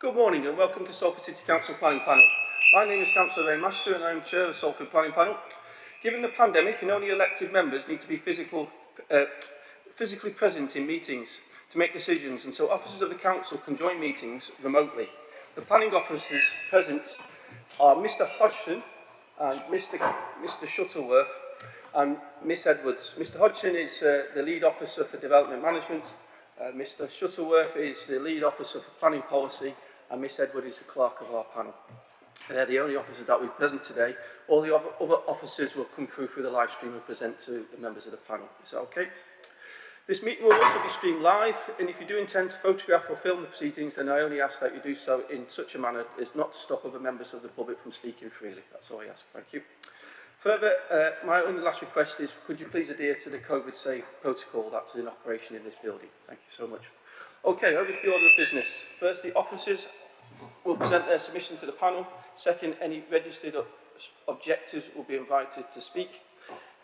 Good morning and welcome to Salford City Council Planning Panel. My name is Councillor Ray Master and I am Chair of the Salford Planning Panel. Given the pandemic and only elected members need to be physically present in meetings to make decisions, and so officers of the Council can join meetings remotely. The planning officers present are Mr Hodgson and Mr Shuttleworth and Miss Edwards. Mr Hodgson is the lead officer for development management, Mr Shuttleworth is the lead officer for planning policy, and Miss Edwards is the clerk of our panel. They're the only officers that will be present today. All the other officers will come through the live stream and present to the members of the panel. Is that okay? This meeting will also be streamed live, and if you do intend to photograph or film the proceedings, then I only ask that you do so in such a manner as not to stop other members of the public from speaking freely. That's all I ask. Thank you. Further, my only last request is, could you please adhere to the COVID safe protocol that's in operation in this building? Thank you so much. Okay, over to the order of business. First, the officers will present their submission to the panel. Second, any registered objectors will be invited to speak.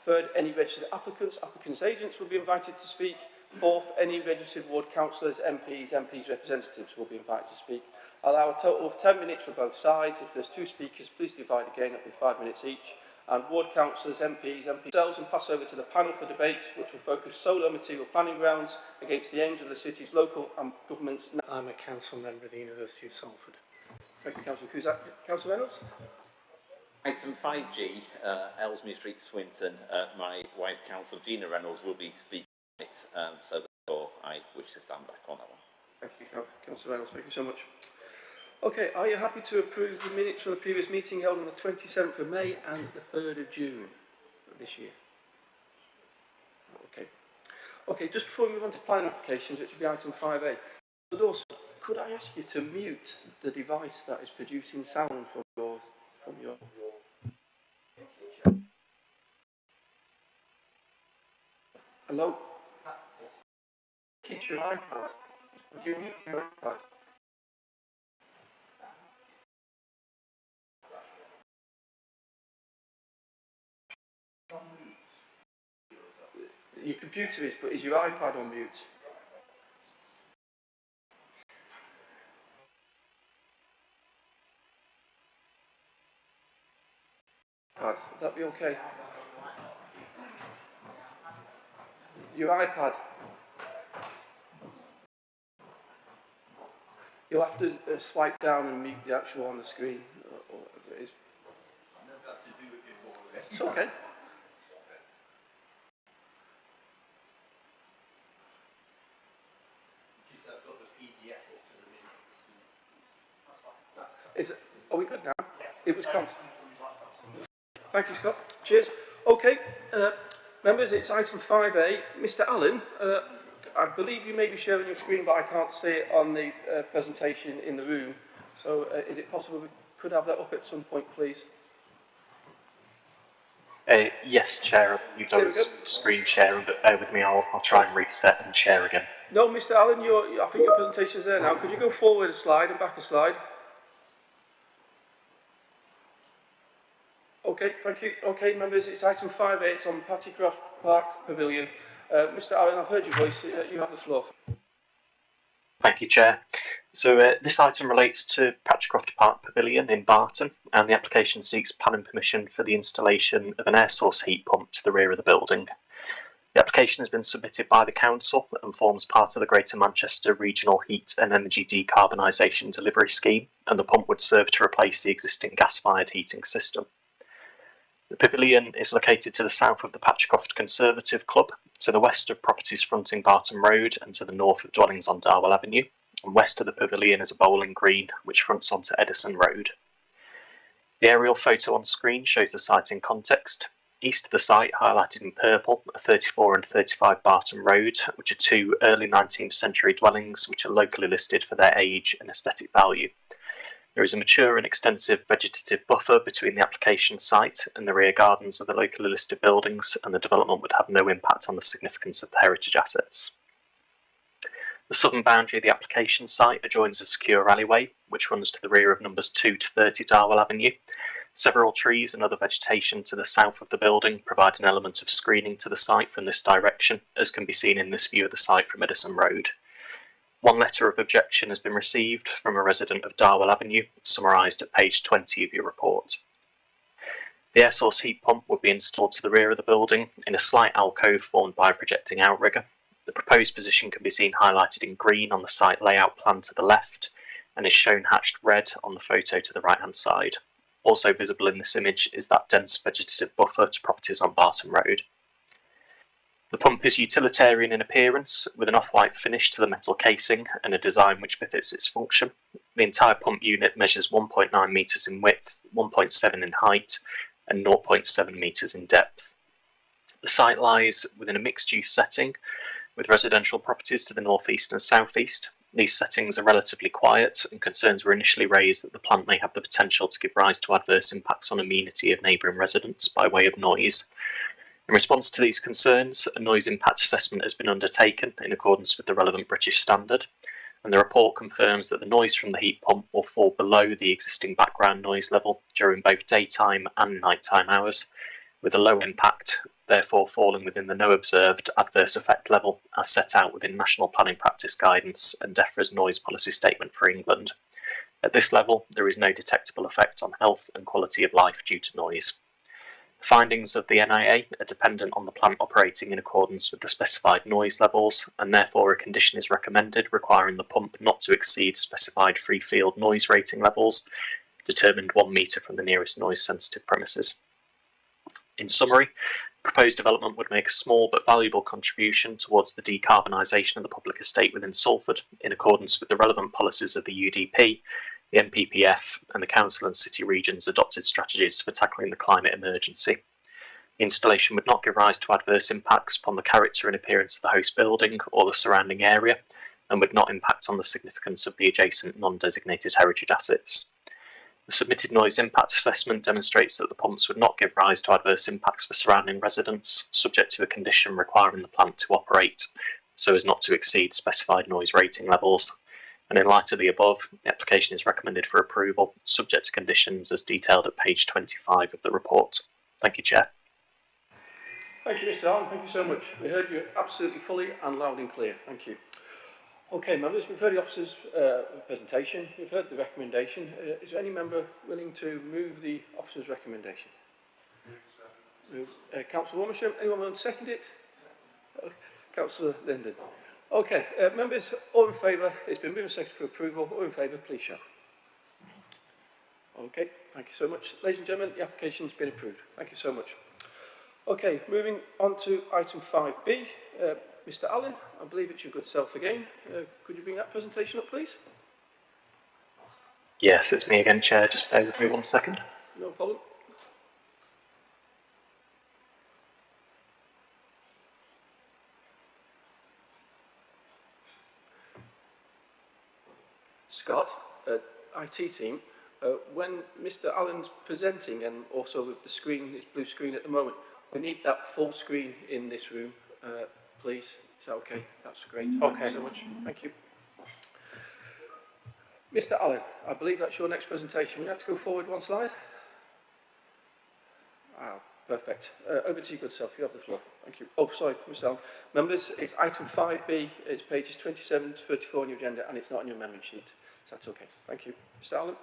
Third, any registered applicants' agents will be invited to speak. Fourth, any registered ward councillors, MPs representatives will be invited to speak. Allow a total of 10 minutes for both sides. If there's two speakers, please divide again, it'll be 5 minutes each. And ward councillors, MPs themselves, and pass over to the panel for debates, which will focus solely on material planning grounds against the aims of the city's local and governments. I'm a council member of the University of Salford. Thank you, Councillor Cusack. Councillor Reynolds? Item 5G, Ellesmere Street, Swinton. My wife, Councillor Gina Reynolds, will be speaking on it, so therefore I wish to stand back on that one. Thank you, Councillor Reynolds. Thank you so much. Okay, are you happy to approve the minutes from the previous meeting held on the 27th of May and the 3rd of June of this year? Okay. Okay, just before we move on to planning applications, which will be item 5A, but also, could I ask you to mute the device that is producing sound from your Hello? Keep your iPad. Would you mute your iPad? Your computer is, but is your iPad on mute? Would that be okay? Your iPad. You'll have to swipe down and mute the actual on the screen, or whatever it is. I've never had to do it before. It's okay. I've got the PDF up for the minutes. Is it, are we good now? It was Thank you, Scott. Cheers. Okay, members, it's item 5A. Mr. Allen, I believe you may be sharing your screen, but I can't see it on the presentation in the room. So is it possible we could have that up at some point, please? Yes, Chair. You've done screen sharing, but bear with me. I'll try and reset and share again. No, Mr. Allen, I think your presentation is there now. Could you go forward a slide and back a slide? Okay, thank you. Okay, members, it's item 5A. It's on Pattycroft Park Pavilion. Mr. Allen, I've heard your voice. You have the floor. Thank you, Chair. So this item relates to Patchcroft Park Pavilion in Barton, and the application seeks planning permission for the installation of an air source heat pump to the rear of the building. The application has been submitted by the Council and forms part of the Greater Manchester Regional Heat and Energy Decarbonisation Delivery Scheme, and the pump would serve to replace the existing gas-fired heating system. The pavilion is located to the south of the Patchcroft Conservative Club, to the west of properties fronting Barton Road and to the north of dwellings on Darwell Avenue, and west of the pavilion is a bowling green which fronts onto Edison Road. The aerial photo on screen shows the site in context. East of the site, highlighted in purple, are 34 and 35 Barton Road, which are two early 19th century dwellings which are locally listed for their age and aesthetic value. There is a mature and extensive vegetative buffer between the application site and the rear gardens of the locally listed buildings, and the development would have no impact on the significance of the heritage assets. The southern boundary of the application site adjoins a secure alleyway, which runs to the rear of numbers 2 to 30 Darwell Avenue. Several trees and other vegetation to the south of the building provide an element of screening to the site from this direction, as can be seen in this view of the site from Edison Road. One letter of objection has been received from a resident of Darwell Avenue, summarised at page 20 of your report. The air source heat pump would be installed to the rear of the building in a slight alcove formed by a projecting outrigger. The proposed position can be seen highlighted in green on the site layout plan to the left and is shown hatched red on the photo to the right hand side. Also visible in this image is that dense vegetative buffer to properties on Barton Road. The pump is utilitarian in appearance, with an off-white finish to the metal casing and a design which befits its function. The entire pump unit measures 1.9 metres in width, 1.7 in height and 0.7 metres in depth. The site lies within a mixed-use setting, with residential properties to the northeast and southeast. These settings are relatively quiet, and concerns were initially raised that the plant may have the potential to give rise to adverse impacts on amenity of neighbouring residents by way of noise. In response to these concerns, a noise impact assessment has been undertaken in accordance with the relevant British standard, and the report confirms that the noise from the heat pump will fall below the existing background noise level during both daytime and nighttime hours, with a low impact therefore falling within the no observed adverse effect level as set out within National Planning Practice Guidance and DEFRA's Noise Policy Statement for England. At this level, there is no detectable effect on health and quality of life due to noise. The findings of the NIA are dependent on the plant operating in accordance with the specified noise levels, and therefore a condition is recommended requiring the pump not to exceed specified free field noise rating levels, determined 1 metre from the nearest noise sensitive premises. In summary, proposed development would make a small but valuable contribution towards the decarbonisation of the public estate within Salford, in accordance with the relevant policies of the UDP, the NPPF and the Council and City Regions adopted strategies for tackling the climate emergency. The installation would not give rise to adverse impacts upon the character and appearance of the host building or the surrounding area, and would not impact on the significance of the adjacent non-designated heritage assets. The submitted noise impact assessment demonstrates that the pumps would not give rise to adverse impacts for surrounding residents, subject to a condition requiring the plant to operate so as not to exceed specified noise rating levels. And in light of the above, the application is recommended for approval, subject to conditions as detailed at page 25 of the report. Thank you, Chair. Thank you, Mr. Allen. Thank you so much. We heard you absolutely fully and loud and clear. Thank you. Okay, members, we've heard the officer's presentation. We've heard the recommendation. Is there any member willing to move the officer's recommendation? Councillor Womersham, anyone want to second it? Councillor Linden. Okay, members, all in favour, it's been moved and seconded for approval. All in favour, please show. Okay, thank you so much. Ladies and gentlemen, the application's been approved. Thank you so much. Okay, moving on to item 5B. Mr. Allen, I believe it's your good self again. Could you bring that presentation up, please? Yes, it's me again, Chair. Just bear with me 1 second. No problem. Scott, IT team, when Mr. Allen's presenting and also with the screen, this blue screen at the moment, we need that full screen in this room, please. Is that okay? That's great. Okay. Thank you so much. Thank you. Mr. Allen, I believe that's your next presentation. Would you like to go forward 1 slide? Wow, perfect. Over to you, good self. You have the floor. Thank you. Oh, sorry, Mr. Allen. Members, it's item 5B. It's pages 27 to 34 on your agenda, and it's not on your amendment sheet. So that's okay. Thank you. Mr. Allen.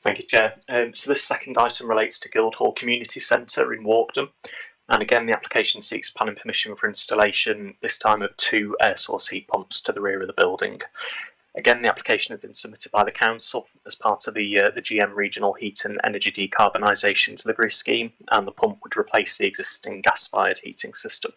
Thank you, Chair. So this second item relates to Guildhall Community Centre in Walkden. And again, the application seeks planning permission for installation, this time of 2 air source heat pumps to the rear of the building. Again, the application has been submitted by the Council as part of the GM Regional Heat and Energy Decarbonisation Delivery Scheme, and the pump would replace the existing gas-fired heating system.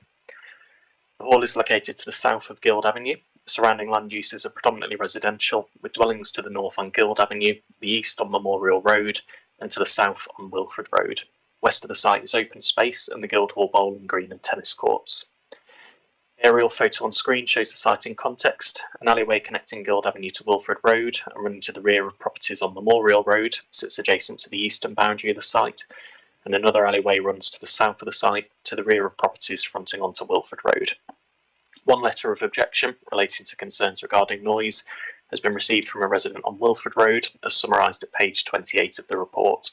The hall is located to the south of Guild Avenue. Surrounding land uses are predominantly residential, with dwellings to the north on Guild Avenue, the east on Memorial Road, and to the south on Wilfred Road. West of the site is open space and the Guildhall bowling green and tennis courts. The aerial photo on screen shows the site in context. An alleyway connecting Guild Avenue to Wilfred Road and running to the rear of properties on Memorial Road sits adjacent to the eastern boundary of the site, and another alleyway runs to the south of the site to the rear of properties fronting onto Wilfred Road. 1 letter of objection relating to concerns regarding noise has been received from a resident on Wilfred Road, as summarised at page 28 of the report.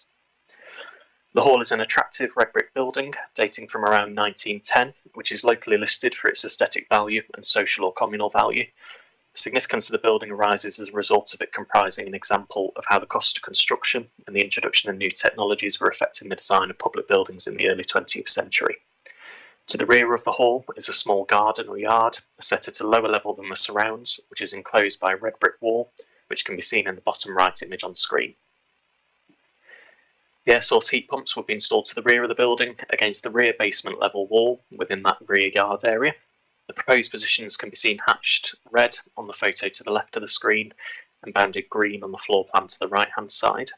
The hall is an attractive red brick building dating from around 1910, which is locally listed for its aesthetic value and social or communal value. The significance of the building arises as a result of it comprising an example of how the cost of construction and the introduction of new technologies were affecting the design of public buildings in the early 20th century. To the rear of the hall is a small garden or yard, set at a lower level than the surrounds, which is enclosed by a red brick wall, which can be seen in the bottom right image on screen. The air source heat pumps will be installed to the rear of the building against the rear basement level wall within that rear yard area. The proposed positions can be seen hatched red on the photo to the left of the screen and banded green on the floor plan to the right hand side.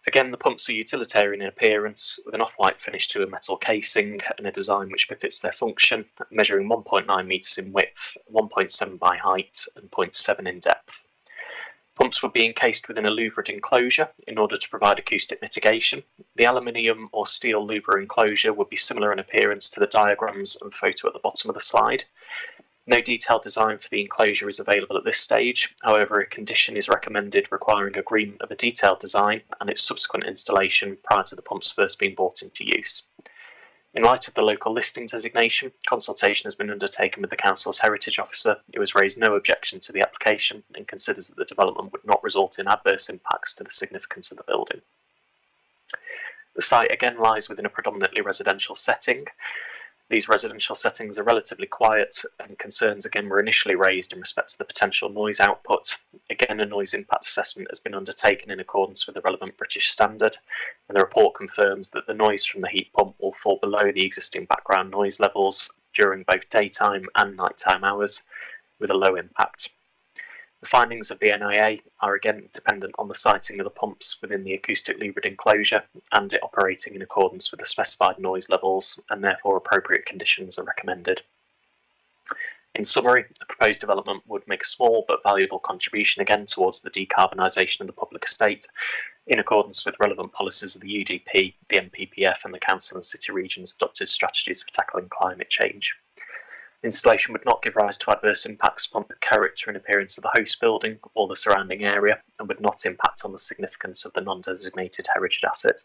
Again, the pumps are utilitarian in appearance, with an off-white finish to a metal casing and a design which befits their function, measuring 1.9 metres in width, 1.7 by height and 0.7 in depth. Pumps would be encased within a louvered enclosure in order to provide acoustic mitigation. The aluminium or steel louver enclosure would be similar in appearance to the diagrams and photo at the bottom of the slide. No detailed design for the enclosure is available at this stage. However, a condition is recommended requiring agreement of a detailed design and its subsequent installation prior to the pumps first being brought into use. In light of the local listing designation, consultation has been undertaken with the Council's Heritage Officer, who has raised no objection to the application and considers that the development would not result in adverse impacts to the significance of the building. The site again lies within a predominantly residential setting. These residential settings are relatively quiet, and concerns again were initially raised in respect to the potential noise output. Again, a noise impact assessment has been undertaken in accordance with the relevant British standard, and the report confirms that the noise from the heat pump will fall below the existing background noise levels during both daytime and nighttime hours, with a low impact. The findings of the NIA are again dependent on the siting of the pumps within the acoustic louvered enclosure and it operating in accordance with the specified noise levels, and therefore appropriate conditions are recommended. In summary, the proposed development would make a small but valuable contribution again towards the decarbonisation of the public estate in accordance with relevant policies of the UDP, the NPPF and the Council and City Regions adopted strategies for tackling climate change. Installation would not give rise to adverse impacts upon the character and appearance of the host building or the surrounding area, and would not impact on the significance of the non-designated heritage asset.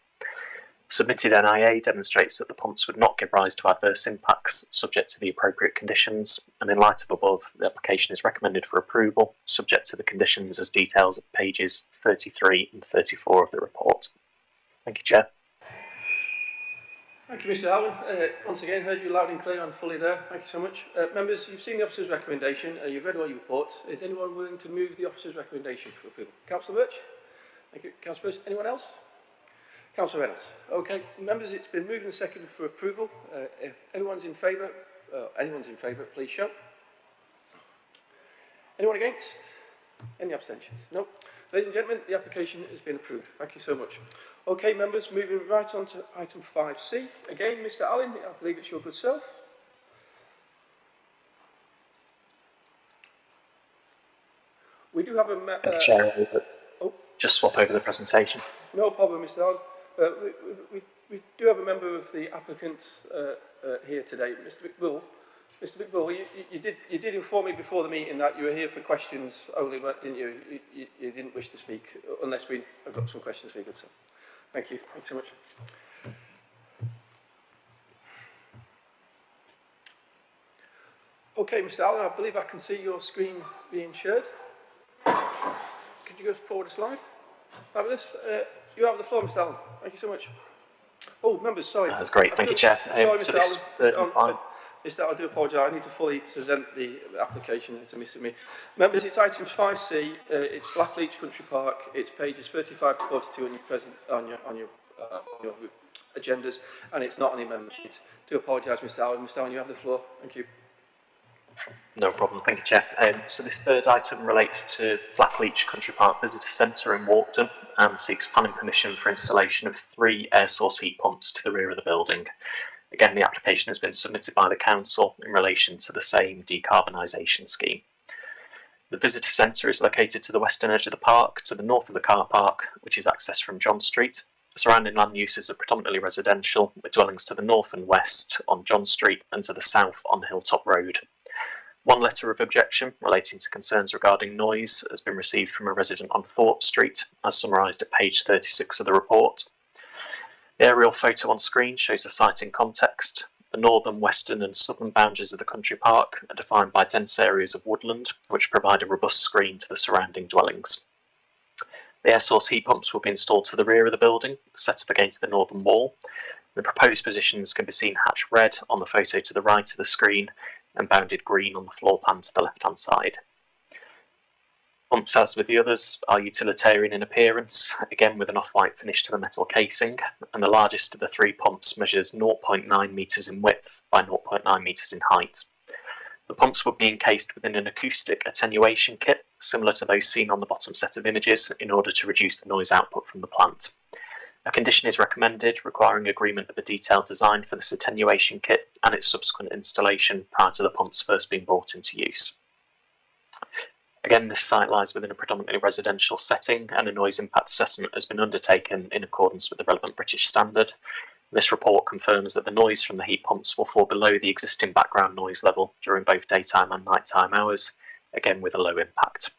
Submitted NIA demonstrates that the pumps would not give rise to adverse impacts subject to the appropriate conditions, and in light of above, the application is recommended for approval subject to the conditions as details at pages 33 and 34 of the report. Thank you, Chair. Thank you, Mr. Allen. Once again, heard you loud and clear and fully there. Thank you so much. Members, you've seen the officer's recommendation. You've read all your reports. Is anyone willing to move the officer's recommendation for approval? Councillor Birch? Thank you. Councillor Birch. Anyone else? Councillor Reynolds. Okay, members, it's been moved and seconded for approval. If anyone's in favour, please show. Anyone against? Any abstentions? No. Ladies and gentlemen, the application has been approved. Thank you so much. Okay, members, moving right on to item 5C. Again, Mr. Allen, I believe it's your good self. We do have a... Chair, just swap over the presentation. No problem, Mr. Allen. We do have a member of the applicant here today, Mr. McBull. Mr. McBull, you did inform me before the meeting that you were here for questions only, didn't you? You didn't wish to speak, unless I've got some questions for you, good sir. Thank you. Thanks so much. Okay, Mr. Allen, I believe I can see your screen being shared. Could you go forward a slide? Fabulous. You have the floor, Mr. Allen. Thank you so much. Oh, members, sorry. That's great. Thank you, Chair. Sorry, Mr. Allen. Mr. I do apologise. I need to fully present the application. It's a miss of me. Members, it's item 5C. It's Blackleach Country Park. It's pages 35 to 42 on your agendas, and it's not on the amendment sheet. Do apologise, Mr. Allen. Mr. Allen, you have the floor. Thank you. No problem. Thank you, Chair. So this third item relates to Blackleach Country Park Visitor Centre in Walkden and seeks planning permission for installation of 3 air source heat pumps to the rear of the building. Again, the application has been submitted by the Council in relation to the same decarbonisation scheme. The visitor centre is located to the western edge of the park, to the north of the car park, which is accessed from John Street. The surrounding land uses are predominantly residential, with dwellings to the north and west on John Street and to the south on Hilltop Road. One letter of objection relating to concerns regarding noise has been received from a resident on Thorpe Street, as summarised at page 36 of the report. The aerial photo on screen shows the site in context. The northern, western and southern boundaries of the country park are defined by dense areas of woodland, which provide a robust screen to the surrounding dwellings. The air source heat pumps will be installed to the rear of the building, set up against the northern wall. The proposed positions can be seen hatched red on the photo to the right of the screen and bounded green on the floor plan to the left-hand side. Pumps, as with the others, are utilitarian in appearance, again with an off-white finish to the metal casing, and the largest of the three pumps measures 0.9 metres in width by 0.9 metres in height. The pumps would be encased within an acoustic attenuation kit, similar to those seen on the bottom set of images, in order to reduce the noise output from the plant. A condition is recommended requiring agreement of a detailed design for this attenuation kit and its subsequent installation prior to the pumps first being brought into use. Again, this site lies within a predominantly residential setting, and a noise impact assessment has been undertaken in accordance with the relevant British standard. This report confirms that the noise from the heat pumps will fall below the existing background noise level during both daytime and nighttime hours, again with a low impact.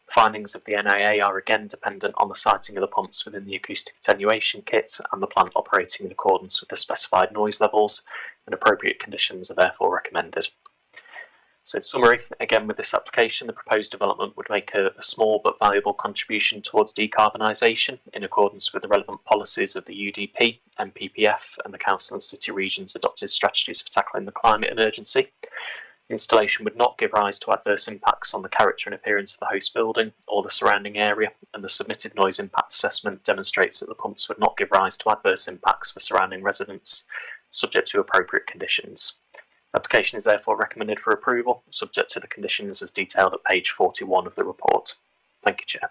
The findings of the NIA are again dependent on the siting of the pumps within the acoustic attenuation kit and the plant operating in accordance with the specified noise levels, and appropriate conditions are therefore recommended. So in summary, again with this application, the proposed development would make a small but valuable contribution towards decarbonisation in accordance with the relevant policies of the UDP, MPPF and the Council and City Regions adopted strategies for tackling the climate emergency. The installation would not give rise to adverse impacts on the character and appearance of the host building or the surrounding area, and the submitted noise impact assessment demonstrates that the pumps would not give rise to adverse impacts for surrounding residents, subject to appropriate conditions. The application is therefore recommended for approval, subject to the conditions as detailed at page 41 of the report. Thank you, Chair.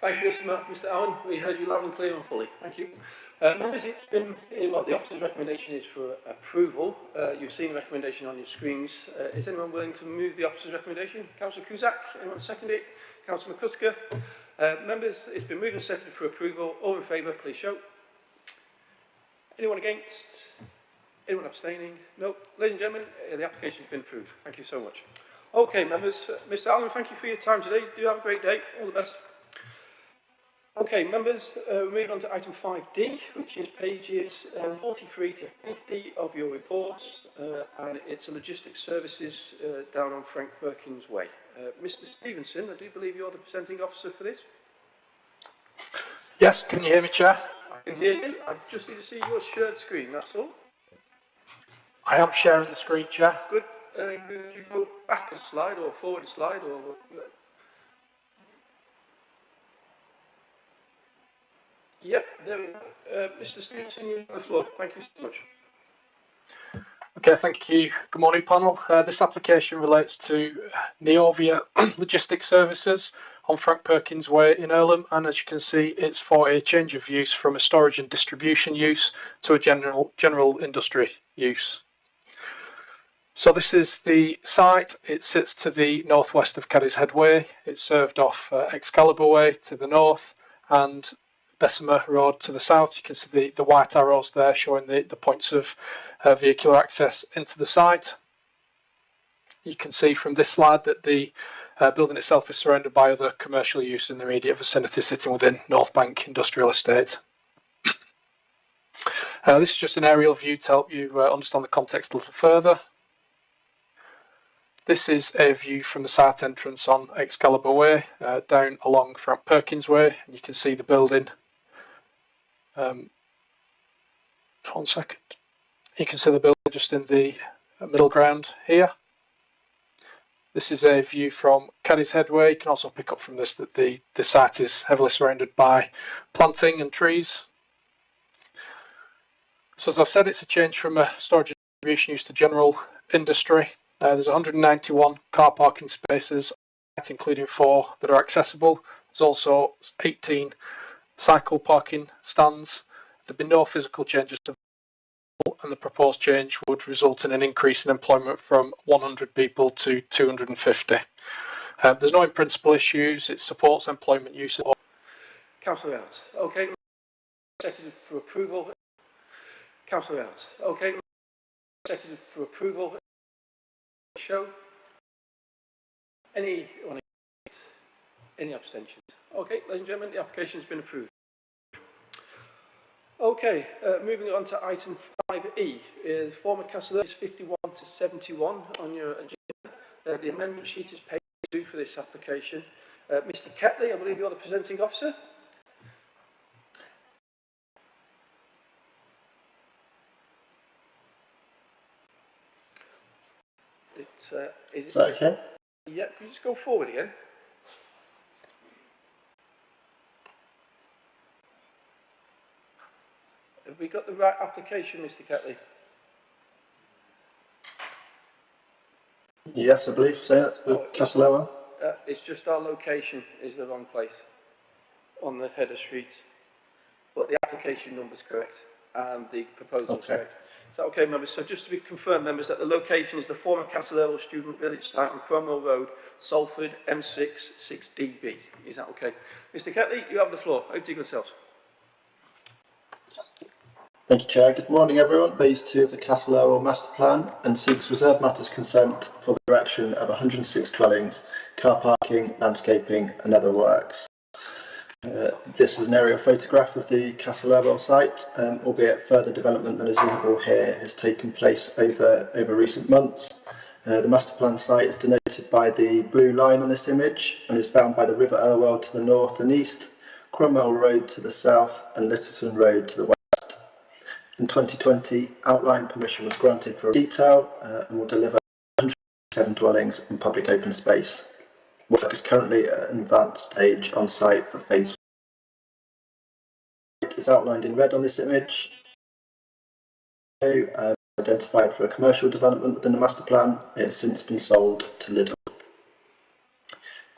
Thank you, Mr. Allen. We heard you loud and clear and fully. Thank you. Members, it's been, well, the officer's recommendation is for approval. You've seen the recommendation on your screens. Is anyone willing to move the officer's recommendation? Councillor Cusack, anyone second it? Councillor McCusker. Members, it's been moved and seconded for approval. All in favour, please show. Anyone against? Anyone abstaining? No. Ladies and gentlemen, the application has been approved. Thank you so much. Okay, members, Mr. Allen, thank you for your time today. Do have a great day. All the best. Okay, members, we're moving on to item 5D, which is pages 43 to 50 of your reports, and it's a logistics services down on Frank Perkins Way. Mr. Stevenson, I do believe you're the presenting officer for this. Yes, can you hear me, Chair? I can hear you. I just need to see your shared screen, that's all. I am sharing the screen, Chair. Good. Could you go back a slide or forward a slide or... Yep, there we go. Mr. Stevenson, you have the floor. Thank you so much. Okay, thank you. Good morning, panel. This application relates to Neovia Logistics Services on Frank Perkins Way in Earlham, and as you can see, it's for a change of use from a storage and distribution use to a general industry use. So this is the site. It sits to the northwest of Cadishead Way. It's served off Excalibur Way to the north and Bessemer Road to the south. You can see the white arrows there showing the points of vehicular access into the site. You can see from this slide that the building itself is surrounded by other commercial use in the immediate vicinity, sitting within North Bank Industrial Estate. This is just an aerial view to help you understand the context a little further. This is a view from the site entrance on Excalibur Way, down along Frank Perkins Way, and you can see the building. 1 second. You can see the building just in the middle ground here. This is a view from Cadishead Way. You can also pick up from this that the site is heavily surrounded by planting and trees. So as I've said, it's a change from a storage and distribution use to general industry. There's 191 car parking spaces, including 4 that are accessible. There's also 18 cycle parking stands. There've been no physical changes to the, and the proposed change would result in an increase in employment from 100 people to 250. There's no in-principle issues. It supports employment use. Councillor Reynolds. Okay. Seconded for approval. Councillor Reynolds. Okay. Seconded for approval. Show. Any abstentions? Okay, ladies and gentlemen, the application has been approved. Okay. Okay, moving on to item 5E. The former Castle is 51 to 71 on your agenda. The amendment sheet is page 2 for this application. Mr. Ketley, I believe you're the presenting officer. Is that okay? Yeah, can you just go forward again? Have we got the right application, Mr. Ketley? Yes, I believe so. That's the Castle. It's just our location is the wrong place on the header street, but the application number's correct and the proposal's correct. Is that okay, members? So just to be confirmed, members, that the location is the former Castle Student Village site on Cromwell Road, Salford, M6, 6DB. Is that okay? Mr. Ketley, you have the floor. Over to your good selves. Thank you, Chair. Good morning, everyone. Phase 2 of the Castle Master Plan and seeks reserved matters consent for the erection of 106 dwellings, car parking, landscaping and other works. This is an aerial photograph of the Castle site, albeit further development than is visible here has taken place over recent months. The master plan site is denoted by the blue line on this image and is bound by the River Irwell to the north and east, Cromwell Road to the south and Littleton Road to the west. In 2020, outline permission was granted for detail and will deliver 107 dwellings and public open space. Work is currently at an advanced stage on site for phase 1. It is outlined in red on this image. Identified for a commercial development within the master plan, it has since been sold to Lidl.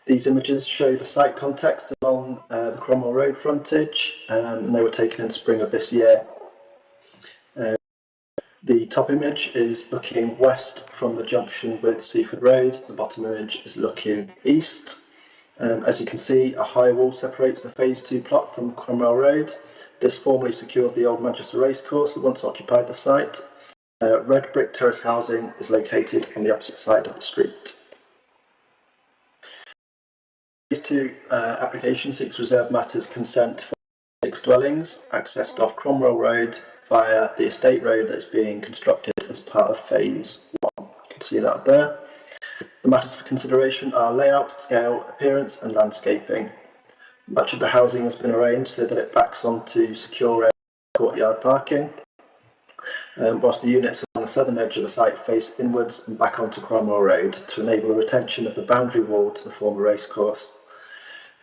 These images show the site context along the Cromwell Road frontage, and they were taken in spring of this year. The top image is looking west from the junction with Seaford Road. The bottom image is looking east. As you can see, a high wall separates the phase 2 plot from Cromwell Road. This formerly secured the old Manchester racecourse that once occupied the site. Red brick terrace housing is located on the opposite side of the street. Phase 2 application seeks reserved matters consent for 6 dwellings accessed off Cromwell Road via the estate road that's being constructed as part of phase 1. You can see that there. The matters for consideration are layout, scale, appearance and landscaping. Much of the housing has been arranged so that it backs onto secure courtyard parking, whilst the units on the southern edge of the site face inwards and back onto Cromwell Road to enable the retention of the boundary wall to the former racecourse.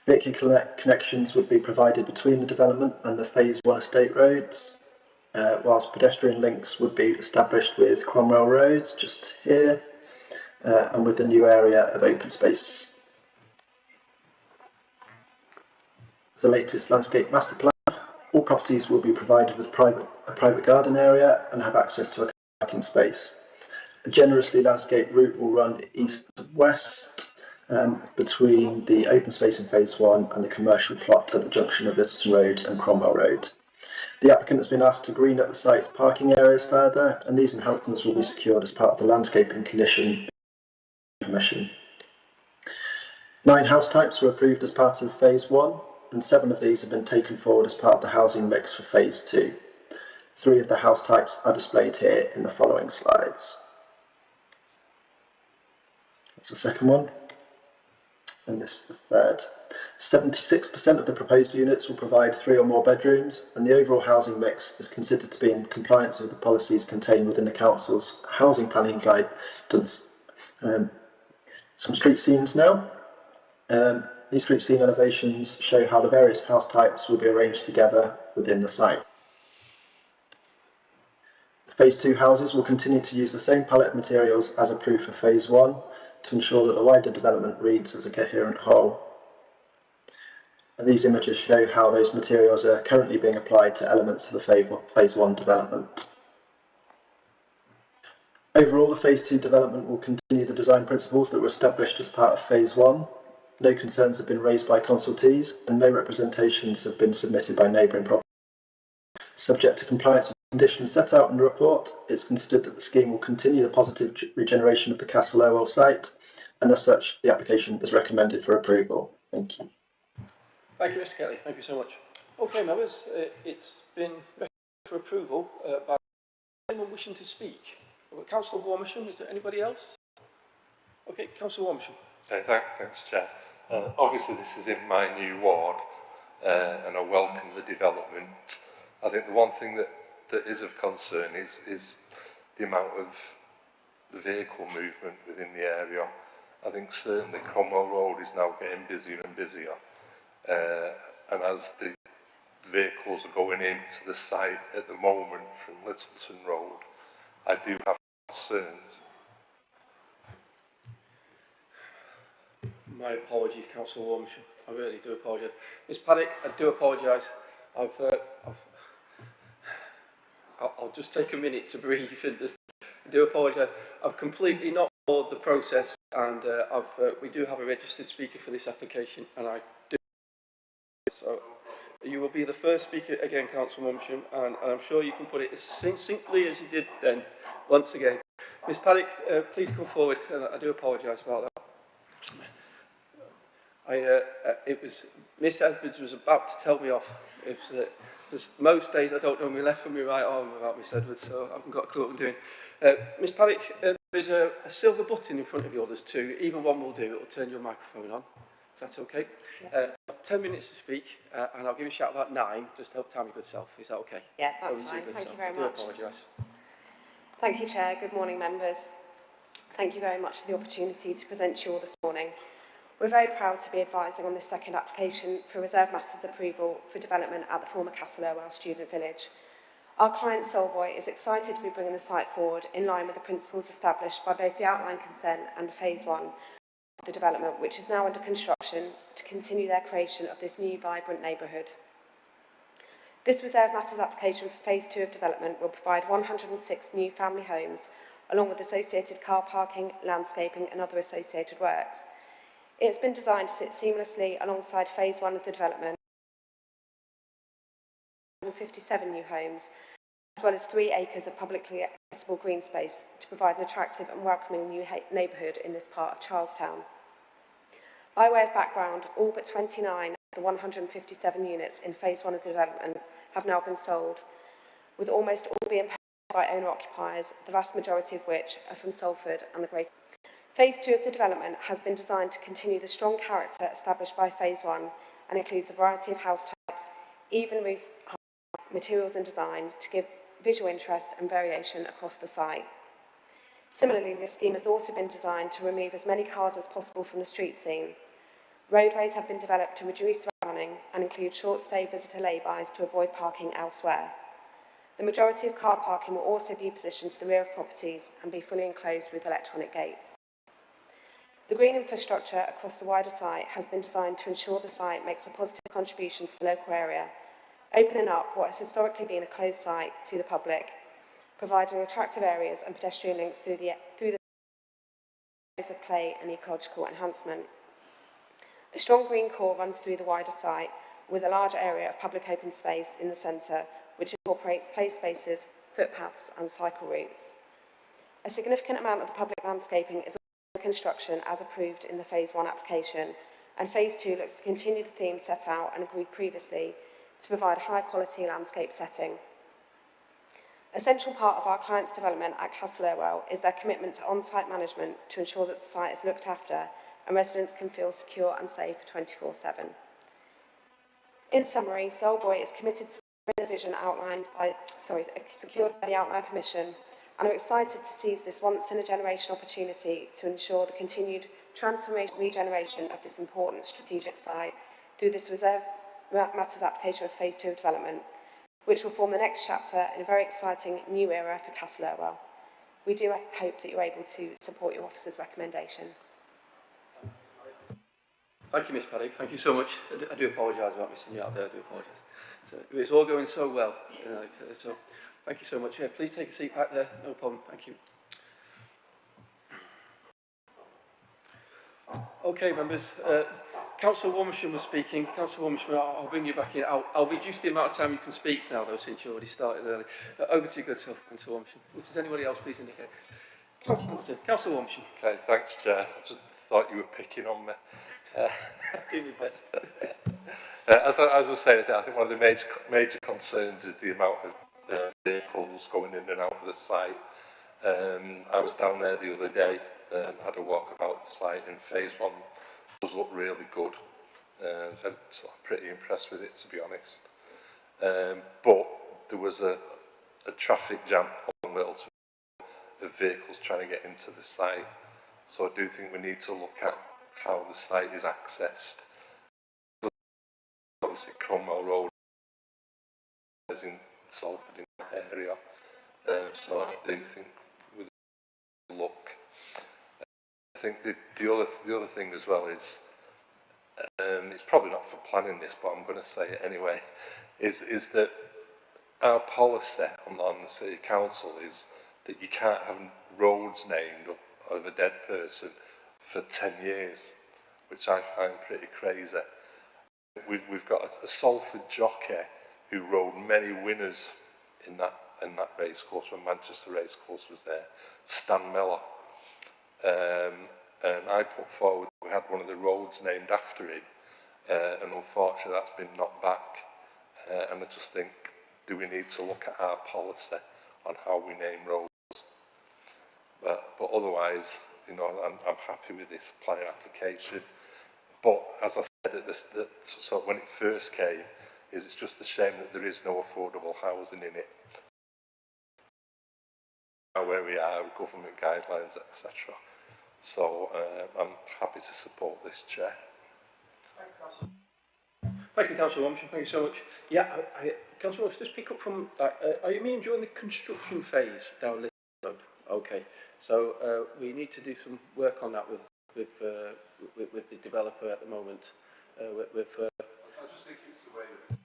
Vehicular connections would be provided between the development and the phase 1 estate roads, whilst pedestrian links would be established with Cromwell Road just here and with the new area of open space. The latest landscape master plan, all properties will be provided with a private garden area and have access to a parking space. A generously landscaped route will run east to west between the open space in phase 1 and the commercial plot at the junction of Littleton Road and Cromwell Road. The applicant has been asked to green up the site's parking areas further, and these enhancements will be secured as part of the landscaping condition permission. 9 house types were approved as part of phase 1, and 7 of these have been taken forward as part of the housing mix for phase 2. 3 of the house types are displayed here in the following slides. That's the second one, and this is the third. 76% of the proposed units will provide 3 or more bedrooms, and the overall housing mix is considered to be in compliance with the policies contained within the Council's housing planning guidance. Some street scenes now. These street scene elevations show how the various house types will be arranged together within the site. The phase 2 houses will continue to use the same palette of materials as approved for phase 1 to ensure that the wider development reads as a coherent whole. And these images show how those materials are currently being applied to elements of the phase 1 development. Overall, the phase 2 development will continue the design principles that were established as part of phase 1. No concerns have been raised by consultees and no representations have been submitted by neighbouring properties. Subject to compliance with conditions set out in the report, it's considered that the scheme will continue the positive regeneration of the Castle Irwell site, and as such, the application is recommended for approval. Thank you. Thank you, Mr. Kelly. Thank you so much. Okay, members, it's been for approval by anyone wishing to speak. Councillor Warmisham, is there anybody else? Okay, Councillor Warmisham. Thanks, Chair. Obviously, this is in my new ward, and I welcome the development. I think the one thing that is of concern is the amount of vehicle movement within the area. I think certainly Cromwell Road is now getting busier and busier, and as the vehicles are going into the site at the moment from Littleton Road, I do have concerns. My apologies, Councillor Warmisham. I really do apologise. Ms Paddock, I do apologise. I'll just take a minute to breathe and just, I do apologise. I've completely not followed the process, and we do have a registered speaker for this application, and I do. So you will be the first speaker again, Councillor Warmisham, and I'm sure you can put it as succinctly as you did then, once again. Ms Paddock, please come forward. I do apologise about that. It was Miss Edwards was about to tell me off. Because most days I don't know my left from my right arm without Miss Edwards, so I haven't got a clue what I'm doing. Miss Paddock, there's a silver button in front of you. There's two. Either one will do. It will turn your microphone on. If that's okay. Yeah. I have 10 minutes to speak, and I'll give you a shout about 9. Just to help time your good self. Is that okay? Yeah, that's fine. Thank you very much. I do apologise. Thank you, Chair. Good morning, members. Thank you very much for the opportunity to present to you all this morning. We're very proud to be advising on this second application for Reserve Matters approval for development at the former Castle Irwell Student Village. Our client Solboy is excited to be bringing the site forward in line with the principles established by both the outline consent and Phase 1 of the development, which is now under construction to continue their creation of this new vibrant neighbourhood. This Reserve Matters application for Phase 2 of development will provide 106 new family homes along with associated car parking, landscaping and other associated works. It has been designed to sit seamlessly alongside Phase 1 of the development, 57 new homes, as well as 3 acres of publicly accessible green space to provide an attractive and welcoming new neighbourhood in this part of Charlestown. By way of background, all but 29 of the 157 units in Phase 1 of the development have now been sold, with almost all being paid by owner-occupiers, the vast majority of which are from Salford and the Greater. Phase 2 of the development has been designed to continue the strong character established by Phase 1 and includes a variety of house types, even roof materials and design to give visual interest and variation across the site. Similarly, this scheme has also been designed to remove as many cars as possible from the street scene. Roadways have been developed to reduce running and include short-stay visitor lay-bys to avoid parking elsewhere. The majority of car parking will also be positioned to the rear of properties and be fully enclosed with electronic gates. The green infrastructure across the wider site has been designed to ensure the site makes a positive contribution to the local area, opening up what has historically been a closed site to the public, providing attractive areas and pedestrian links through the areas of play and ecological enhancement. A strong green core runs through the wider site with a large area of public open space in the centre, which incorporates play spaces, footpaths and cycle routes. A significant amount of the public landscaping is construction as approved in the Phase 1 application, and Phase 2 looks to continue the theme set out and agreed previously to provide a high quality landscape setting. A central part of our clients' development at Castle Irwell is their commitment to on-site management to ensure that the site is looked after and residents can feel secure and safe 24/7. In summary, Solboy is committed to the vision secured by the outline permission, and I'm excited to seize this once-in-a-generation opportunity to ensure the continued transformation and regeneration of this important strategic site through this Reserve Matters application of Phase 2 of development, which will form the next chapter in a very exciting new era for Castle Irwell. We do hope that you're able to support your officer's recommendation. Thank you, Miss Paddy. Thank you so much. I do apologise about missing you out there. I do apologise. So, it's all going so well. So thank you so much. Yeah, please take a seat back there. No problem. Thank you. Okay, members. Councillor Warmisham was speaking. Councillor Warmisham, I'll bring you back in. I'll reduce the amount of time you can speak now, though, since you already started early. Over to you, good self, Councillor Warmisham. Does anybody else please indicate? Councillor Warmisham. Okay, thanks, Chair. I just thought you were picking on me. Do my best. As I was saying, I think one of the major concerns is the amount of vehicles going in and out of the site. I was down there the other day and had a walk about the site, and phase 1 does look really good. I'm sort of pretty impressed with it, to be honest. But there was a traffic jam on Littleton of vehicles trying to get into the site. So I do think we need to look at how the site is accessed. Obviously Cromwell Road is in Salford in that area. So I do think with a look. I think the other thing as well is, it's probably not for planning this, but I'm going to say it anyway, is that our policy on the City Council is that you can't have roads named of a dead person for 10 years, which I find pretty crazy. We've got a Salford jockey who rode many winners in that racecourse when Manchester Racecourse was there, Stan Miller. And I put forward, we had one of the roads named after him, and unfortunately that's been knocked back. And I just think, do we need to look at our policy on how we name roads? But otherwise, you know, I'm happy with this planning application. But as I said, so when it first came, it's just a shame that there is no affordable housing in it. Where we are with government guidelines, etc. So I'm happy to support this, Chair. Thank you, Councillor Wilmshire. Thank you so much. Yeah, Councillor Wilmshire, just pick up from that. Are you meaning during the construction phase down Little Road? Okay. So we need to do some work on that with the developer at the moment. I just think it's the way that.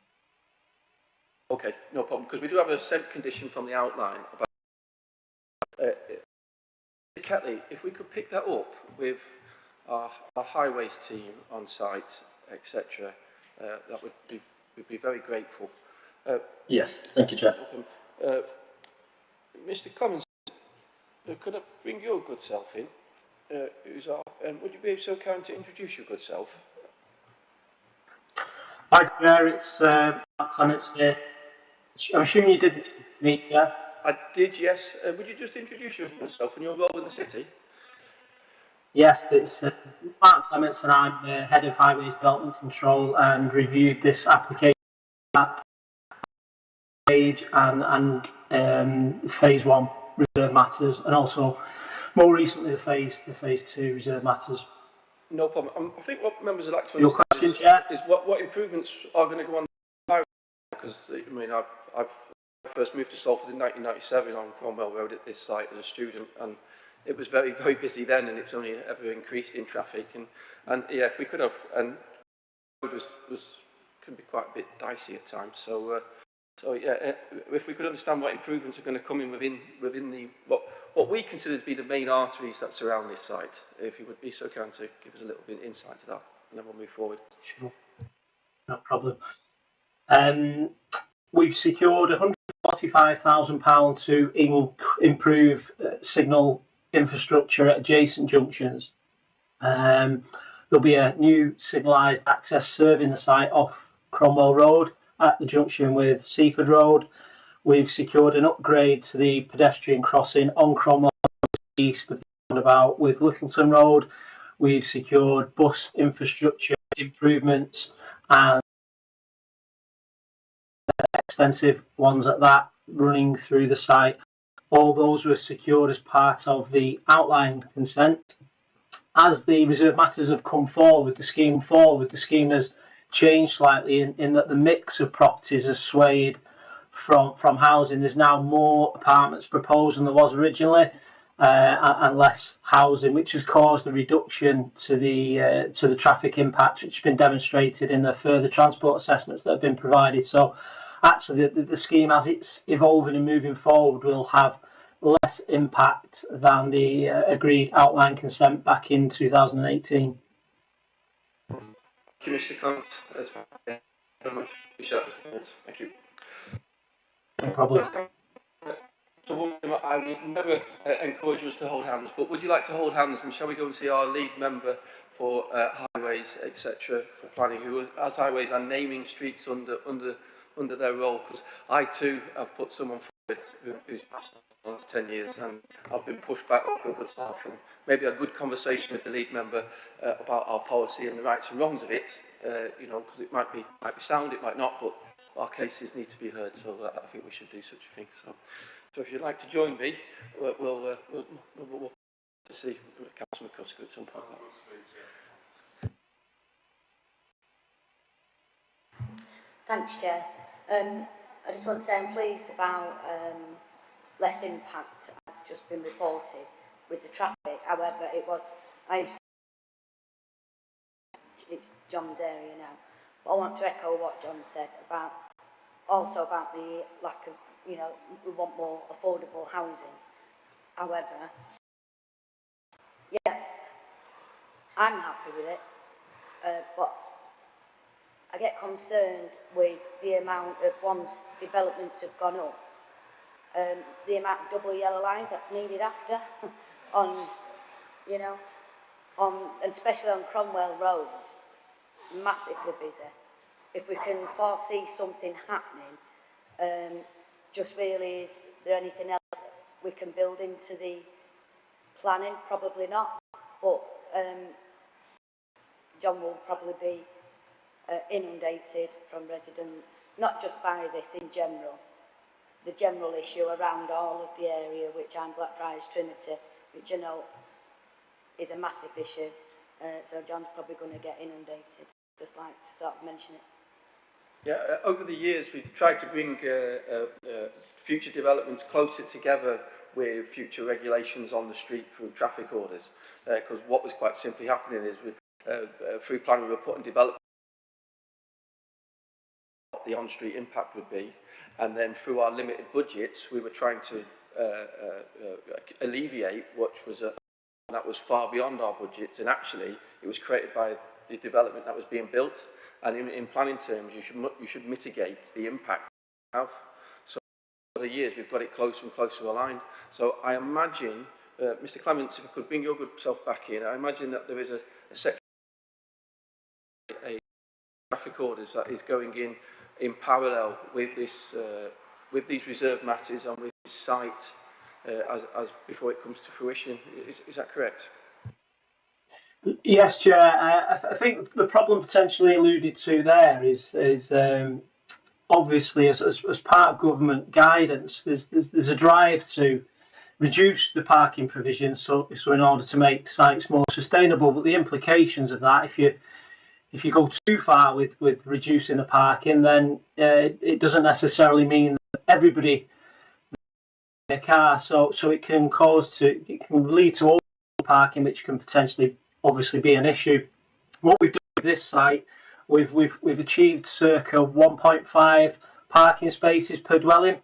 Okay, no problem. Because we do have a sent condition from the outline about. Catley, if we could pick that up with our highways team on site, etc., that would be, we'd be very grateful. Yes, thank you, Chair. Mr. Commons, could I bring your good self in? Who's our, would you be so kind to introduce your good self? Hi, Chair. It's Mark Clements here. I'm assuming you didn't meet, yeah? I did, yes. Would you just introduce yourself and your role in the city? Yes, it's Mark Clements, and I'm Head of Highways Development Control, and reviewed this application at stage and phase 1 reserve matters, and also more recently the phase 2 reserve matters. No problem. I think what members would like to Your understand question, is what improvements are going to go on the highway, because I mean I've first moved to Salford in 1997 on Cromwell Road at this site as a student, and it was very, very busy then, and it's only ever increased in traffic. And yeah, if we could have, and it could be quite a bit dicey at times. So yeah, if we could understand what improvements are going to come in within the what we consider to be the main arteries that surround this site, if you would be so kind to give us a little bit of insight to that, and then we'll move forward. Sure, no problem. We've secured £145,000 to improve signal infrastructure at adjacent junctions. There'll be a new signalised access serving the site off Cromwell Road at the junction with Seaford Road. We've secured an upgrade to the pedestrian crossing on Cromwell east of the roundabout with Littleton Road. We've secured bus infrastructure improvements and extensive ones at that running through the site. All those were secured as part of the outline consent. As the reserve matters have come forward, the scheme has changed slightly in that the mix of properties has swayed from housing. There's now more apartments proposed than there was originally, and less housing, which has caused a reduction to the traffic impact, which has been demonstrated in the further transport assessments that have been provided. So actually the scheme, as it's evolving and moving forward, will have less impact than the agreed outline consent back in 2018. Thank you, Mr. Clement. That's very much appreciate Mr. Clement. Thank you. No problem. So I would never encourage us to hold hands, but would you like to hold hands, and shall we go and see our lead member for highways, etc., for planning, who, as highways, are naming streets under under their role, because I too have put someone forward who's passed on the last 10 years, and I've been pushed back up with good stuff, and maybe a good conversation with the lead member about our policy and the rights and wrongs of it, you know, because it might be sound, it might not, but our cases need to be heard, so I think we should do such a thing. So if you'd like to join me, we'll to see Councillor McCusker at some point. Thanks, Chair. I just want to say I'm pleased about less impact has just been reported with the traffic. However, it's John's area now. But I want to echo what John said about the lack of, you know, we want more affordable housing. However, yeah, I'm happy with it, but I get concerned with the amount of, once developments have gone up, the amount of double yellow lines that's needed after, on, you know, and especially on Cromwell Road, massively busy. If we can foresee something happening, just really, is there anything else we can build into the planning? Probably not, but John will probably be inundated from residents, not just by this in general, the general issue around all of the area, which I'm Blackfriars Trinity, which I know is a massive issue, so John's probably going to get inundated, just like to sort of mention it. Yeah, over the years we've tried to bring future developments closer together with future regulations on the street through traffic orders, because what was quite simply happening is through planning we were putting development what the on-street impact would be, and then through our limited budgets we were trying to alleviate what was that was far beyond our budgets, and actually it was created by the development that was being built, and in planning terms you should mitigate the impact you have. So over the years we've got it closer and closer aligned. So I imagine, Mr. Clements, if I could bring your good self back in, I imagine that there is a section traffic orders that is going in parallel with this with these reserved matters and with this site as before it comes to fruition. Is that correct? Yes, Chair. I think the problem potentially alluded to there is obviously as part of government guidance, there's a drive to reduce the parking provision, so in order to make sites more sustainable. But the implications of that, if you go too far with reducing the parking, then it doesn't necessarily mean that everybody in a car. So it can lead to over parking, which can potentially obviously be an issue. What we've done with this site, we've achieved circa 1.5 parking spaces per dwelling,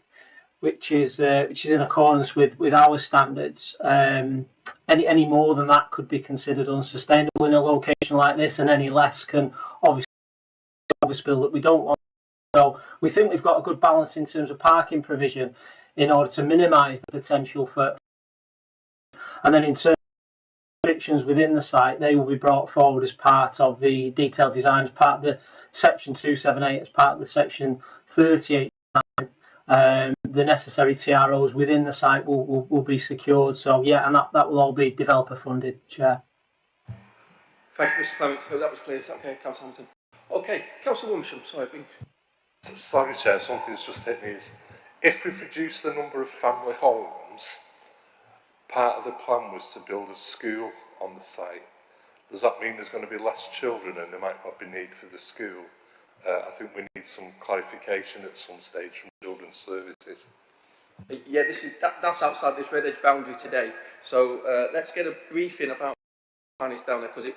which is in accordance with our standards. Any more than that could be considered unsustainable in a location like this, and any less can obviously overspill that we don't want. So we think we've got a good balance in terms of parking provision in order to minimise the potential for. And then in terms of restrictions within the site, they will be brought forward as part of the detailed design, as part of the section 278, as part of the section 38. The necessary TROs within the site will be secured. So yeah, and that will all be developer funded, Chair. Thank you, Mr. Clements. So that was clear. Is that okay, Councillor Hamilton? Okay, Councillor Womsham, sorry. Sorry, Chair, something's just hit me. Is if we've reduced the number of family homes, part of the plan was to build a school on the site. Does that mean there's going to be less children and there might not be need for the school? I think we need some clarification at some stage from Children's Services. Yeah, that's outside this red edge boundary today. So let's get a briefing about the plan is down there, because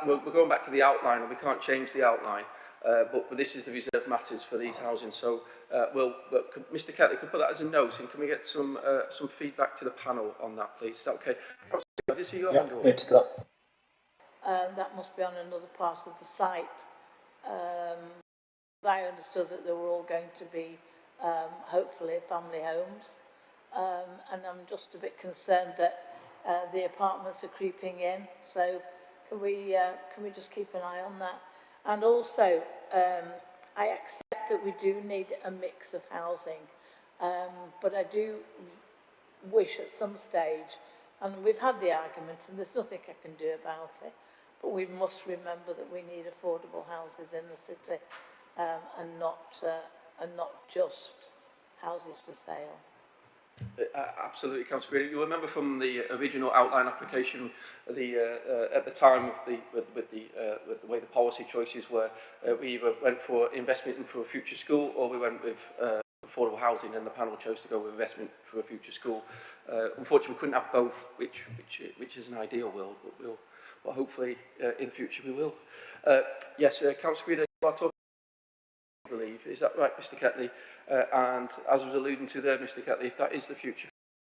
we're going back to the outline and we can't change the outline. But this is the reserved matters for these housing. So Mr. Ketley, could put that as a note, and can we get some feedback to the panel on that, please? Is that okay? I did see your hand go up. That must be on another part of the site. I understood that they were all going to be hopefully family homes, and I'm just a bit concerned that the apartments are creeping in. So can we just keep an eye on that? And also, I accept accept that we do need a mix of housing, but I do wish at some stage, and we've had the argument and there's nothing I can do about it, but we must remember that we need affordable houses in the city, and not just houses for sale. Absolutely, Councillor Green. You remember from the original outline application, at the time of with the way the policy choices were, we either went for investment for a future school, or we went with affordable housing, and the panel chose to go with investment for a future school. Unfortunately, we couldn't have both, which is an ideal world, but hopefully in the future we will. Yes, Councillor Green, you are talking. I believe. Is that right, Mr. Ketley? And as I was alluding to there, Mr. Ketley, if that is the future,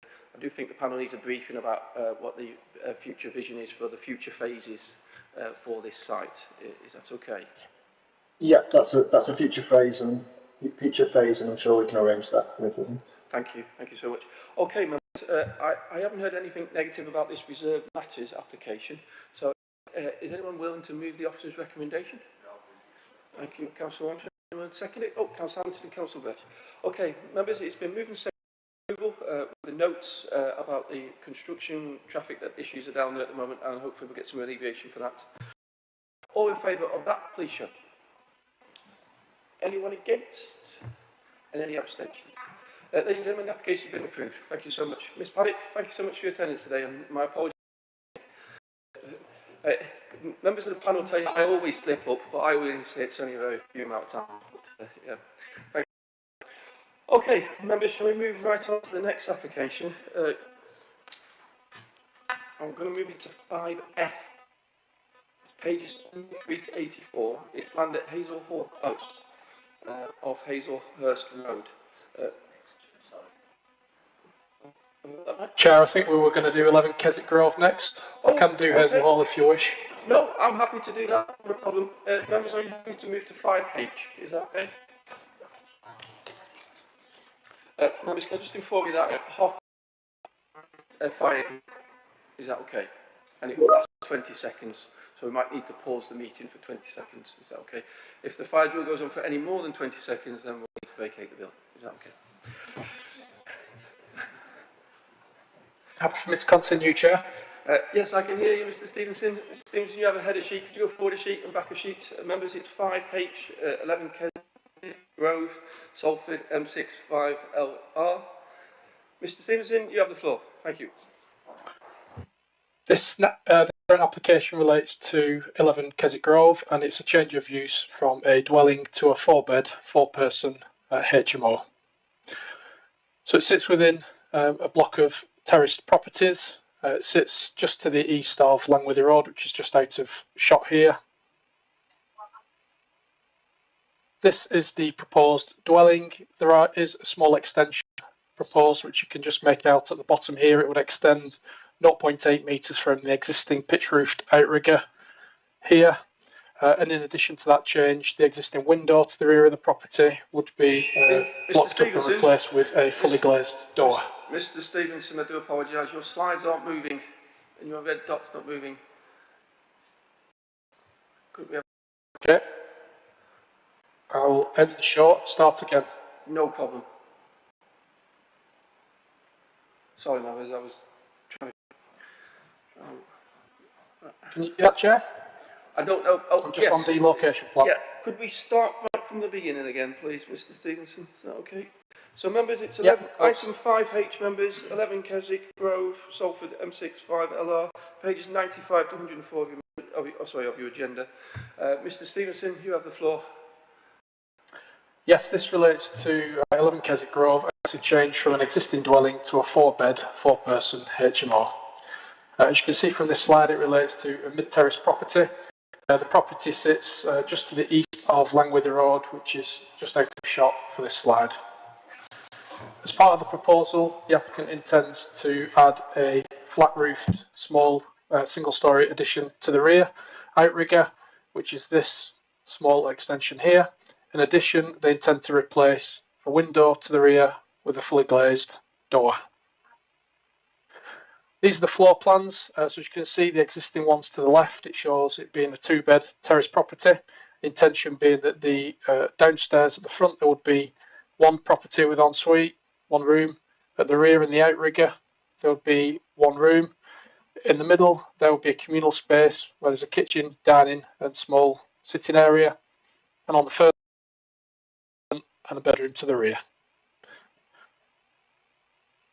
I do think the panel needs a briefing about what the future vision is for the future phases for this site. Is that okay? Yeah, that's a future phase, and I'm sure we can arrange that with them. Thank you so much. Okay, members, I haven't heard anything negative about this reserved matters application. So, is anyone willing to move the officer's recommendation? Thank you, Councillor Armstrong. Anyone second it? Oh, Councillor Hamilton and Councillor Birch. Okay, members, it's been moved and seconded approval with the notes about the construction traffic that issues are down there at the moment, and hopefully we'll get some alleviation for that. All in favour of that, please show. Anyone against? And any abstentions? Ladies and gentlemen, the application has been approved. Thank you so much. Ms Paddock, thank you so much for your attendance today, and my apologies. Members of the panel tell you I always slip up, but I will say it's only a very few amount of time. But, yeah. Thank you. Okay, members, shall we move right on to the next application? I'm going to move it to 5F. Pages 73 to 84. It's land at Hazel Hall Close off Hazelhurst Road. Chair, I think we were going to do 11 Keswick Grove next. I can do Hazel Hall if you wish. No, I'm happy to do that, no problem. Members, are you happy to move to 5H? Is that okay? Members, can I just inform you that at half 5, is that okay? And it will last 20 seconds, so we might need to pause the meeting for 20 seconds. Is that okay? If the fire drill goes on for any more than 20 seconds, then we'll need to vacate the building. Is that okay? Happy for me to continue, Chair? Yes, I can hear you, Mr. Stevenson. Mr. Stevenson, you have a header sheet. Could you go forward a sheet and back a sheet? Members, it's 5H, 11 Keswick Grove, Salford, M65LR. Mr. Stevenson, you have the floor. Thank you. This the current application relates to 11 Keswick Grove, and it's a change of use from a dwelling to a 4-bed, 4-person HMO. So it sits within a block of terraced properties. It sits just to the east of Langworthy Road, which is just out of shot here. This is the proposed dwelling. There is a small extension proposed, which you can just make out at the bottom here. It would extend 0.8 metres from the existing pitch-roofed outrigger here. And in addition to that change, the existing window to the rear of the property would be blocked up and replaced with a fully glazed door. Mr. Stevenson, I do apologise. Your slides aren't moving, and your red dot's not moving. Could we have... Okay. I'll end the shot. Start again. No problem. Sorry, I was trying to... Can you do that, Chair? I don't know. Oh, I'm just on the location plan. Yeah. Could we start right from the beginning again, please, Mr. Stevenson? Is that okay? So, members, it's 11, item 5H, members, 11 Keswick Grove, Salford, M65LR, pages 95 to 104 of your agenda. Mr. Stevenson, you have the floor. Yes, this relates to 11 Keswick Grove. It's a change from an existing dwelling to a 4-bed, 4-person HMO. As you can see from this slide, it relates to a mid-terrace property. The property sits just to the east of Langworthy Road, which is just out of shot for this slide. As part of the proposal, the applicant intends to add a flat-roofed, small single-storey addition to the rear outrigger, which is this small extension here. In addition, they intend to replace a window to the rear with a fully glazed door. These are the floor plans. So as you can see, the existing ones to the left, it shows it being a 2-bed terrace property. Intention being that the downstairs at the front there would be one property with ensuite, one room. At the rear in the outrigger there would be one room. In the middle there would be a communal space where there's a kitchen, dining and small sitting area. And on the first and a bedroom to the rear.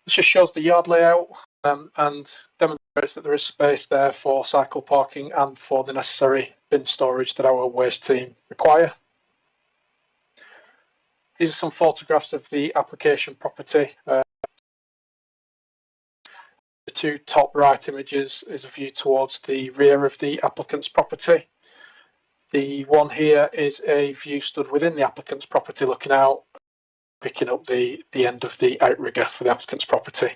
This just shows the yard layout and demonstrates that there is space there for cycle parking and for the necessary bin storage that our waste team require. These are some photographs of the application property. The two top right images is a view towards the rear of the applicant's property. The one here is a view stood within the applicant's property looking out, picking up the end of the outrigger for the applicant's property.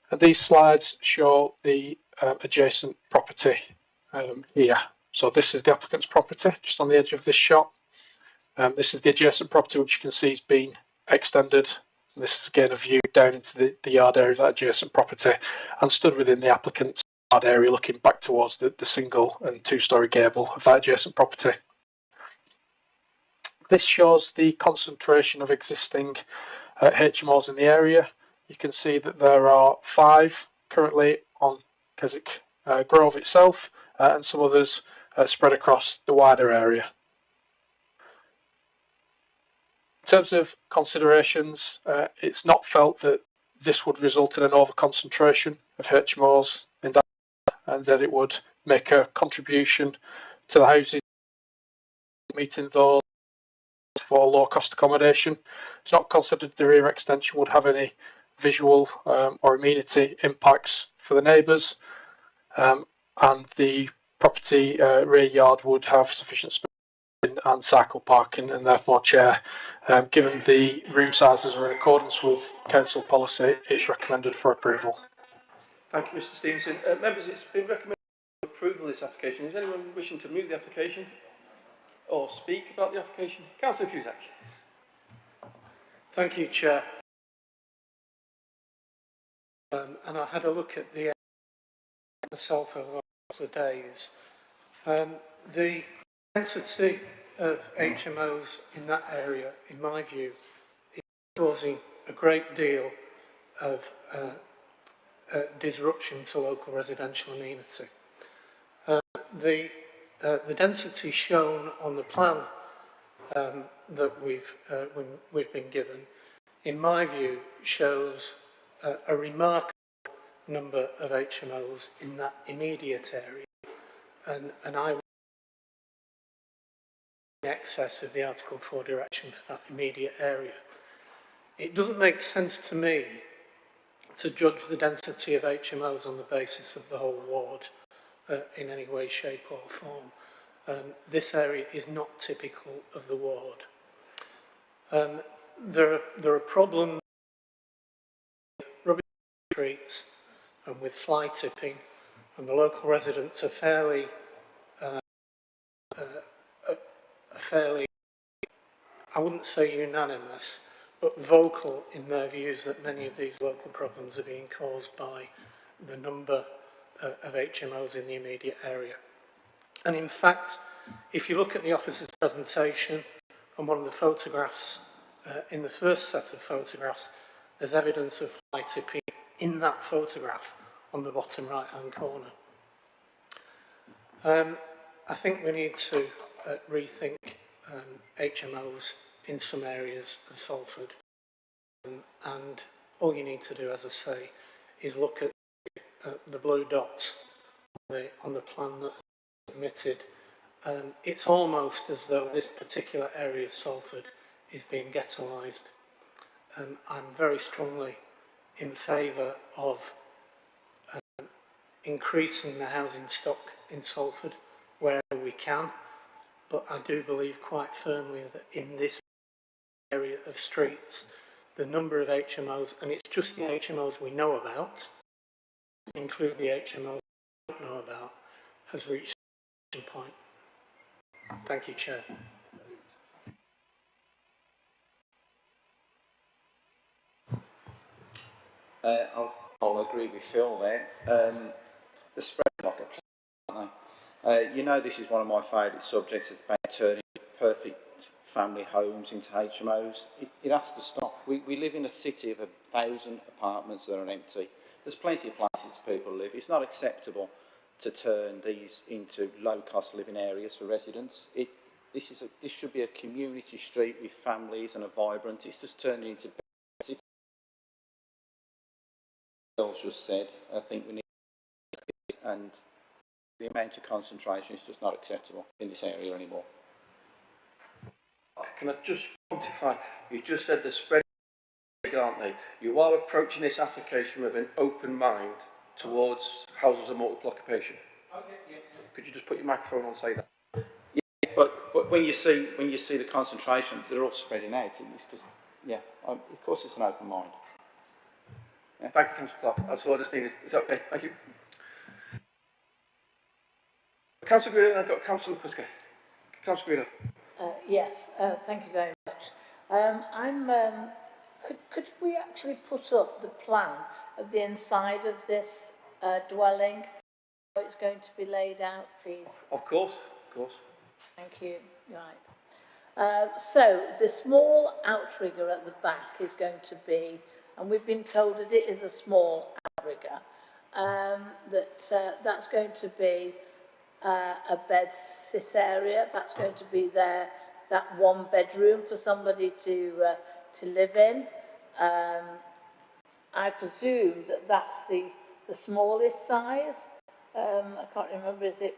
And these slides show the adjacent property here. So this is the applicant's property, just on the edge of this shot. This is the adjacent property, which you can see has been extended. This is again a view down into the yard area of that adjacent property and stood within the applicant's yard area looking back towards the single and two-storey gable of that adjacent property. This shows the concentration of existing HMOs in the area. You can see that there are 5 currently on Keswick Grove itself and some others spread across the wider area. In terms of considerations, it's not felt that this would result in an over-concentration of HMOs in that and that it would make a contribution to the housing, meeting those for low-cost accommodation. It's not considered the rear extension would have any visual or amenity impacts for the neighbours, and the property rear yard would have sufficient space and cycle parking, and therefore, Chair, given the room sizes are in accordance with council policy, it's recommended for approval. Thank you, Mr Stevenson. Members, it's been recommended for approval of this application. Is anyone wishing to move the application or speak about the application? Councillor Cusack. Thank you, Chair. And I had a look at the myself over the last couple of days. The density of HMOs in that area, in my view, is causing a great deal of disruption to local residential amenity. The density shown on the plan that we've been given, in my view, shows a remarkable number of HMOs in that immediate area, and I would in excess of the Article 4 direction for that immediate area. It doesn't make sense to me to judge the density of HMOs on the basis of the whole ward in any way, shape or form. This area is not typical of the ward. There are problems with rubbish streets and with fly tipping, and the local residents are fairly, I wouldn't say unanimous, but vocal in their views that many of these local problems are being caused by the number of HMOs in the immediate area. And in fact, if you look at the officer's presentation and one of the photographs, in the first set of photographs, there's evidence of fly tipping in that photograph on the bottom right-hand corner. I think we need to rethink HMOs in some areas of Salford, and all you need to do, as I say, is look at the blue dots on the plan that is submitted. It's almost as though this particular area of Salford is being ghettoised. I'm very strongly in favour of increasing the housing stock in Salford wherever we can, but I do believe quite firmly that in this area of streets, the number of HMOs, and it's just the HMOs we know about, include the HMOs we don't know about, has reached a point. Thank you, Chair. I'll agree with Phil there. The spread like a plan, aren't they? You know, this is one of my favourite subjects, it's turning perfect family homes into HMOs. It has to stop. We live in a city of 1,000 apartments that are empty. There's plenty of places people live. It's not acceptable to turn these into low-cost living areas for residents. This should be a community street with families and a vibrant. It's just turning into a city. As just said, I think we need, and the amount of concentration is just not acceptable in this area anymore. Can I just quantify? You just said the spread, aren't they? You are approaching this application with an open mind towards houses of multiple occupation. Okay, yeah. Could you just put your microphone on and say that? Yeah, but when you see the concentration, they're all spreading out. It's just, yeah. Of course, it's an open mind. Yeah. Thank you, Councillor Clark. That's all I just needed. Is that okay? Thank you. Councillor Guido, and I've got Councillor McCusker. Councillor Guido. Yes, thank you very much. Could we actually put up the plan of the inside of this dwelling? How it's going to be laid out, please? Of course, of course. Thank you. Right. So the small outrigger at the back is going to be, and we've been told that it is a small outrigger, that's going to be a bed sit area. That's going to be there, that one bedroom for somebody to live in. I presume that that's the smallest size. I can't remember, is it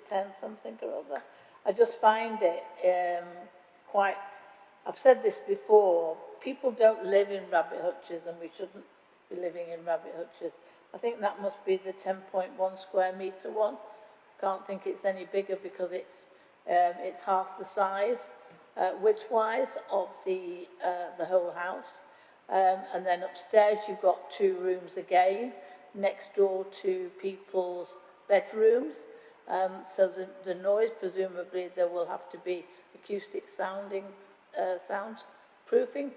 10 something or other? I just find it quite, I've said this before, people don't live in rabbit hutches and we shouldn't be living in rabbit hutches. I think that must be the 10.1 square metre one. Can't think it's any bigger because it's half the size width-wise of the whole house. And then upstairs you've got 2 rooms again, next door to people's bedrooms. So the noise, presumably there will have to be acoustic soundproofing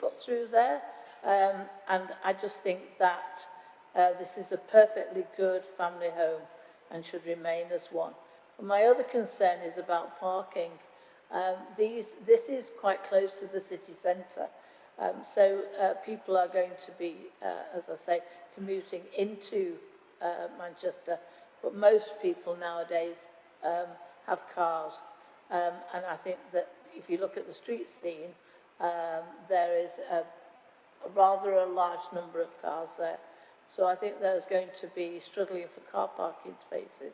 put through there. And I just think that this is a perfectly good family home and should remain as one. And my other concern is about parking. This is quite close to the city centre. So people are going to be, as I say, commuting into Manchester, but most people nowadays have cars. And I think that if you look at the street scene, there is a rather large number of cars there. So I think there's going to be struggling for car parking spaces.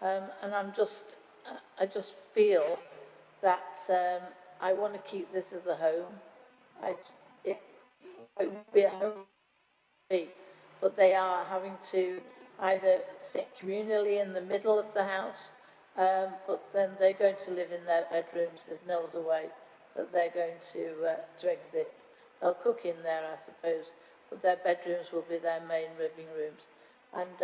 And I just feel that I want to keep this as a home. It would be a home, but they are having to either sit communally in the middle of the house, but then they're going to live in their bedrooms. There's no other way that they're going to exist. They'll cook in there, I suppose, but their bedrooms will be their main living rooms. And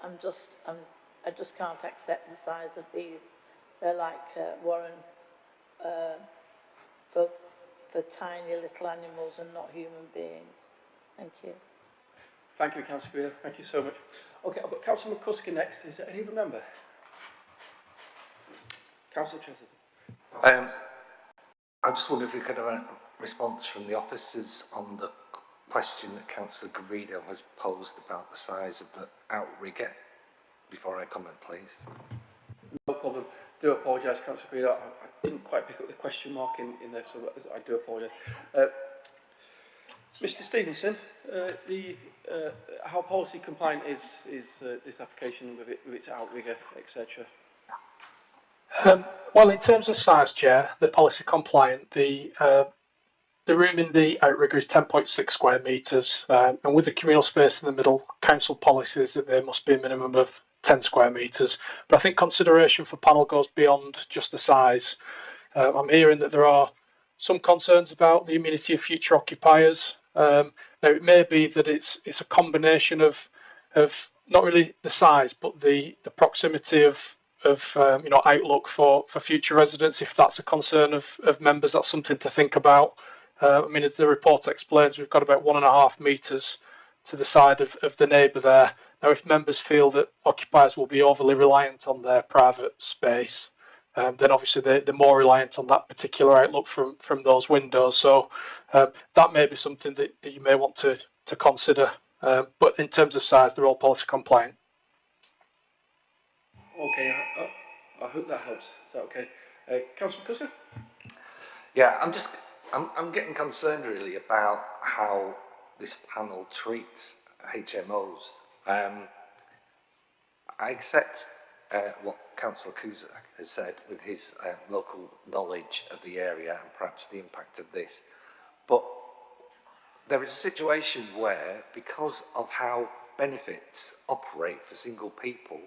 I just can't accept the size of these. They're like Warren for tiny little animals and not human beings. Thank you. Thank you, Councillor Guido. Thank you so much. Okay, I've got Councillor McCusker next. Is there any other member? Councillor Chesterton. I just wonder if we could have a response from the officers on the question that Councillor Garrido has posed about the size of the outrigger before I comment, please. No problem. I do apologise, Councillor Garrido. I didn't quite pick up the question mark in there, so I do apologise. Mr. Stevenson, how policy compliant is this application with its outrigger, etc.? Well, in terms of size, Chair, the policy compliant, the room in the outrigger is 10.6 square metres, and with the communal space in the middle, council policy is that there must be a minimum of 10 square metres. But I think consideration for panel goes beyond just the size. I'm hearing that there are some concerns about the amenity of future occupiers. Now, it may be that it's a combination of not really the size, but the proximity of outlook for future residents. If that's a concern of members, that's something to think about. I mean, as the report explains, we've got about 1.5 metres to the side of the neighbour there. Now, if members feel that occupiers will be overly reliant on their private space, then obviously they're more reliant on that particular outlook from those windows. So that may be something that you may want to consider. But in terms of size, they're all policy compliant. Okay, I hope that helps. Is that okay? Councillor Cusker? Yeah, I'm getting concerned really about how this panel treats HMOs. I accept what Councillor Cusack has said with his local knowledge of the area and perhaps the impact of this. But there is a situation where, because of how benefits operate for single people,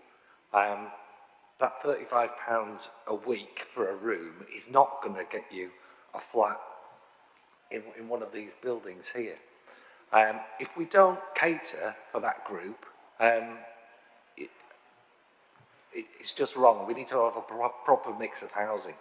that £35 a week for a room is not going to get you a flat in one of these buildings here. If we don't cater for that group, it's just wrong. We need to have a proper mix of housing.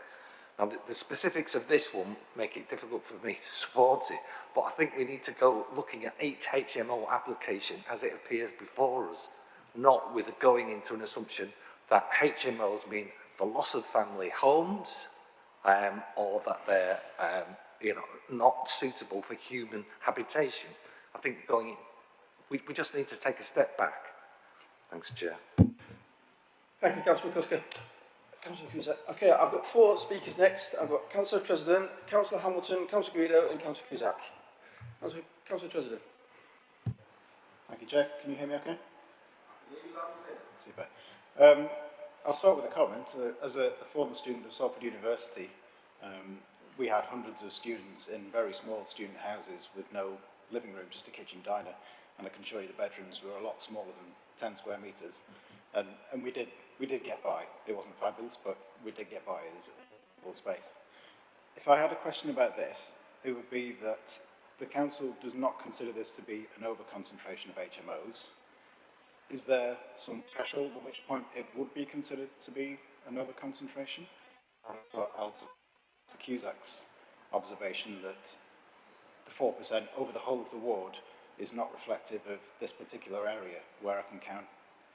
Now, the specifics of this one make it difficult for me to support it, but I think we need to go looking at each HMO application as it appears before us, not with going into an assumption that HMOs mean the loss of family homes, or that they're not suitable for human habitation. I think we just need to take a step back. Thanks, Chair. Thank you, Councillor Cusker. Councillor Cusack. Okay, I've got 4 speakers next. I've got Councillor President, Councillor Hamilton, Councillor Guido and Councillor Cusack. Councillor President. Thank you, Chair. Can you hear me okay? Super. I'll start with a comment. As a former student of Salford University, we had hundreds of students in very small student houses with no living room, just a kitchen diner, and I can show you the bedrooms were a lot smaller than 10 square metres, and we did get by. It wasn't fabulous, but we did get by as a full space. If I had a question about this, it would be that the council does not consider this to be an over-concentration of HMOs. Is there some threshold at which point it would be considered to be an over-concentration? Also, Cusack's observation that the 4% over the whole of the ward is not reflective of this particular area, where I can count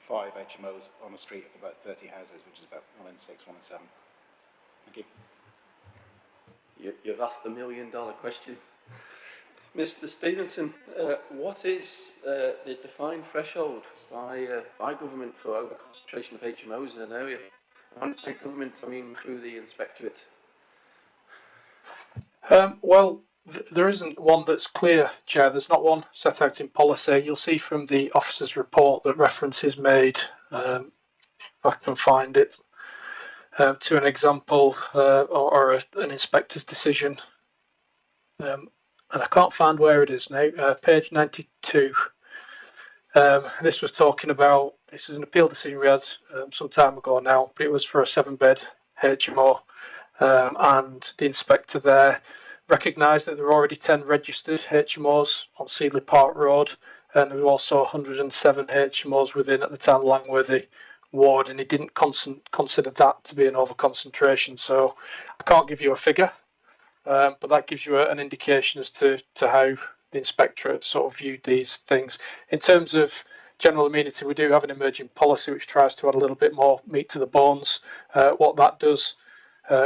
5 HMOs on a street of about 30 houses, which is about 1 in 6, 1 in 7. Thank you. You've asked the $1 million question. Mr. Stevenson, what is the defined threshold by government for over-concentration of HMOs in an area? When I say government, I mean through the inspectorate. Well, there isn't one that's clear, Chair. There's not one set out in policy. You'll see from the officer's report that reference is made, if I can find it, to an example or an inspector's decision. And I can't find where it is now. Page 92. This was talking about, this is an appeal decision we had some time ago now, but it was for a 7-bed HMO. And the inspector there recognised that there were already 10 registered HMOs on Seedley Park Road, and there were also 107 HMOs within at the town Langworthy ward, and he didn't consider that to be an over-concentration. So I can't give you a figure, but that gives you an indication as to how the inspectorate sort of viewed these things. In terms of general amenity, we do have an emerging policy which tries to add a little bit more meat to the bones. What that does,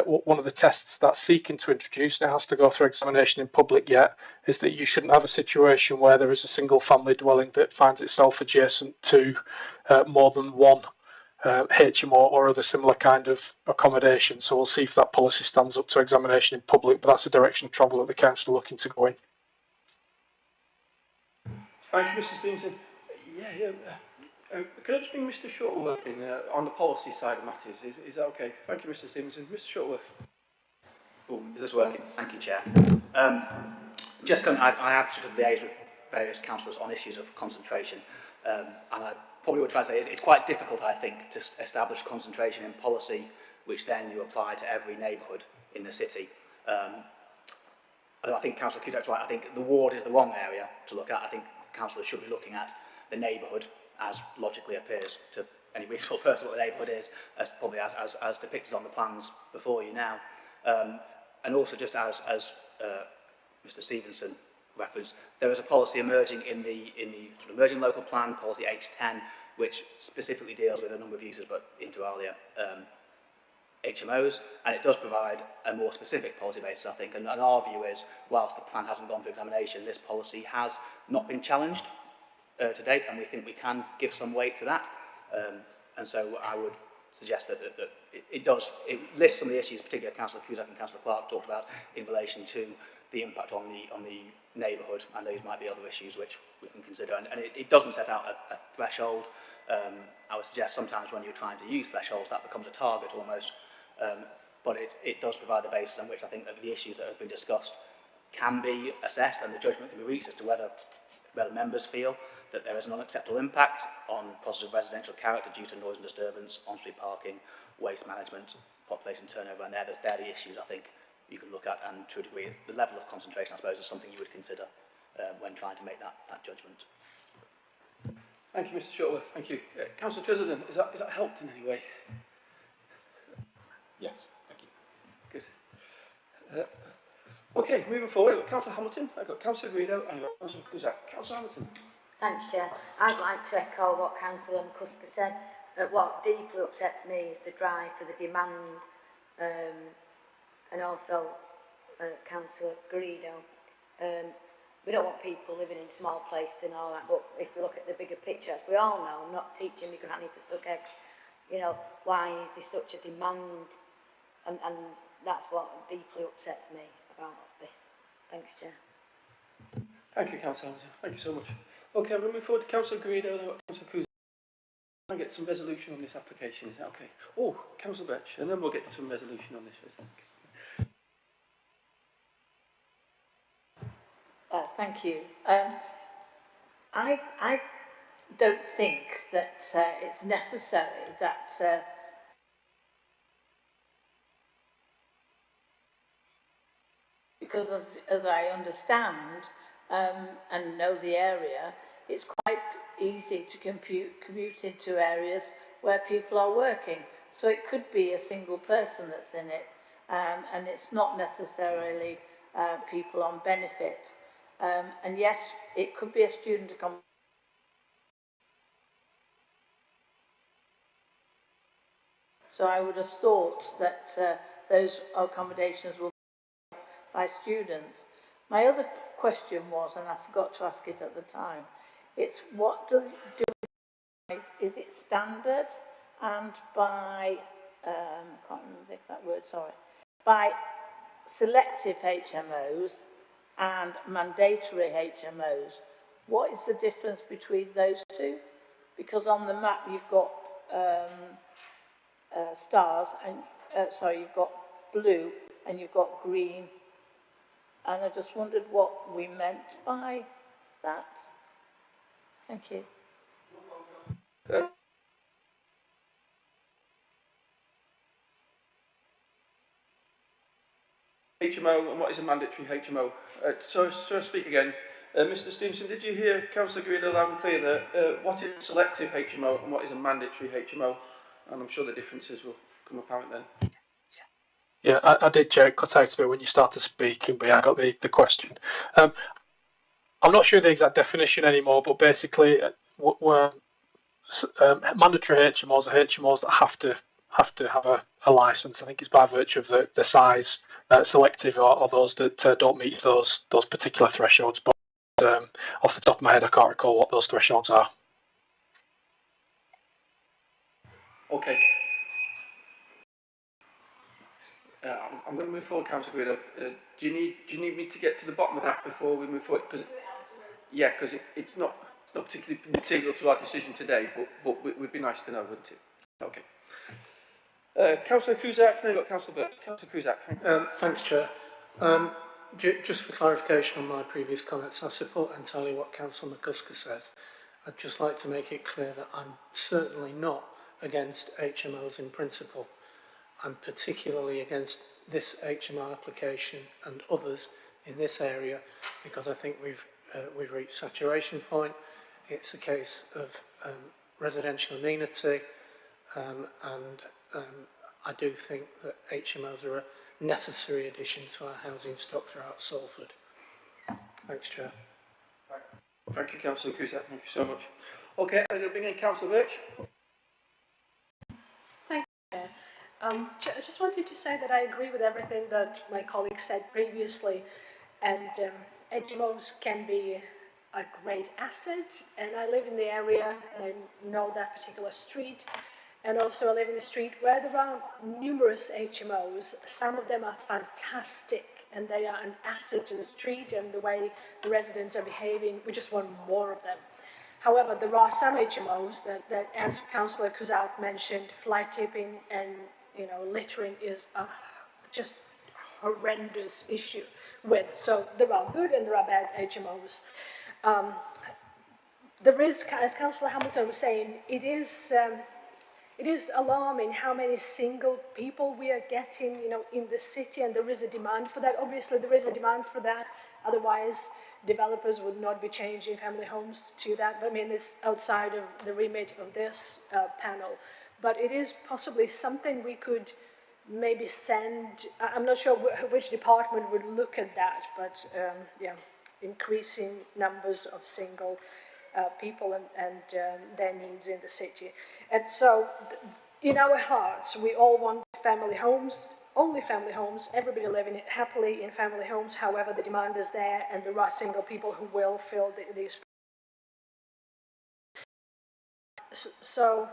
one of the tests that's seeking to introduce, and it has to go through examination in public yet, is that you shouldn't have a situation where there is a single family dwelling that finds itself adjacent to more than one HMO or other similar kind of accommodation. So we'll see if that policy stands up to examination in public, but that's a direction of travel that the council are looking to go in. Thank you, Mr. Stevenson. Can I just bring Mr. Shuttleworth in on the policy side of matters? Is that okay? Thank you, Mr. Stevenson. Mr. Shuttleworth. Oh, is this working? Thank you, Chair. I have sort of liaised with various councillors on issues of concentration, and I probably would try to say it's quite difficult, I think, to establish concentration in policy, which then you apply to every neighbourhood in the city. I think Councillor Cusack's right. I think the ward is the wrong area to look at. I think councillors should be looking at the neighbourhood, as logically appears to any reasonable person what the neighbourhood is, as probably as depicted on the plans before you now. And also, just as Mr. Stevenson referenced, there is a policy emerging in the sort of emerging local plan, policy H10, which specifically deals with a number of uses, but inter alia, HMOs, and it does provide a more specific policy basis, I think. And our view is, whilst the plan hasn't gone through examination, this policy has not been challenged to date, and we think we can give some weight to that. And so I would suggest that it lists some of the issues, particularly Councillor Cusack and Councillor Clark talked about in relation to the impact on the neighbourhood, and those might be other issues which we can consider. And it doesn't set out a threshold. I would suggest sometimes when you're trying to use thresholds, that becomes a target almost. But it does provide the basis on which I think that the issues that have been discussed can be assessed, and the judgment can be reached as to whether members feel that there is an unacceptable impact on positive residential character due to noise and disturbance, on-street parking, waste management, population turnover, and they're the issues I think you can look at, and to a degree, the level of concentration, I suppose, is something you would consider when trying to make that judgment. Thank you, Mr. Shuttleworth. Thank you. Councillor President, is that helped in any way? Yes, thank you. Good. Okay, moving forward, I've got Councillor Hamilton, I've got Councillor Guido, and I've got Councillor Cusack. Councillor Hamilton. Thanks, Chair. I'd like to echo what Councillor McCusker said. What deeply upsets me is the drive for the demand, and also Councillor Guido. We don't want people living in small places and all that, but if we look at the bigger picture, as we all know, I'm not teaching my granny to suck eggs. You know, why is there such a demand? And that's what deeply upsets me about this. Thanks, Chair. Thank you, Councillor Hamilton. Thank you so much. Okay, I'm going to move forward to Councillor Guido and I've got Councillor Cusack. Try and get some resolution on this application, is that okay? Oh, Councillor Birch, and then we'll get to some resolution on this. Thank you. I don't think that it's necessary that because as I understand and know the area, it's quite easy to commute into areas where people are working. So it could be a single person that's in it, and it's not necessarily people on benefit. And yes, it could be a student accommodation. So I would have thought that those accommodations will be by students. My other question was, and I forgot to ask it at the time, it's what do is it standard and by, I can't remember the exact word, sorry, by selective HMOs and mandatory HMOs. What is the difference between those two? Because on the map you've got stars, and sorry, you've got blue and you've got green, and I just wondered what we meant by that. Thank you. HMO and what is a mandatory HMO? So I speak again. Mr. Stevenson, did you hear Councillor Guido loud and clear that what is a selective HMO and what is a mandatory HMO? And I'm sure the differences will come apparent then. Yeah, I did cut out a bit when you started speaking, but yeah, I got the question. I'm not sure the exact definition anymore, but basically, mandatory HMOs are HMOs that have to have a license. I think it's by virtue of the size. Selective or those that don't meet those particular thresholds. But off the top of my head, I can't recall what those thresholds are. Okay. I'm going to move forward, Councillor Guido. Do you need me to get to the bottom of that before we move forward? Because it's not particularly material to our decision today, but it would be nice to know, wouldn't it? Okay. Councillor Cusack, then we've got Councillor Birch. Councillor Cusack, thank you. Thanks, Chair. Just for clarification on my previous comments, I support entirely what Councillor McCusker says. I'd just like to make it clear that I'm certainly not against HMOs in principle. I'm particularly against this HMO application and others in this area because I think we've reached saturation point. It's a case of residential amenity, and I do think that HMOs are a necessary addition to our housing stock throughout Salford. Thanks, Chair. Thank you, Councillor Cusack. Thank you so much. Okay, I'm going to bring in Councillor Birch. Thank you, Chair. I just wanted to say that I agree with everything that my colleague said previously, and HMOs can be a great asset, and I live in the area, and I know that particular street, and also I live in the street where there are numerous HMOs. Some of them are fantastic, and they are an asset to the street, and the way the residents are behaving, we just want more of them. However, there are some HMOs that as Councillor Kuzat mentioned, fly tipping and littering is a just horrendous issue with. So there are good and there are bad HMOs. There is, as Councillor Hamilton was saying, it is alarming how many single people we are getting, in the city, and there is a demand for that. Obviously, there is a demand for that. Otherwise, developers would not be changing family homes to that. But I mean, it's outside of the remit of this panel. But it is possibly something we could maybe send. I'm not sure which department would look at that, but yeah, increasing numbers of single people and their needs in the city. And so in our hearts, we all want family homes, only family homes, everybody living happily in family homes. However, the demand is there, and there are single people who will fill these. So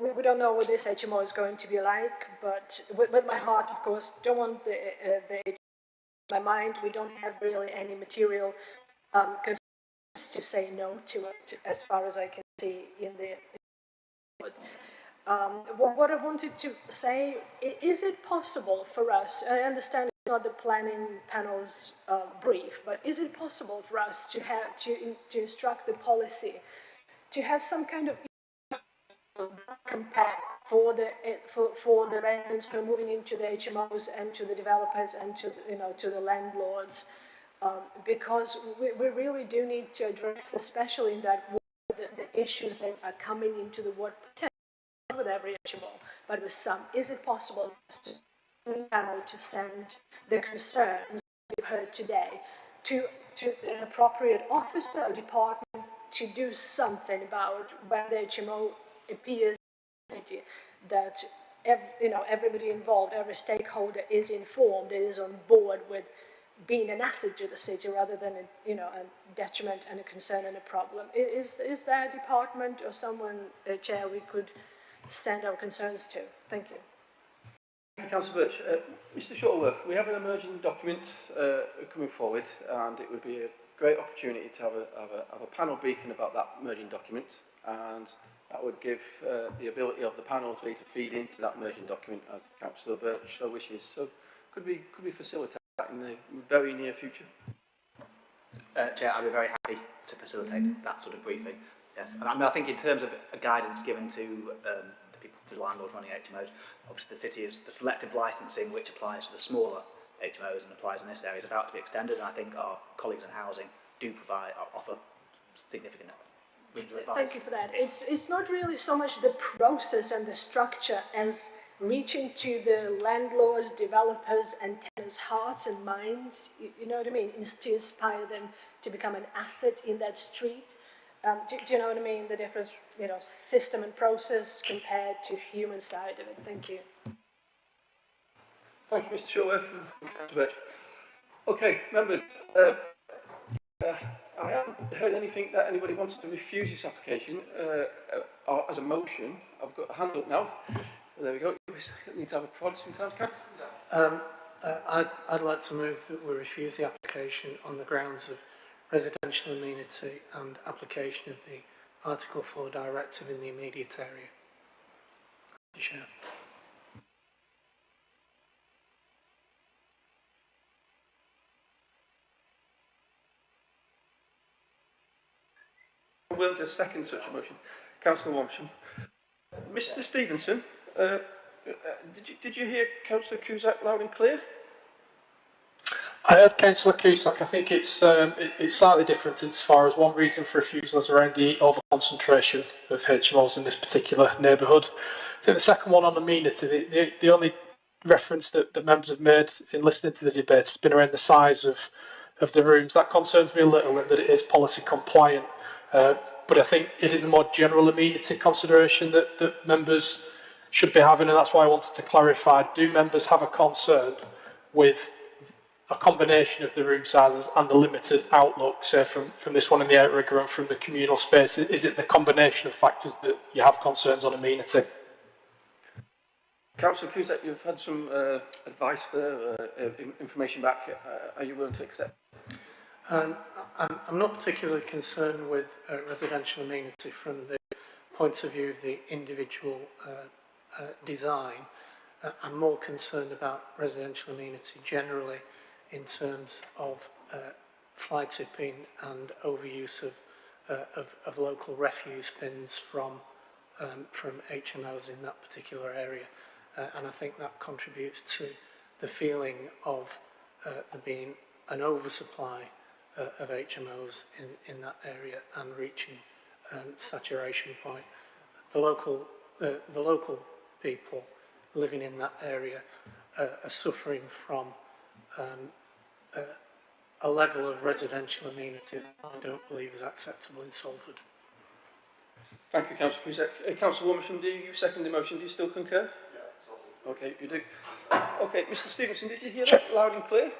we don't know what this HMO is going to be like, but with my heart, of course, don't want the my mind, we don't have really any material to say no to it, as far as I can see in the. What I wanted to say, is it possible for us, I understand it's not the planning panel's brief, but is it possible for us to have to instruct the policy to have some kind of compact for the residents who are moving into the HMOs and to the developers and to the landlords, because we really do need to address, especially in that the issues that are coming into the ward, potentially with every HMO, but with some. Is it possible for us to send the concerns we've heard today to an appropriate officer or department to do something about when the HMO appears in the city, that everybody involved, every stakeholder is informed, is on board with being an asset to the city rather than a detriment and a concern and a problem. Is there a department or someone, Chair, we could send our concerns to? Thank you. Thank you, Councillor Birch. Mr. Shuttleworth, we have an emerging document coming forward, and it would be a great opportunity to have a panel briefing about that merging document, and that would give the ability of the panel to feed into that merging document as Councillor Birch so wishes. So could we facilitate that in the very near future? Chair, I'd be very happy to facilitate that sort of briefing. Yes, and I think in terms of a guidance given to the people, to the landlords running HMOs, obviously the city is the selective licensing, which applies to the smaller HMOs and applies in this area, is about to be extended, and I think our colleagues in housing do offer significant advice. Thank you for that. It's not really so much the process and the structure as reaching to the landlords, developers and tenants' hearts and minds, you know what I mean, is to inspire them to become an asset in that street. Do you know what I mean, the difference, system and process compared to human side of it. Thank you. Thank you, Mr. Shuttleworth. Okay, members, I haven't heard anything that anybody wants to refuse this application or as a motion. I've got a hand up now. So there we go. We need to have a prod sometimes, Councillor. I'd like to move that we refuse the application on the grounds of residential amenity and application of the Article 4 directive in the immediate area. Chair. I'm willing to second such a motion. Councillor Wamsham. Mr. Stevenson, did you hear Councillor Cusack loud and clear? I heard Councillor Cusack. I think it's slightly different as far as one reason for refusal is around the over-concentration of HMOs in this particular neighbourhood. I think the second one on amenity, the only reference that members have made in listening to the debate has been around the size of the rooms. That concerns me a little in that it is policy compliant, but I think it is a more general amenity consideration that members should be having, and that's why I wanted to clarify, do members have a concern with a combination of the room sizes and the limited outlook, say from this one in the outrigger and from the communal space? Is it the combination of factors that you have concerns on amenity? Councillor Cusack, you've had some advice there, information back. Are you willing to accept? I'm not particularly concerned with residential amenity from the point of view of the individual design. I'm more concerned about residential amenity generally in terms of fly tipping and overuse of local refuse bins from HMOs in that particular area. And I think that contributes to the feeling of there being an oversupply of HMOs in that area and reaching saturation point. The local people living in that area are suffering from a level of residential amenity that I don't believe is acceptable in Salford. Thank you, Councillor Cusack. Councillor Warmisham, do you second the motion? Do you still concur? Yeah. Okay, you do. Okay, Mr Stevenson, did you hear that loud and clear?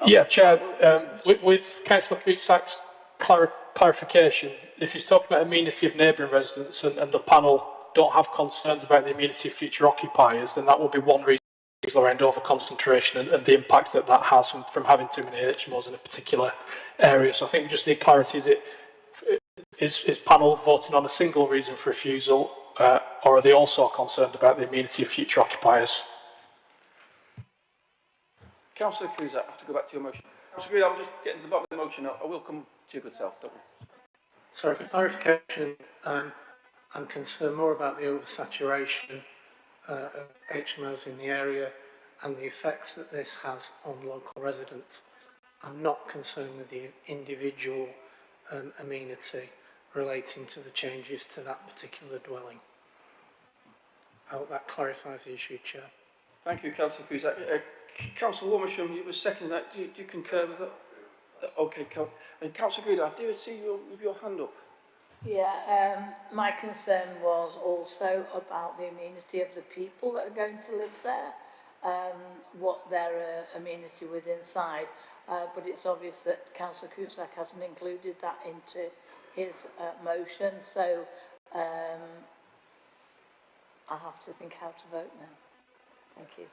Yeah, Chair, with Councillor Cusack's clarification, if he's talking about amenity of neighbouring residents and the panel don't have concerns about the amenity of future occupiers, then that will be one reason around over-concentration and the impact that that has from having too many HMOs in a particular area. So I think we just need clarity. Is panel voting on a single reason for refusal, or are they also concerned about the amenity of future occupiers? Councillor Cusack, I have to go back to your motion. Councillor Green, I'll just get to the bottom of the motion. I will come to your good self, don't we? Sorry, for clarification, I'm concerned more about the oversaturation of HMOs in the area and the effects that this has on local residents. I'm not concerned with the individual amenity relating to the changes to that particular dwelling. I hope that clarifies the issue, Chair. Thank you, Councillor Cusack. Councillor Warmisham, you were seconding that. Do you concur with that? Okay, and Councillor Greer, I did see you with your hand up. Yeah, my concern was also about the amenity of the people that are going to live there, what their amenity with inside. But it's obvious that Councillor Cusack hasn't included that into his motion, so I have to think how to vote now. Thank you.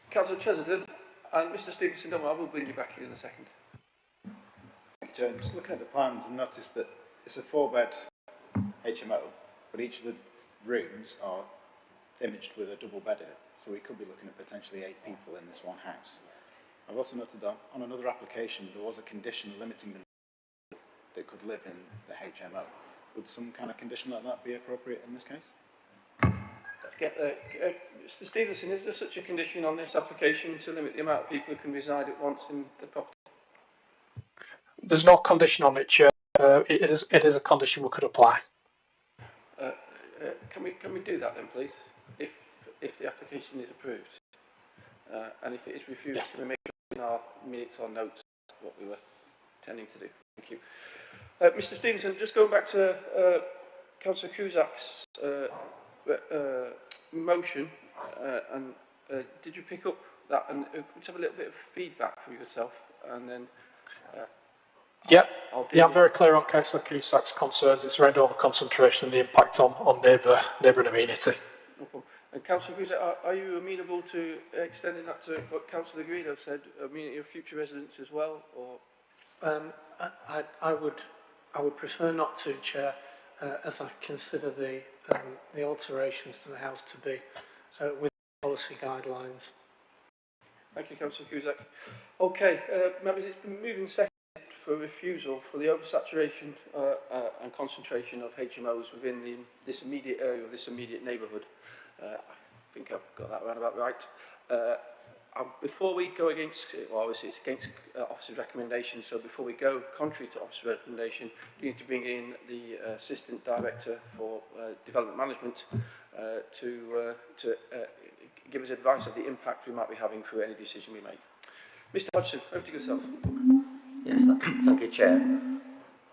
Councillor Chesterton and Mr Stevenson, I will bring you back here in a second. Thank you, Joe. I'm just looking at the plans and noticed that it's a 4-bed HMO, but each of the rooms are imaged with a double bed in it. So we could be looking at potentially 8 people in this one house. I've also noted that on another application there was a condition limiting them that could live in the HMO. Would some kind of condition like that be appropriate in this case? Let's get Mr Stevenson, is there such a condition on this application to limit the amount of people who can reside at once in the property? There's no condition on it, Chair. It is a condition we could apply. Can we do that then, please? If the application is approved, and if it is refused, yes. Can we make in our minutes or notes what we were intending to do? Thank you, Mr Stevenson. Just going back to Councillor Cusack's motion, and did you pick up that? And let's have a little bit of feedback from yourself, and then. I'm very clear on Councillor Cusack's concerns. It's around over-concentration and the impact on neighbouring amenity. No problem. And Councillor Cusack, are you amenable to extending that to what Councillor Greedo said, amenity of future residents as well, or? I would prefer not to, Chair, as I consider the alterations to the house to be with policy guidelines. Thank you, Councillor Cusack. Okay, members, it's been moving second for refusal for the oversaturation and concentration of HMOs within this immediate area, or this immediate neighbourhood. I think I've got that round about right. Before we go against, well, obviously it's against officer's recommendation, so before we go contrary to officer's recommendation, we need to bring in the Assistant Director for Development Management to give us advice of the impact we might be having through any decision we make. Mr Hodgson, over to yourself. Yes, thank you, Chair.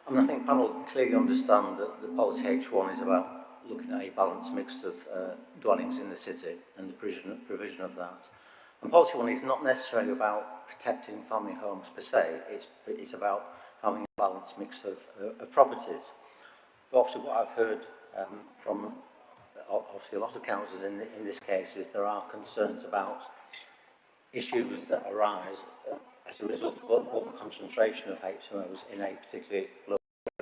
I mean, I think panel clearly understand that the policy H1 is about looking at a balanced mix of dwellings in the city and the provision of that. And policy 1 is not necessarily about protecting family homes per se, it's about having a balanced mix of properties. But obviously what I've heard from obviously a lot of councillors in this case is there are concerns about issues that arise as a result of the concentration of HMOs in a particularly local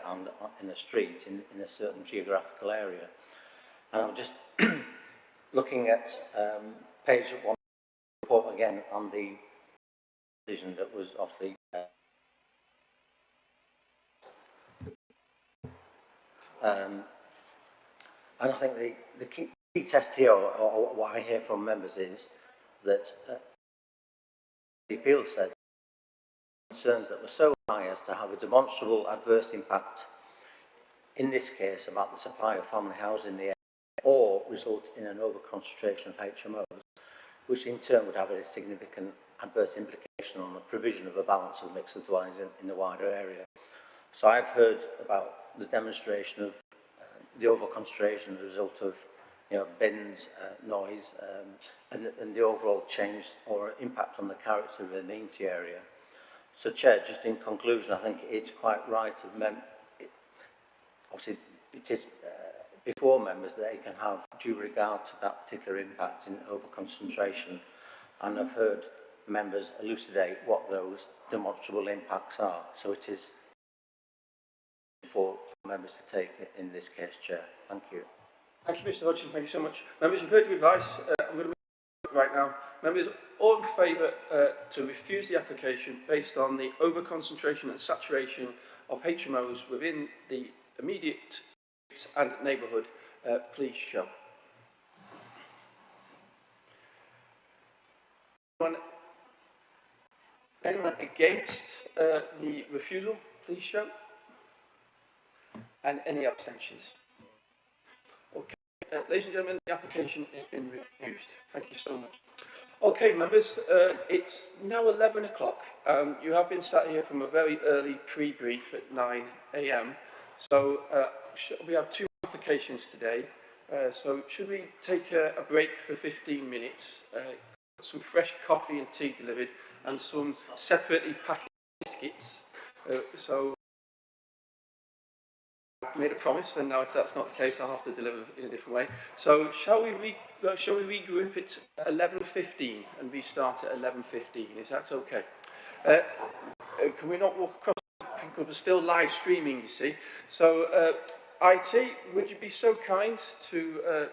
and in a street in a certain geographical area. And I'm just looking at page 1 report again on the decision that was obviously and I think the key test here, or what I hear from members, is that the appeal says concerns that were so high as to have a demonstrable adverse impact, in this case about the supply of family housing in the area, or result in an over-concentration of HMOs, which in turn would have a significant adverse implication on the provision of a balance of mix of dwellings in the wider area. So I've heard about the demonstration of the over-concentration as a result of bins, noise, and the overall change or impact on the character of the amenity area. So, Chair, just in conclusion, I think it's quite right of obviously it is before members that they can have due regard to that particular impact in over-concentration, and I've heard members elucidate what those demonstrable impacts are. So it is for members to take it in this case, Chair. Thank you. Thank you, Mr. Hodgson. Thank you so much. Members, you've heard the advice. I'm going to make it right now. Members, all in favour to refuse the application based on the over-concentration and saturation of HMOs within the immediate and neighbourhood, please show. Anyone against the refusal, please show. And any abstentions? Okay, ladies and gentlemen, the application has been refused. Thank you so much. Okay, members, it's now 11 o'clock. You have been sat here from a very early pre-brief at 9 a.m. So we have 2 applications today. So should we take a break for 15 minutes, some fresh coffee and tea delivered, and some separately packed biscuits? So I made a promise, and now if that's not the case, I'll have to deliver in a different way. So shall we regroup at 11:15 and restart at 11:15? Is that okay? Can we not walk across? Because we're still live streaming, you see. So IT, would you be so kind to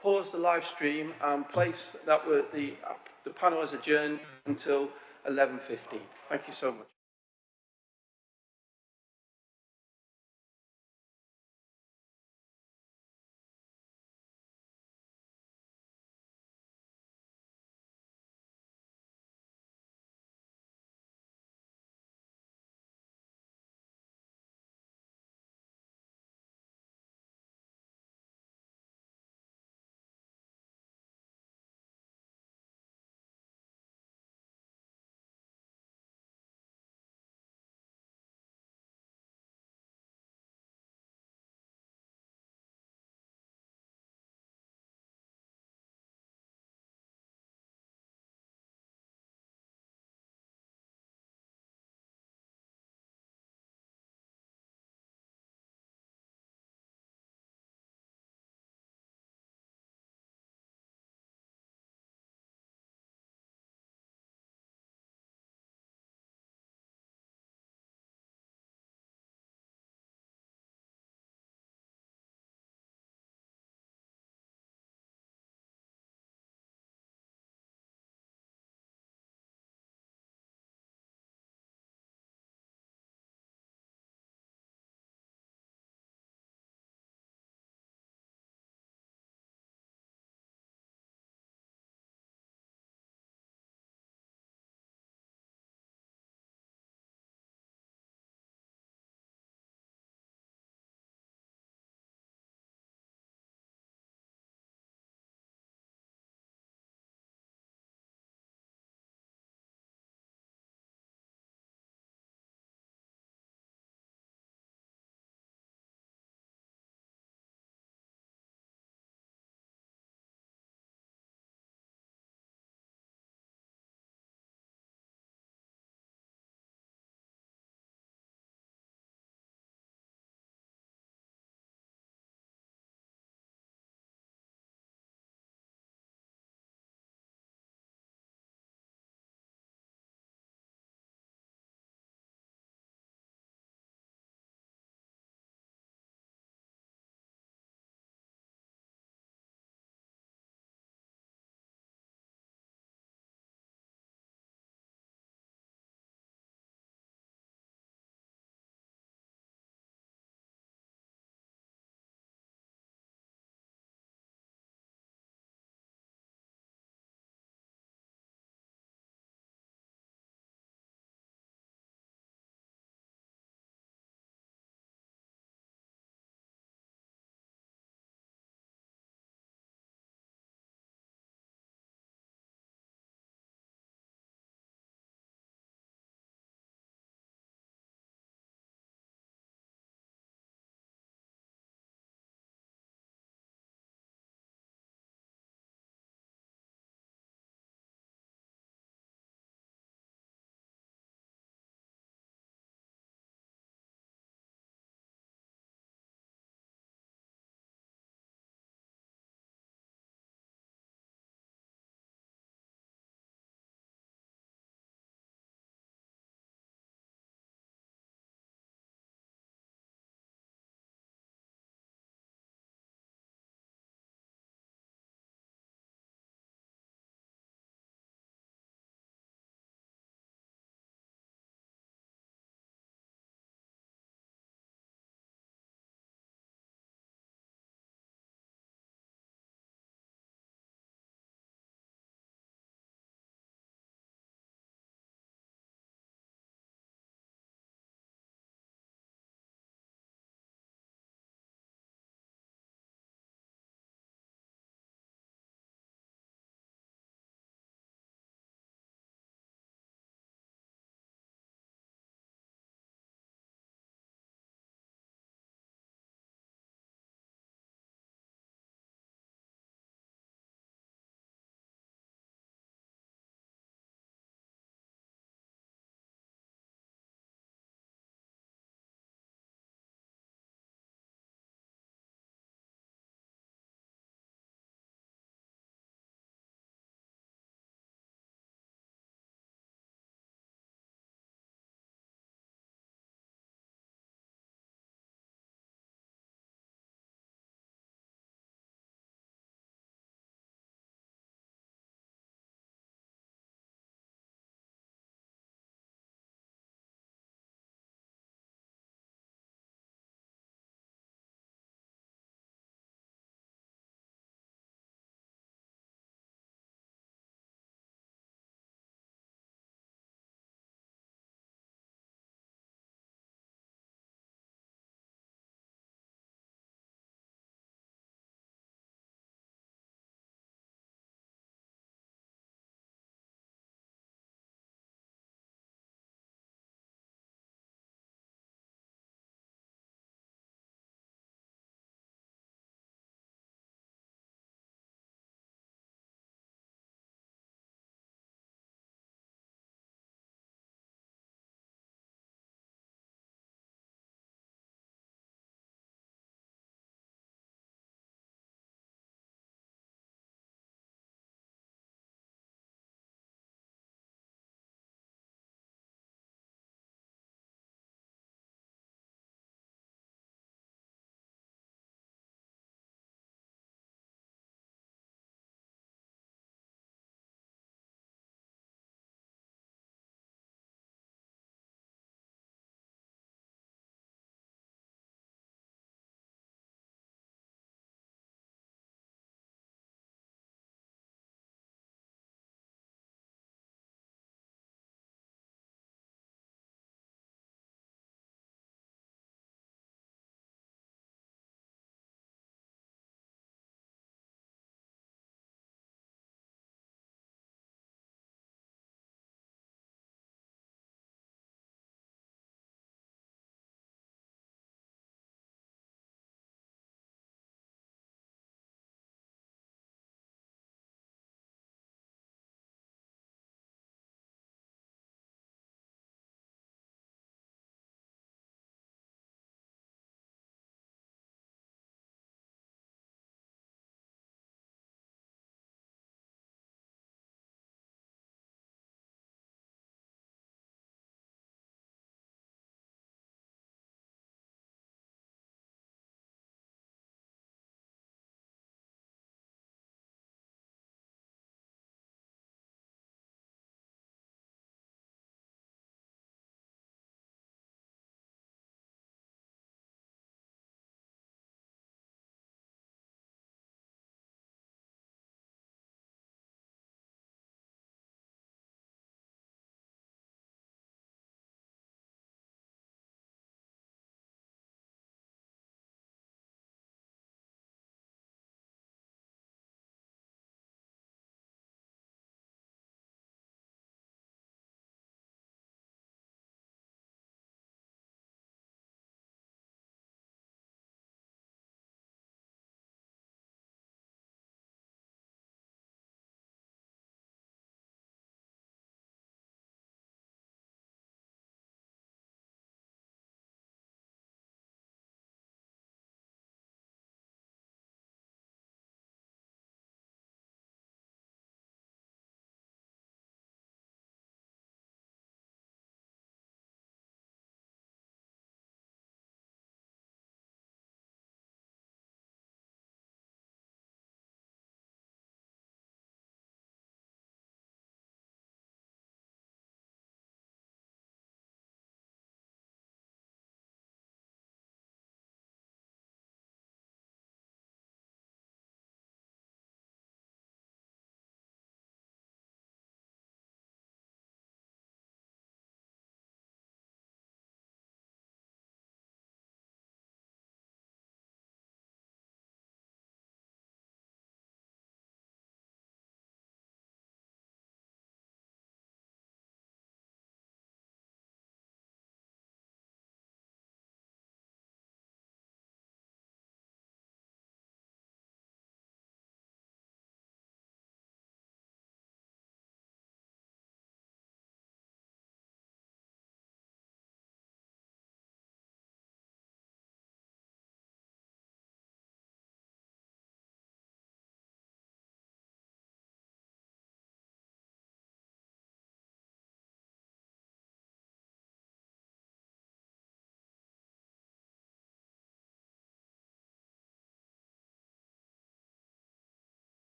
pause the live stream and place that the panel is adjourned until 11:15? Thank you so much.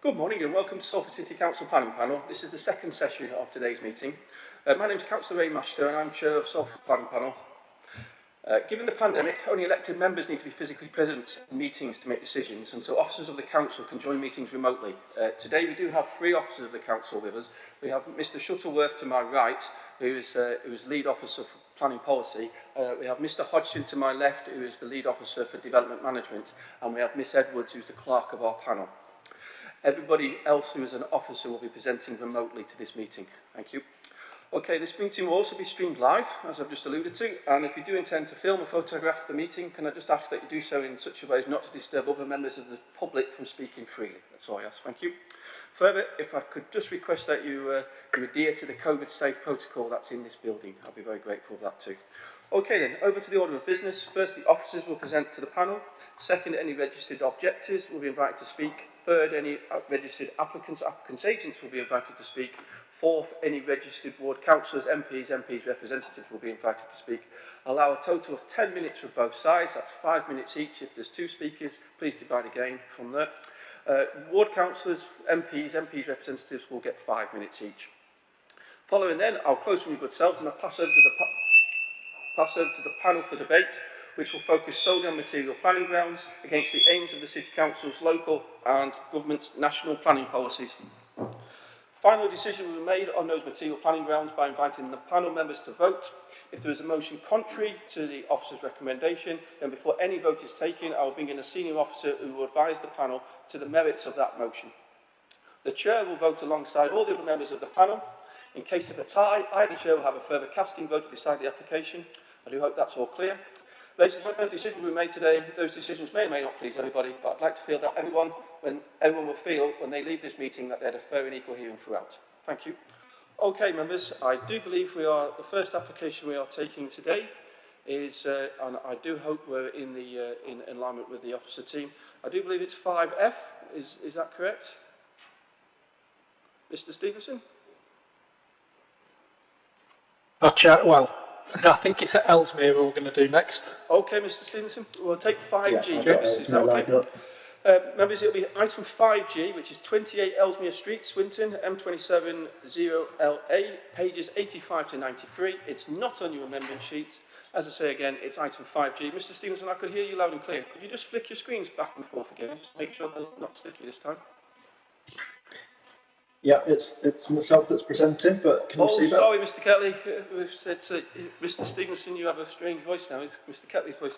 Good morning and welcome to Salford City Council Planning Panel. This is the second session of today's meeting. My name is Councillor Ray Master and I'm Chair of Salford Planning Panel. Given the pandemic, only elected members need to be physically present in meetings to make decisions, and so officers of the council can join meetings remotely. Today we do have 3 officers of the council with us. We have Mr Shuttleworth to my right, who is lead officer for planning policy. We have Mr Hodgson to my left, who is the lead officer for development management, and we have Miss Edwards, who's the clerk of our panel. Everybody else who is an officer will be presenting remotely to this meeting. Thank you. Okay, this meeting will also be streamed live, as I've just alluded to, and if you do intend to film or photograph the meeting, can I just ask that you do so in such a way as not to disturb other members of the public from speaking freely? That's all I ask. Thank you. Further, if I could just request that you adhere to the COVID-safe protocol that's in this building, I'll be very grateful for that too. Okay then, over to the order of business. First, the officers will present to the panel. Second, any registered objectors will be invited to speak. Third, any registered applicants agents will be invited to speak. Fourth, any registered ward councillors, MPs representatives will be invited to speak. Allow a total of 10 minutes for both sides, that's 5 minutes each. If there's 2 speakers, please divide again from there. Ward councillors, MPs representatives will get 5 minutes each. Following then, I'll close from your good selves and I'll pass over to the panel for debate, which will focus solely on material planning grounds against the aims of the City Council's local and government's national planning policies. Final decision will be made on those material planning grounds by inviting the panel members to vote. If there is a motion contrary to the officer's recommendation, then before any vote is taken, I will bring in a senior officer who will advise the panel to the merits of that motion. The chair will vote alongside all the other members of the panel. In case of a tie, I, the chair, will have a further casting vote to decide the application. I do hope that's all clear. Ladies and gentlemen, decisions will be made today. Those decisions may or may not please everybody, but I'd like to feel that everyone will feel when they leave this meeting that they had a fair and equal hearing throughout. Thank you. Okay, members, I do believe the first application we are taking today is, and I do hope we're in alignment with the officer team. I do believe it's 5F. Is that correct? Mr. Stevenson? Well, I think it's at Ellesmere we're going to do next. Okay, Mr. Stevenson, we'll take 5G. Yeah, Members, is that okay? Members, it'll be item 5G, which is 28 Ellesmere Street, Swinton, M27 0LA, pages 85 to 93. It's not on your amendment sheet. As I say again, it's item 5G. Mr. Stevenson, I could hear you loud and clear. Could you just flick your screens back and forth again, just to make sure they're not sticky this time? Yeah, it's myself that's presenting, but can you see that? Oh, sorry, Mr. Ketley. We've said Mr. Stevenson, you have a strange voice now. It's Mr. Ketley's voice.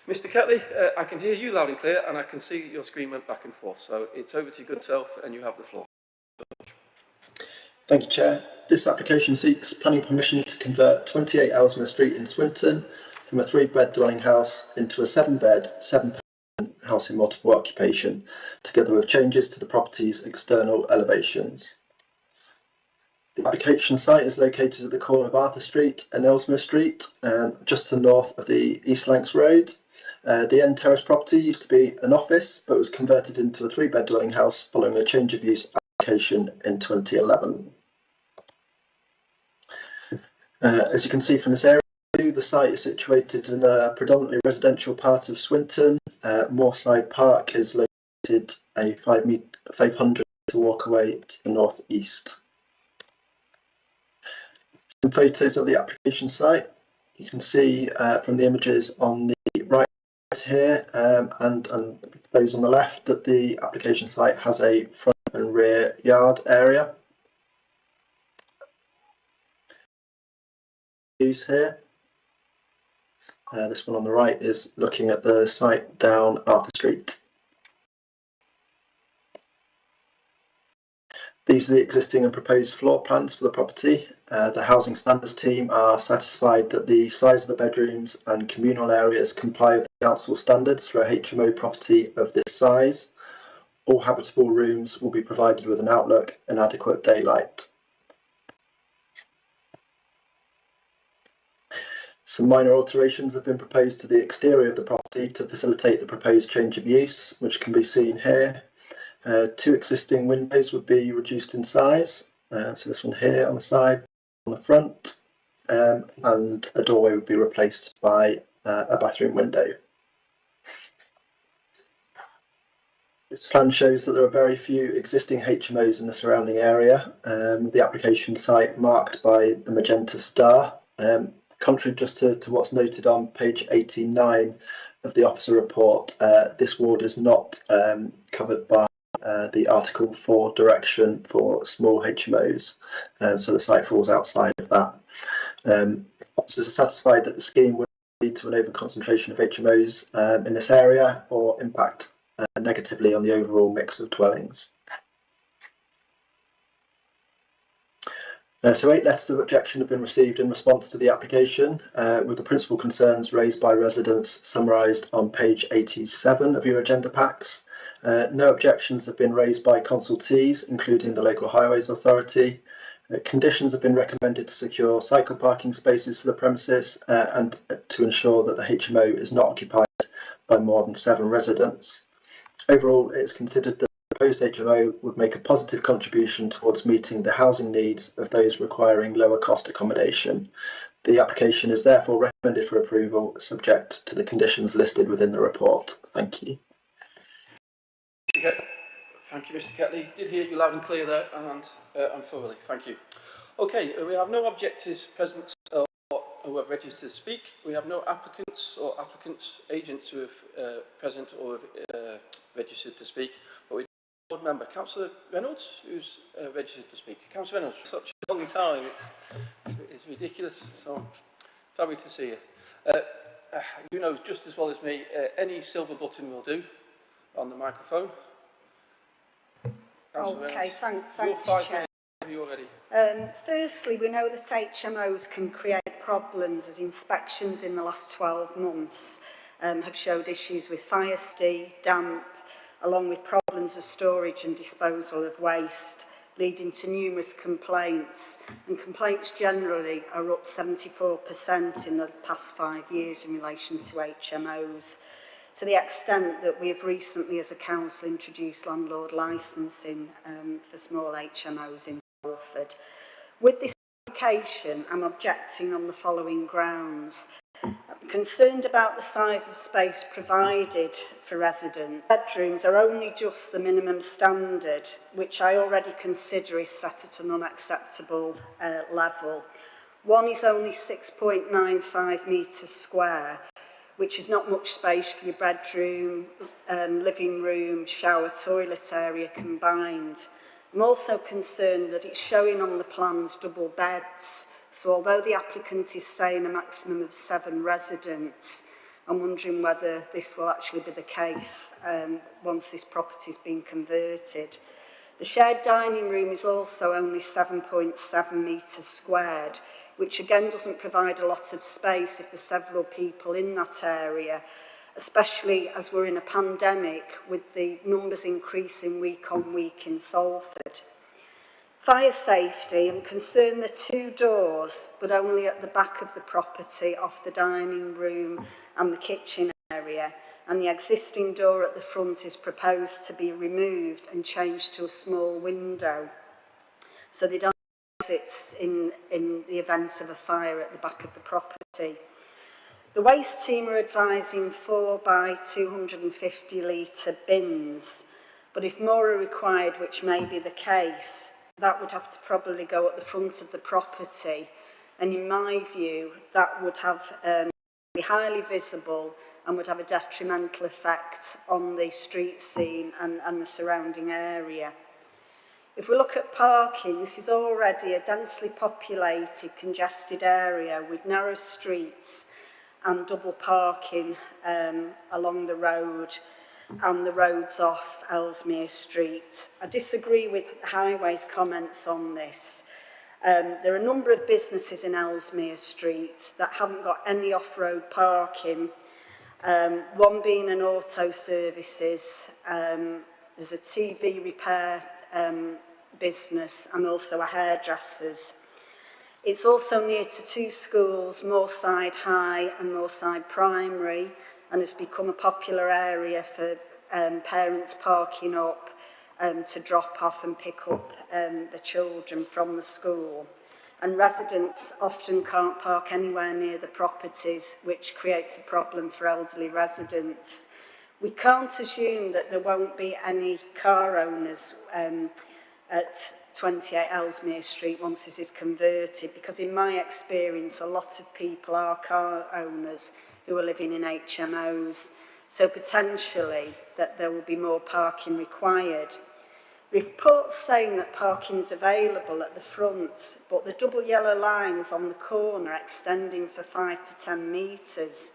Mr. Ketley, I can hear you loud and clear, and I can see your screen went back and forth. So it's over to your good self, and you have the floor. Thank you, Chair. This application seeks planning permission to convert 28 Ellesmere Street in Swinton from a 3-bed dwelling house into a 7-bed, 7-person house in multiple occupation, together with changes to the property's external elevations. The application site is located at the corner of Arthur Street and Ellesmere Street, just to the north of the East Lancs Road. The end terrace property used to be an office, but was converted into a 3-bed dwelling house following a change of use application in 2011. As you can see from this area, the site is situated in a predominantly residential part of Swinton. Moorside Park is located a 500 metre walk away to the northeast. Some photos of the application site. You can see from the images on the right here and those on the left that the application site has a front and rear yard area. Views here. This one on the right is looking at the site down Arthur Street. These are the existing and proposed floor plans for the property. The Housing Standards team are satisfied that the size of the bedrooms and communal areas comply with the council standards for a HMO property of this size. All habitable rooms will be provided with an outlook and adequate daylight. Some minor alterations have been proposed to the exterior of the property to facilitate the proposed change of use, which can be seen here. 2 existing windows would be reduced in size, so this one here on the side, on the front, and a doorway would be replaced by a bathroom window. This plan shows that there are very few existing HMOs in the surrounding area. The application site marked by the magenta star. Contrary just to what's noted on page 89 of the officer report, this ward is not covered by the Article 4 direction for small HMOs, so the site falls outside of that. Officers are satisfied that the scheme would lead to an over-concentration of HMOs in this area or impact negatively on the overall mix of dwellings. So 8 letters of objection have been received in response to the application, with the principal concerns raised by residents summarised on page 87 of your agenda packs. No objections have been raised by consultees, including the Local Highways Authority. Conditions have been recommended to secure cycle parking spaces for the premises and to ensure that the HMO is not occupied by more than 7 residents. Overall, it is considered that the proposed HMO would make a positive contribution towards meeting the housing needs of those requiring lower cost accommodation. The application is therefore recommended for approval, subject to the conditions listed within the report. Thank you. Thank you, Mr. Ketley. Did hear you loud and clear there, and thoroughly. Thank you. Okay, we have no objectors present or who have registered to speak. We have no applicants or agents who have present or have registered to speak. But we do have a board member, Councillor Reynolds, who's registered to speak. Councillor Reynolds, such a long time, it's ridiculous. So, sorry to see you. You know just as well as me, any silver button will do on the microphone. Okay, thanks, Chair. Firstly, we know that HMOs can create problems as inspections in the last 12 months have showed issues with fire, damp, along with problems of storage and disposal of waste, leading to numerous complaints. And complaints generally are up 74% in the past 5 years in relation to HMOs, to the extent that we have recently as a council introduced landlord licensing for small HMOs in Salford. With this application, I'm objecting on the following grounds. I'm concerned about the size of space provided for residents. Bedrooms are only just the minimum standard, which I already consider is set at an unacceptable level. One is only 6.95 metres square, which is not much space for your bedroom, living room, shower, toilet area combined. I'm also concerned that it's showing on the plans double beds, so although the applicant is saying a maximum of 7 residents, I'm wondering whether this will actually be the case once this property has been converted. The shared dining room is also only 7.7 metres squared, which again doesn't provide a lot of space if there's several people in that area, especially as we're in a pandemic with the numbers increasing week on week in Salford. Fire safety, I'm concerned there are 2 doors, but only at the back of the property off the dining room and the kitchen area, and the existing door at the front is proposed to be removed and changed to a small window, so they don't exits in the event of a fire at the back of the property. The waste team are advising 4 by 250 litre bins, but if more are required, which may be the case, that would have to probably go at the front of the property, and in my view that would have be highly visible and would have a detrimental effect on the street scene and the surrounding area. If we look at parking, this is already a densely populated, congested area with narrow streets and double parking along the road and the roads off Ellesmere Street. I disagree with Highways' comments on this. There are a number of businesses in Ellesmere Street that haven't got any off-road parking, one being an auto services, there's a TV repair business and also a hairdresser's. It's also near to 2 schools, Moorside High and Moorside Primary, and has become a popular area for parents parking up to drop off and pick up the children from the school. And residents often can't park anywhere near the properties, which creates a problem for elderly residents. We can't assume that there won't be any car owners at 28 Ellesmere Street once it is converted, because in my experience a lot of people are car owners who are living in HMOs, so potentially that there will be more parking required. Reports saying that parking is available at the front, but the double yellow lines on the corner extending for 5 to 10 metres,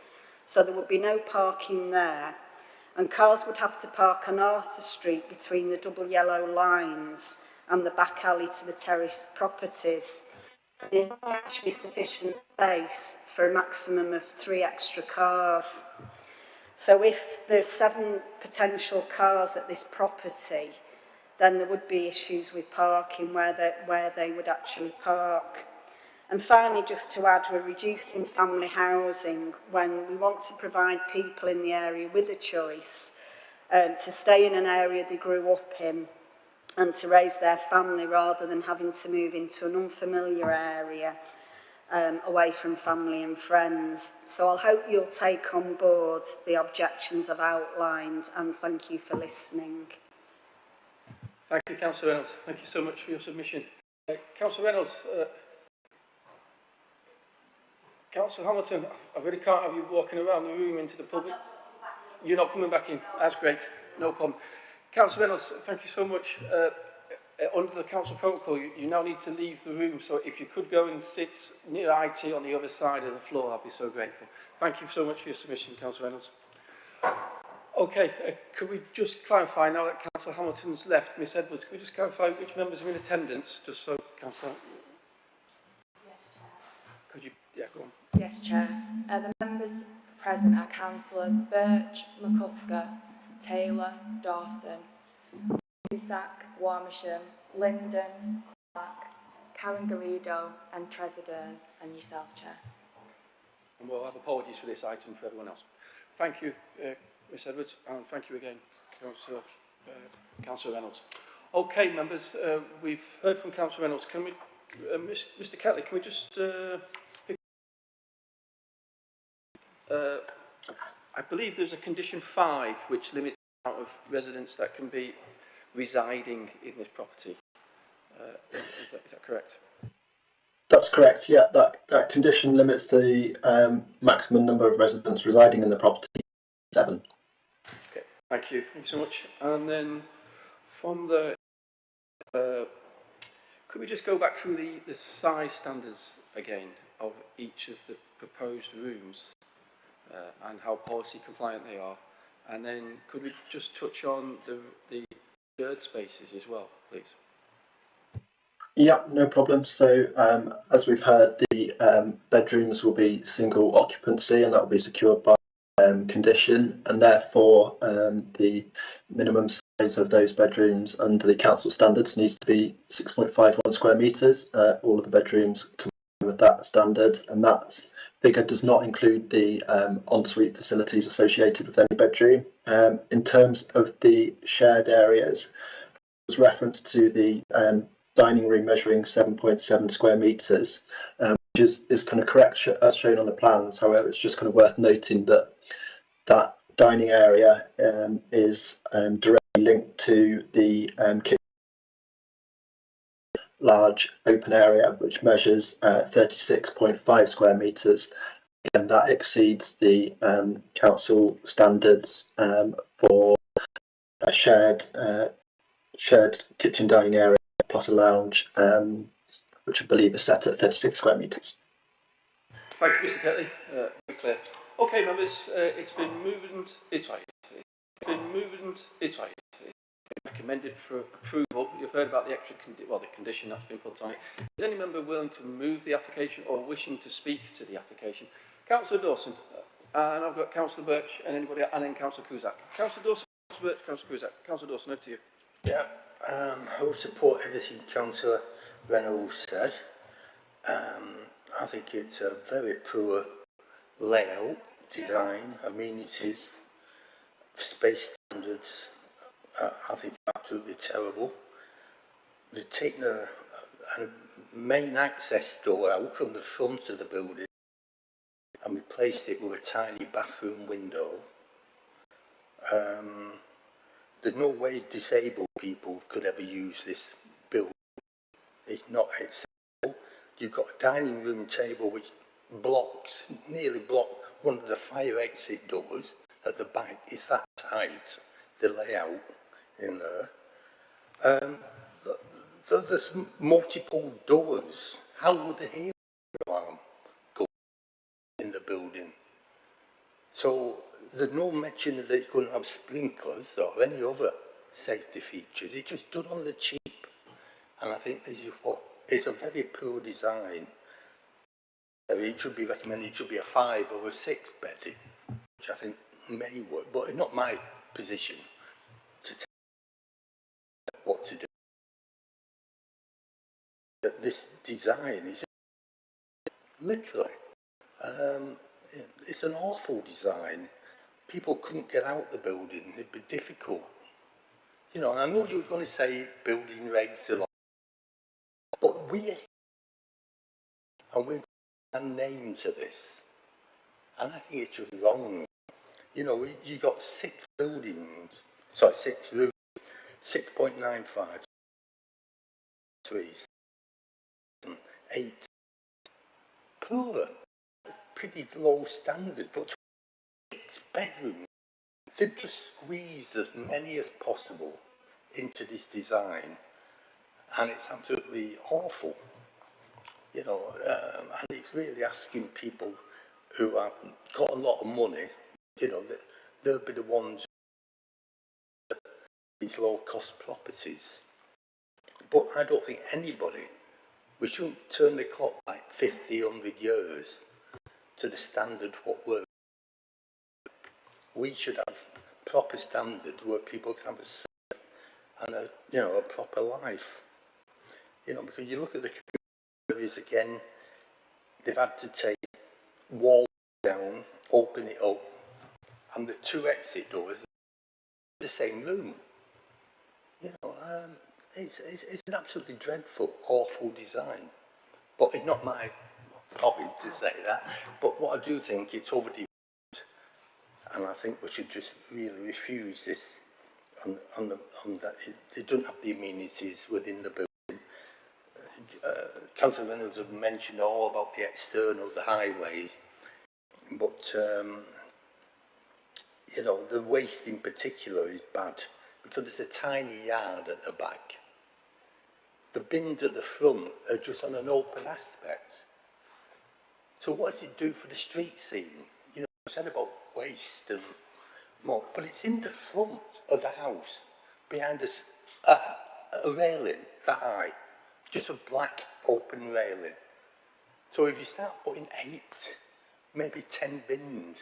so there would be no parking there, and cars would have to park on Arthur Street between the double yellow lines and the back alley to the terrace properties. So there's not actually sufficient space for a maximum of 3 extra cars. So if there's 7 potential cars at this property, then there would be issues with parking where they would actually park. And finally, just to add, we're reducing family housing when we want to provide people in the area with a choice to stay in an area they grew up in and to raise their family rather than having to move into an unfamiliar area away from family and friends. So I'll hope you'll take on board the objections I've outlined, and thank you for listening. Thank you, Councillor Reynolds. Thank you so much for your submission. Councillor Reynolds, Councillor Hamilton, I really can't have you walking around the room into the public. You're not coming back in. That's great. No problem. Councillor Reynolds, thank you so much. Under the council protocol, you now need to leave the room, so if you could go and sit near IT on the other side of the floor, I'd be so grateful. Thank you so much for your submission, Councillor Reynolds. Okay, could we just clarify, now that Councillor Hamilton's left, Miss Edwards, could we just clarify which members are in attendance, just so Councillor... Yes, Chair. Could you... Yeah, go on. Yes, Chair. The members present are Councillors Birch, McCusker, Taylor, Dawson, Isaac, Warmisham, Linden, Clark, Karen Garrido and Tresidern, and yourself, Chair. And we'll have apologies for this item for everyone else. Thank you, Ms Edwards, and thank you again, Councillor Reynolds. Okay, members, we've heard from Councillor Reynolds. Can we, Mr Ketley, can we just pick... I believe there's a condition 5 which limits the amount of residents that can be residing in this property. Is that correct? That's correct, yeah. That condition limits the maximum number of residents residing in the property to 7. Okay, thank you so much. And then from the... could we just go back through the size standards again of each of the proposed rooms and how policy compliant they are? And then could we just touch on the shared spaces as well, please? Yeah, no problem. So as we've heard, the bedrooms will be single occupancy, and that will be secured by condition, and therefore the minimum size of those bedrooms under the council standards needs to be 6.51 square metres. All of the bedrooms comply with that standard, and that figure does not include the ensuite facilities associated with any bedroom. In terms of the shared areas, there's reference to the dining room measuring 7.7 square metres, which is kind of correct as shown on the plans. However, it's just kind of worth noting that that dining area is directly linked to the kitchen, large open area, which measures 36.5 square metres. Again, that exceeds the council standards for a shared kitchen dining area plus a lounge, which I believe is set at 36 square metres. Thank you, Mr Ketley. Very clear. Okay, members, it's been moved and it's recommended for approval. You've heard about the extra the condition that's been put on it. Is any member willing to move the application or wishing to speak to the application? Councillor Dawson, and I've got Councillor Birch and anybody, and then Councillor Cusack. Councillor Dawson, Councillor Birch, Councillor Cusack. Councillor Dawson, over to you. Yeah, I will support everything Councillor Reynolds said. I think it's a very poor layout, design, amenities, space standards. I think absolutely terrible. They've taken a main access door out from the front of the building and replaced it with a tiny bathroom window. There's no way disabled people could ever use this building. It's not accessible. You've got a dining room table which nearly blocks one of the fire exit doors at the back. It's that tight, the layout in there. There's multiple doors. How would the hearing alarm go in the building? So there's no mention that it's going to have sprinklers or any other safety features. It's just done on the cheap. And I think this is what, it's a very poor design. It should be recommended, it should be a 5 or a 6 bedding, which I think may work, but it's not my position to tell what to do. That this design is literally, it's an awful design. People couldn't get out the building, it'd be difficult. You know, and I know you were going to say building regs a lot, but we're a name to this, and I think it's just wrong. You know, you got 6 buildings, sorry, 6 rooms, 6.95, 3, 8. Poor, pretty low standard, but 6 bedrooms. They've just squeezed as many as possible into this design, and it's absolutely awful. You know, and it's really asking people who have got a lot of money, you know, they'll be the ones these low-cost properties. But I don't think anybody, we shouldn't turn the clock like 50, 100 years to the standard what we're. We should have proper standard where people can have a safe and a, you know, a proper life. You know, because you look at the communities again, they've had to take walls down, open it up, and the 2 exit doors in the same room. You know, it's an absolutely dreadful, awful design. But it's not my problem to say that. But what I do think, it's overdeveloped, and I think we should just really refuse this on that. It doesn't have the amenities within the building. Councillor Reynolds have mentioned all about the external, the highways, but you know, the waste in particular is bad because it's a tiny yard at the back. The bins at the front are just on an open aspect. So what does it do for the street scene? You know, I said about waste and more, but it's in the front of the house, behind us, a railing that high, just a black open railing. So if you start putting 8, maybe 10 bins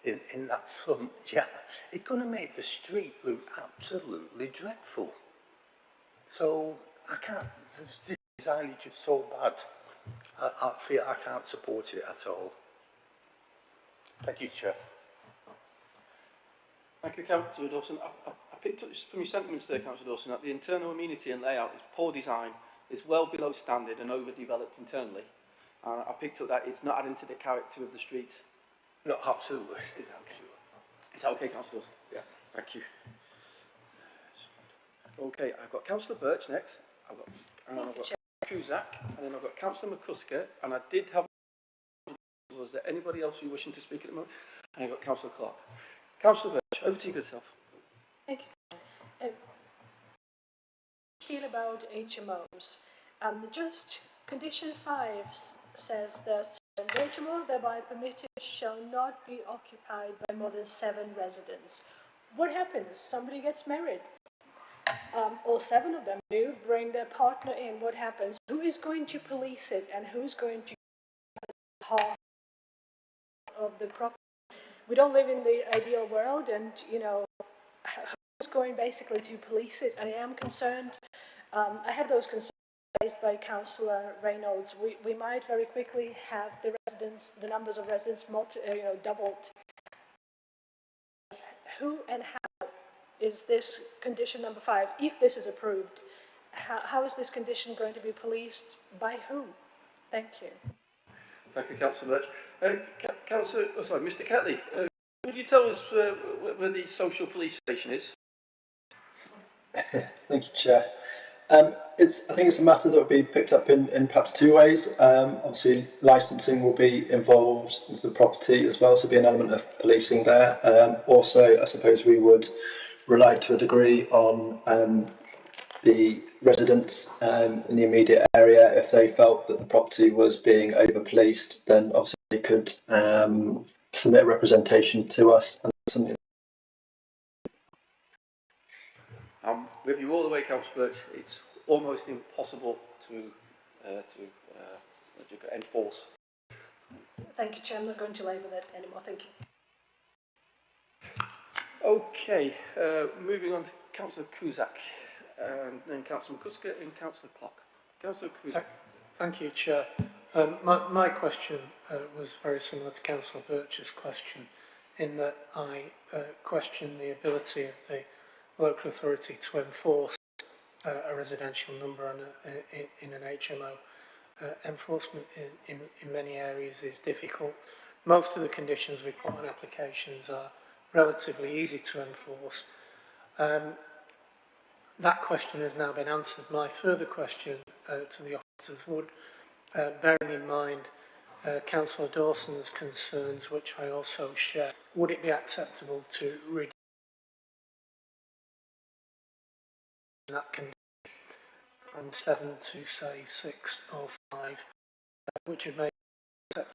in that front, yeah, it's going to make the street look absolutely dreadful. So I can't, this design is just so bad. I feel I can't support it at all. Thank you, Chair. Thank you, Councillor Dawson. I picked up from your sentiments there, Councillor Dawson, that the internal amenity and layout is poor design, is well below standard and overdeveloped internally. I picked up that it's not adding to the character of the street. No, absolutely. Is that okay? Is that okay, Councillor Dawson? Yeah. Thank you. Okay, I've got Councillor Birch next. I've got Cusack, and then I've got Councillor McCusker, and I did have. Was there anybody else who wishing to speak at the moment? And I've got Councillor Clark. Councillor Birch, over to you, good self. Thank you. Feel about HMOs. Just condition 5 says that the HMO thereby permitted shall not be occupied by more than 7 residents. What happens? Somebody gets married. All 7 of them do bring their partner in. What happens? Who is going to police it, and who's going to part of the property? We don't live in the ideal world, and you know, who's going basically to police it? I am concerned. I have those concerns raised by Councillor Reynolds. We might very quickly have the numbers of residents doubled. Who and how is this condition number 5? If this is approved, how is this condition going to be policed? By whom? Thank you. Thank you, Councillor Birch. Mr. Ketley, Would you tell us where the social police station is? Thank you, Chair. I think it's a matter that will be picked up in perhaps two ways. Obviously, licensing will be involved with the property as well, so there'll be an element of policing there. Also, I suppose we would rely to a degree on the residents in the immediate area. If they felt that the property was being over-policed, then obviously they could submit a representation to us. And something. With you all the way, Councillor Birch, it's almost impossible to enforce. Thank you, Chair. I'm not going to labour that anymore. Thank you. Okay, moving on to Councillor Cusack, and then Councillor McCusker and Councillor Clock. Councillor Cusack. Thank you, Chair. My question was very similar to Councillor Birch's question, in that I question the ability of the local authority to enforce a residential number in an HMO. Enforcement in many areas is difficult. Most of the conditions we put on applications are relatively easy to enforce. That question has now been answered. My further question to the officers would, bearing in mind Councillor Dawson's concerns, which I also share, would it be acceptable to reduce that condition from 7 to, say, 6 or 5, which would make it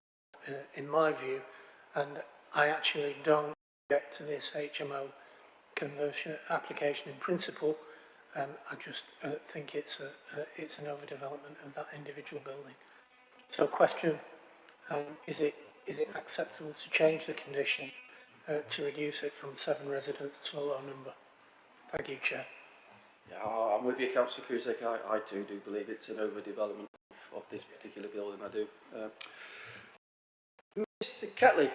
in my view, and I actually don't object to this HMO conversion application in principle. I just think it's an overdevelopment of that individual building. So, question: is it acceptable to change the condition to reduce it from 7 residents to a low number? Thank you, Chair. Yeah, I'm with you, Councillor Cusack. I too do believe it's an overdevelopment of this particular building. I do. Mr. Ketley,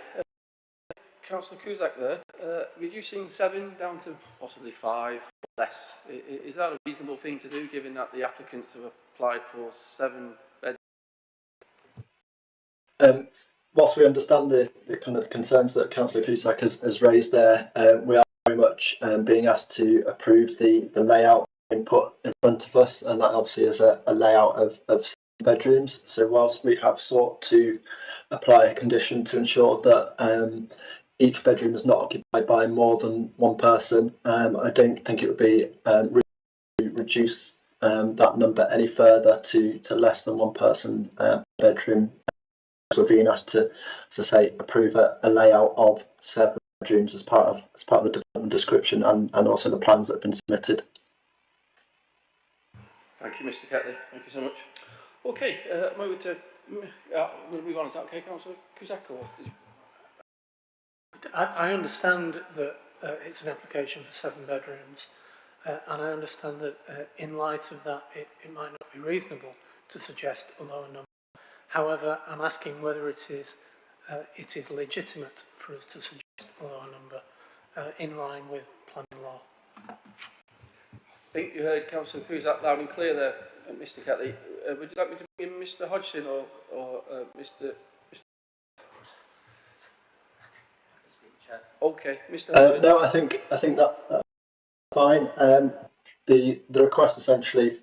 Councillor Cusack there, reducing 7 down to possibly 5 or less. Is that a reasonable thing to do, given that the applicants have applied for 7 beds? Whilst we understand the kind of concerns that Councillor Cusack has raised there, we are very much being asked to approve the layout input in front of us, and that obviously is a layout of bedrooms. So whilst we have sought to apply a condition to ensure that each bedroom is not occupied by more than one person, I don't think it would be reduce that number any further to less than one person bedroom. So we're being asked to, as I say, approve a layout of 7 bedrooms as part of the development description and also the plans that have been submitted. Thank you, Mr. Ketley. Thank you so much. Okay, I'm over to we'll move on. Is that okay, Councillor Cusack? Or I understand that it's an application for 7 bedrooms, and I understand that in light of that, it might not be reasonable to suggest a lower number. However, I'm asking whether it is legitimate for us to suggest a lower number in line with planning law. I think you heard Councillor Cusack loud and clear there, Mr. Ketley. Would you like me to bring in Mr. Hodgson or Mr. Okay, Mr. Hodgson. No, I think that's fine. The request essentially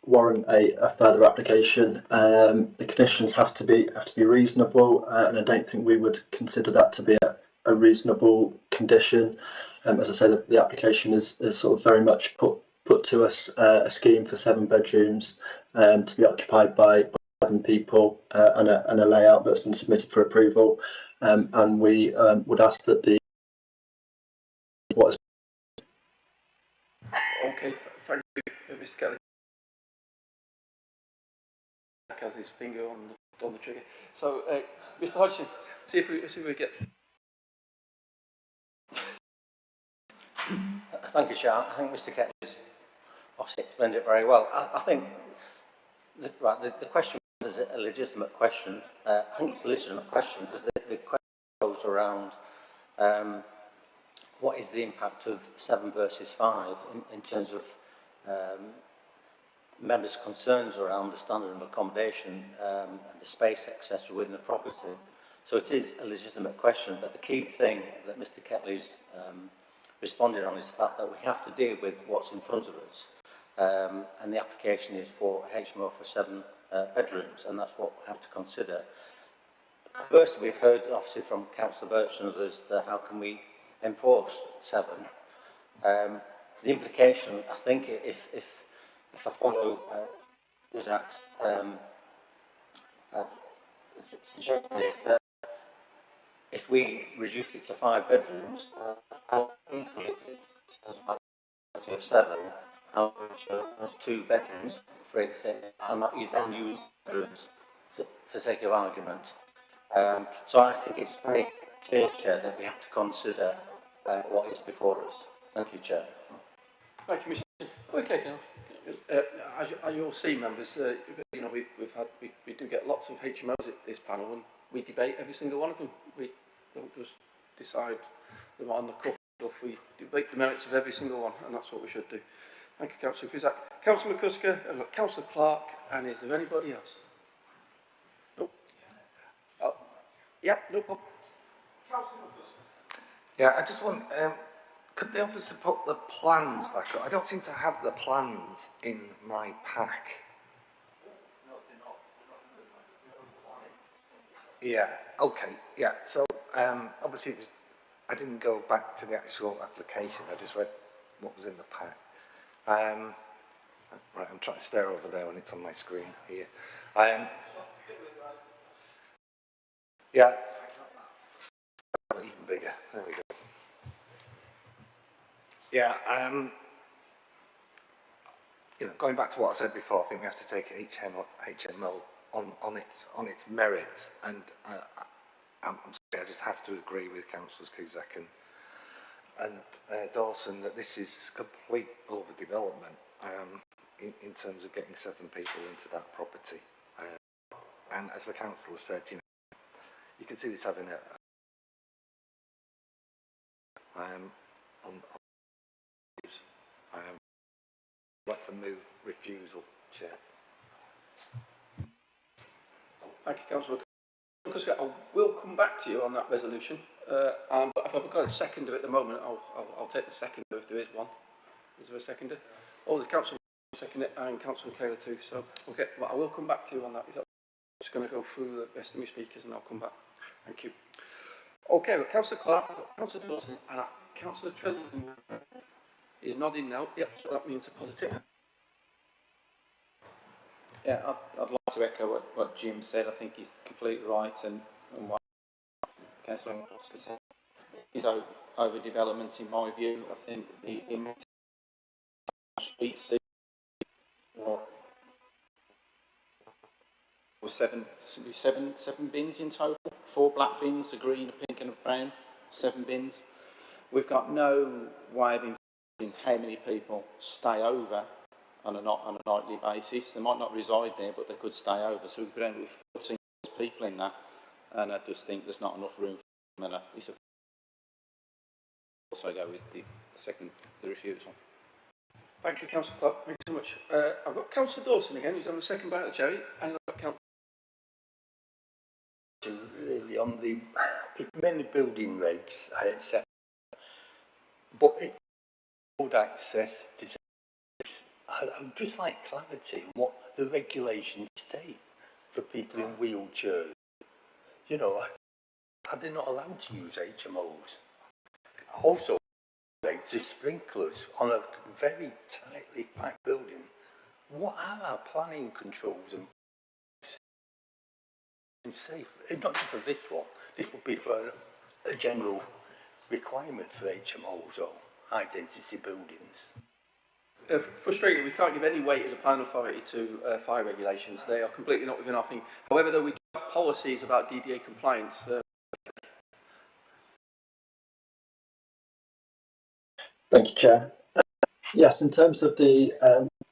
warrant a further application. The conditions have to be reasonable, and I don't think we would consider that to be a reasonable condition. As I say, the application is sort of very much put to us a scheme for 7 bedrooms to be occupied by 7 people and a layout that's been submitted for approval, and we would ask that what is. Okay, thank you, Mr. Kelly. Has his finger on the trigger. So, Mr. Hodgson, see if we get. Thank you, Chair. I think Mr. Ketley's obviously explained it very well. I think the question is a legitimate question. I think it's a legitimate question because the question goes around what is the impact of 7 versus 5 in terms of members' concerns around the standard of accommodation and the space, etc., within the property. So it is a legitimate question, but the key thing that Mr. Ketley's responded on is the fact that we have to deal with what's in front of us. And the application is for HMO for 7 bedrooms, and that's what we have to consider. First, we've heard, obviously, from Councillor Birch and others, that how can we enforce 7? The implication, I think, if I follow Isaac's suggestion, is that if we reduce it to 5 bedrooms, if it's of 7, how much has 2 bedrooms, for example, and that you then use bedrooms for sake of argument. So I think it's very clear, Chair, that we have to consider what is before us. Thank you, Chair. Thank you, Mr. Okay, as you'll see, members, you know, we do get lots of HMOs at this panel, and we debate every single one of them. We don't just decide them on the cuff stuff. We debate the merits of every single one, and that's what we should do. Thank you, Councillor Cusack. Councillor McCusker, I've got Councillor Clark, and is there anybody else? No. Oh, yeah, no problem. Councillor McCusker. Yeah, I just want, could the officer put the plans back up? I don't seem to have the plans in my pack. Yeah, okay, yeah, so obviously I didn't go back to the actual application, I just read what was in the pack. Right, I'm trying to stare over there when it's on my screen here. Yeah, even bigger, there we go. Yeah, you know, going back to what I said before, I think we have to take HMO on its merits, and I'm sorry, I just have to agree with Councillors Cusack and Dawson that this is complete overdevelopment in terms of getting 7 people into that property. And as the councillor said, you know, you can see this having I'd like to move refusal, Chair. Thank you, Councillor. Because I will come back to you on that resolution, but if I've got a seconder at the moment, I'll take the seconder if there is one. Is there a seconder? Oh, the Councillor seconder and Councillor Taylor too. So, okay, well, I will come back to you on that. I'm just going to go through the rest of my speakers and I'll come back. Thank you. Okay, well, Councillor Clark, Councillor Dawson, and Councillor Treasurer is nodding now. Yep, so that means a positive. Yeah, I'd like to echo what Jim said. I think he's completely right, and what Councillor Oscar said is overdevelopment in my view. I think the streets was seven bins in total. 4 black bins, a green, a pink, and a brown. 7 bins. We've got no way of informing how many people stay over on a nightly basis. They might not reside there, but they could stay over. So we could end with 14 people in that, and I just think there's not enough room for them. And also go with the refusal. Thank you, Councillor Clark. Thank you so much. I've got Councillor Dawson again, who's on the second bite of the cherry, and I've got Councillor. Really, on the, it's mainly building regs, I accept, but it's road access. I'd just like clarity on what the regulations state for people in wheelchairs. You know, are they not allowed to use HMOs? Also, the sprinklers on a very tightly packed building. What are our planning controls and safe? Not just for this one. This would be for a general requirement for HMOs or high density buildings. Frustrating, we can't give any weight as a planning authority to fire regulations. They are completely not within our thing. However, though, we do have policies about DDA compliance. Thank you, Chair. Yes, in terms of the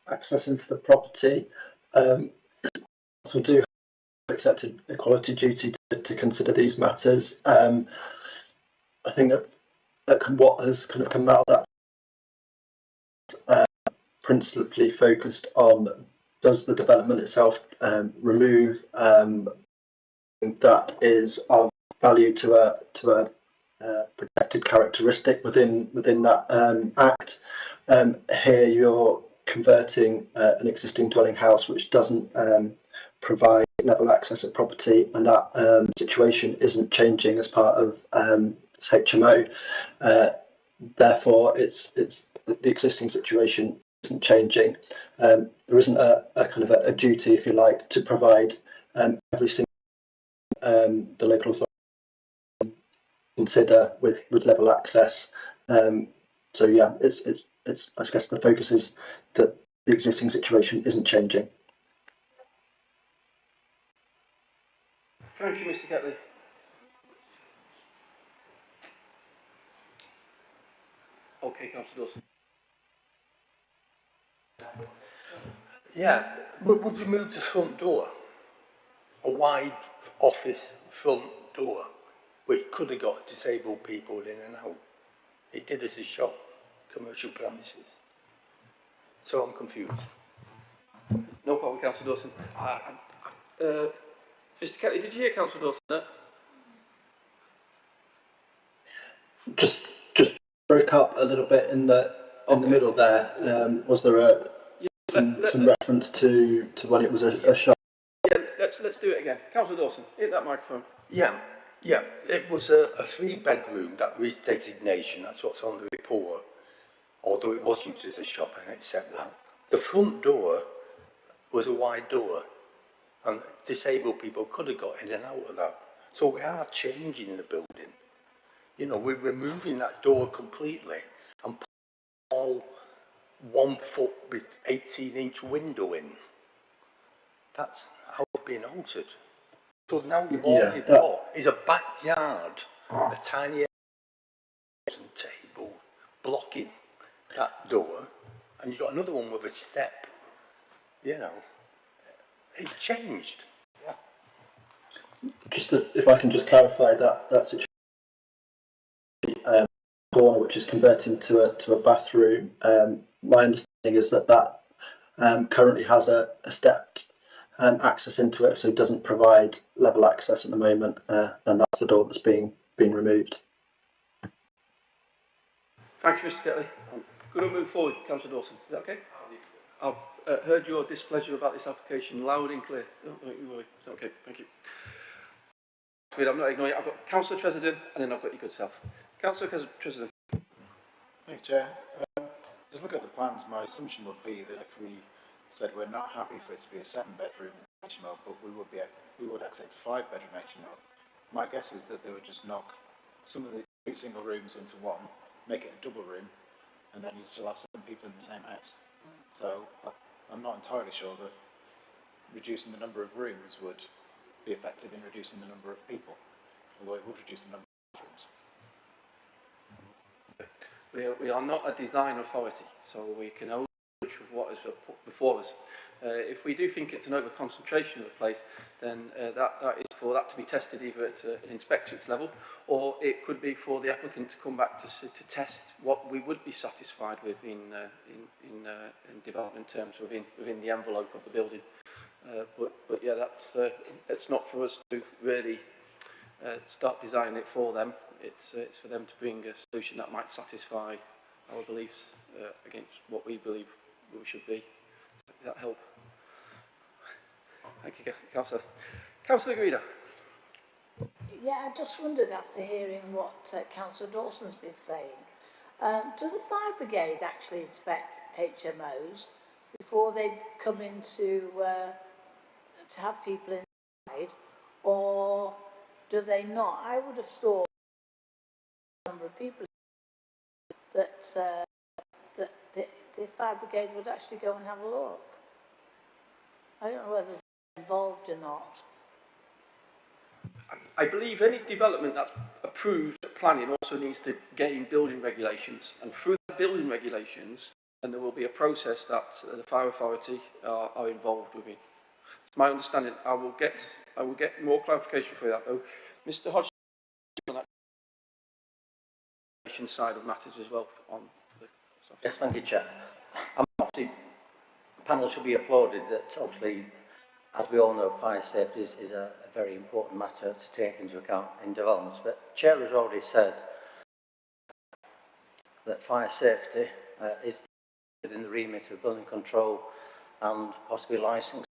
access into the property, so we do have accepted equality duty to consider these matters. I think that what has kind of come out of that principally focused on, does the development itself remove that is of value to a protected characteristic within that Act. Here you're converting an existing dwelling house which doesn't provide level access at property, and that situation isn't changing as part of HMO. Therefore, it's the existing situation isn't changing. There isn't a kind of a duty, if you like, to provide every single the local authority consider with level access. So yeah, it's I guess the focus is that the existing situation isn't changing. Thank you, Mr. Ketley. Okay, Councillor Dawson. Yeah, would you move the front door? A wide office front door, which could have got disabled people in and out. It did as a shop, commercial premises. So I'm confused. No problem, Councillor Dawson. Mr. Ketley, did you hear Councillor Dawson there? Just broke up a little bit in the middle there. Was there some reference to when it was a shop? Yeah, let's do it again. Councillor Dawson, hit that microphone. Yeah, it was a 3-bedroom, that was designation, that's what's on the report, although it was used as a shop, I accept that. The front door was a wide door, and disabled people could have got in and out of that. So we are changing the building. You know, we're removing that door completely and putting all 1 foot with 18-inch window in. That's how it's being altered. So now all you've got is a backyard, a tiny table blocking that door, and you've got another one with a step. You know, it changed. Yeah. Just if I can just clarify that situation. Corner which is converting to a bathroom. My understanding is that currently has a stepped access into it, so it doesn't provide level access at the moment, and that's the door that's being removed. Thank you, Mr. Ketley. I'm going to move forward, Councillor Dawson. Is that okay? I've heard your displeasure about this application loud and clear. Don't you worry. It's okay. Thank you. I'm not ignoring it. I've got Councillor Tresidden, and then I've got your good self. Councillor Tresidden. Thank you, Chair. Just look at the plans. My assumption would be that if we said we're not happy for it to be a 7-bedroom HMO, but we would accept a 5-bedroom HMO. My guess is that they would just knock some of the 2 single rooms into one, make it a double room, and then you'd still have 7 people in the same house. So I'm not entirely sure that reducing the number of rooms would be effective in reducing the number of people, although it would reduce the number of rooms. We are not a design authority, so we can only judge what is put before us. If we do think it's an over-concentration of the place, then that is for that to be tested either at an inspectorate level, or it could be for the applicant to come back to test what we would be satisfied with in development terms within the envelope of the building. But yeah, it's not for us to really start designing it for them. It's for them to bring a solution that might satisfy our beliefs against what we believe we should be. Does that help? Thank you, Councillor. Councillor Greeder. Yeah, I just wondered after hearing what Councillor Dawson's been saying, does the fire brigade actually inspect HMOs before they come in to have people inside, or do they not? I would have thought a number of people that the fire brigade would actually go and have a look. I don't know whether they're involved or not. I believe any development that's approved at planning also needs to gain building regulations, and through the building regulations, and there will be a process that the fire authority are involved within. It's my understanding. I will get more clarification for that though. Mr. Hodgson, on that side of matters as well. Yes, thank you, Chair. Obviously, the panel should be applauded that obviously as we all know, fire safety is a very important matter to take into account in developments. But Chair has already said that fire safety is within the remit of building control and possibly licence.